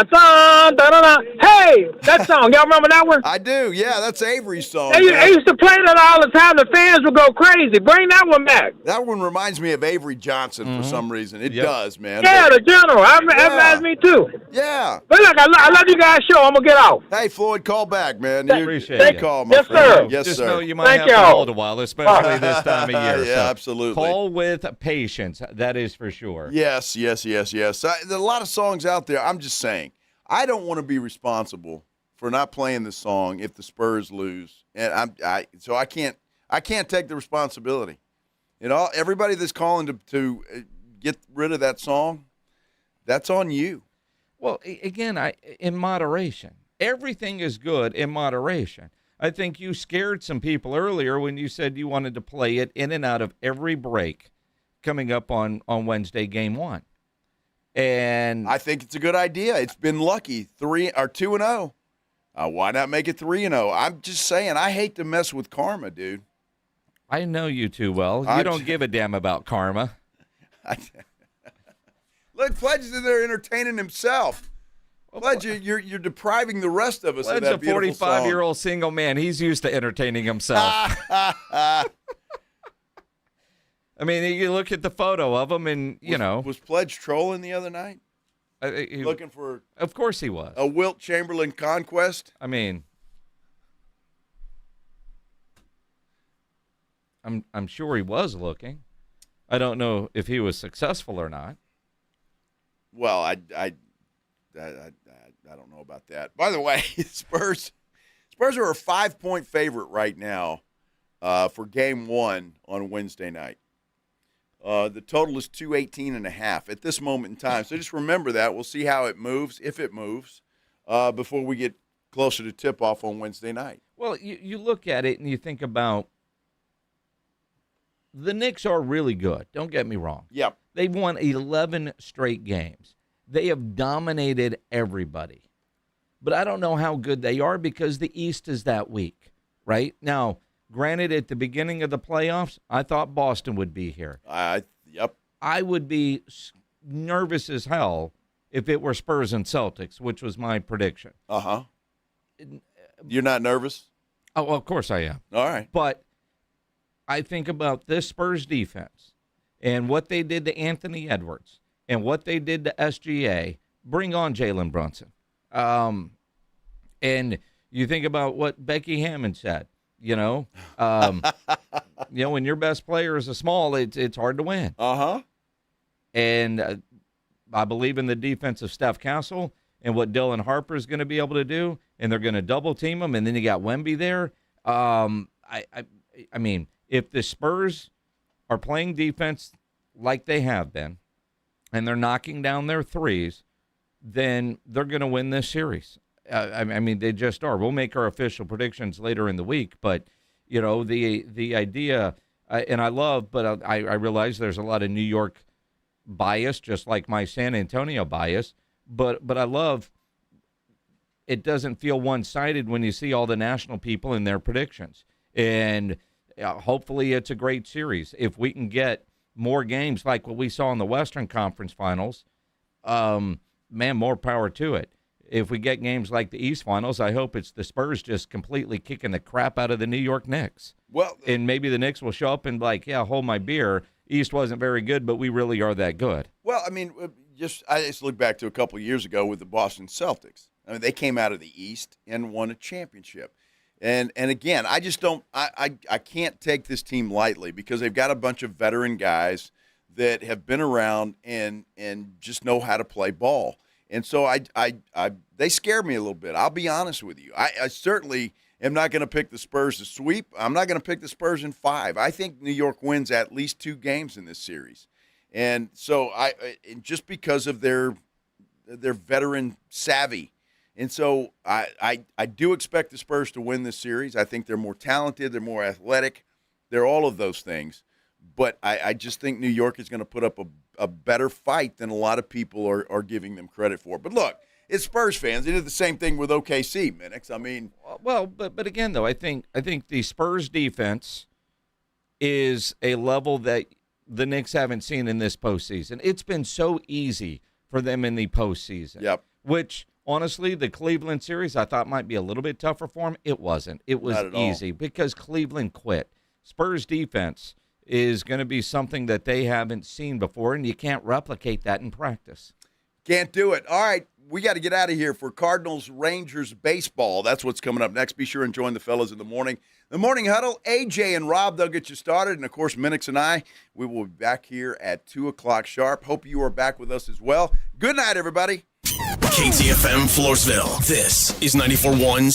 that song. Y'all remember that one? I do. Yeah, that's Avery's song. They used to play that all the time. The fans would go crazy. Bring that one back. That one reminds me of Avery Johnson for some reason. It does, man. Yeah, the general. That reminds me, too. Yeah. But look, I love you guys' show. I'm going to get off. Hey, Floyd, call back, man. Appreciate it. Call, my yes, friend. sir. Yes, Just sir. know you might have to hold a while, especially this time of year. Yeah, so absolutely. Call with patience. That is for sure. Yes. There's a lot of songs out there. I'm just saying, I don't want to be responsible for not playing the song if the Spurs lose, and so I can't take the responsibility. Everybody that's calling to get rid of that song, that's on you. Well, again, in moderation. Everything is good in moderation. I think you scared some people earlier when you said you wanted to play it in and out of every break coming up on Wednesday, game 1. And I think it's a good idea. It's been lucky, 2-0. Why not make it 3-0? I'm just saying, I hate to mess with karma, dude. I know you too well. You don't give a damn about karma. Look, Pledge is in there entertaining himself. Pledge, you're depriving the rest of us of that beautiful song. Pledge, a 45-year-old single man. He's used to entertaining himself. I mean, you look at the photo of him, and, Was Pledge trolling the other night? Looking for... Of course he was. A Wilt Chamberlain conquest? I mean... I'm sure he was looking. I don't know if he was successful or not. Well, I don't know about that. By the way, Spurs are a 5-point favorite right now for game 1 on Wednesday night. The total is 218.5 at this moment in time. So just remember that. We'll see how it moves, if it moves, before we get closer to tip-off on Wednesday night. Well, you look at it and you think about the Knicks are really good. Don't get me wrong. Yep. They've won 11 straight games. They have dominated everybody. But I don't know how good they are because the East is that weak, right? Now, granted, at the beginning of the playoffs, I thought Boston would be here. Yep. I would be nervous as hell if it were Spurs and Celtics, which was my prediction. Uh-huh. You're not nervous? Oh, well, of course I am. All right. But I think about this Spurs defense and what they did to Anthony Edwards and what they did to SGA. Bring on Jalen Brunson. And you think about what Becky Hammond said, when your best player is a small, it's hard to win. Uh-huh. And I believe in the defense of Steph Castle and what Dylan Harper is going to be able to do, and they're going to double team him, and then you got Wemby there. I mean, if the Spurs are playing defense like they have been, and they're knocking down their threes, then they're going to win this series. I mean, they just are. We'll make our official predictions later in the week, but the idea, and I love, but I realize there's a lot of New York bias, just like my San Antonio bias, but I love. It doesn't feel one-sided when you see all the national people in their predictions, and hopefully it's a great series. If we can get more games like what we saw in the Western Conference Finals, man, more power to it. If we get games like the East Finals, I hope it's the Spurs just completely kicking the crap out of the New York Knicks. Well, and maybe the Knicks will show up and hold my beer. East wasn't very good, but we really are that good. Well, I mean, I just look back to a couple of years ago with the Boston Celtics. I mean, they came out of the East and won a championship. And again, I just don't I can't take this team lightly because they've got a bunch of veteran guys that have been around and just know how to play ball. And so they scare me a little bit. I'll be honest with you. I certainly am not going to pick the Spurs to sweep. I'm not going to pick the Spurs in 5. I think New York wins at least 2 games in this series. And so just because of their veteran savvy. And so I do expect the Spurs to win this series. I think they're more talented. They're more athletic. They're all of those things. But I just think New York is going to put up a better fight than a lot of people are giving them credit for. But look, it's Spurs fans. They did the same thing with OKC, Minix. I mean, well, but again, though, I think the Spurs defense is a level that the Knicks haven't seen in this postseason. It's been so easy for them in the postseason. Yep. Which, honestly, the Cleveland series I thought might be a little bit tougher for them. It wasn't. It was easy because Cleveland quit. Spurs defense is going to be something that they haven't seen before, and you can't replicate that in practice. Can't do it. All right, we got to get out of here for Cardinals-Rangers baseball. That's what's coming up next. Be sure and join the fellas in the morning. The Morning Huddle, AJ and Rob, they'll get you started. And, of course, Minix and I, we will be back here at 2 o'clock sharp. Hope you are back with us as well. Good night, everybody. KTFM Floresville. This is 94.1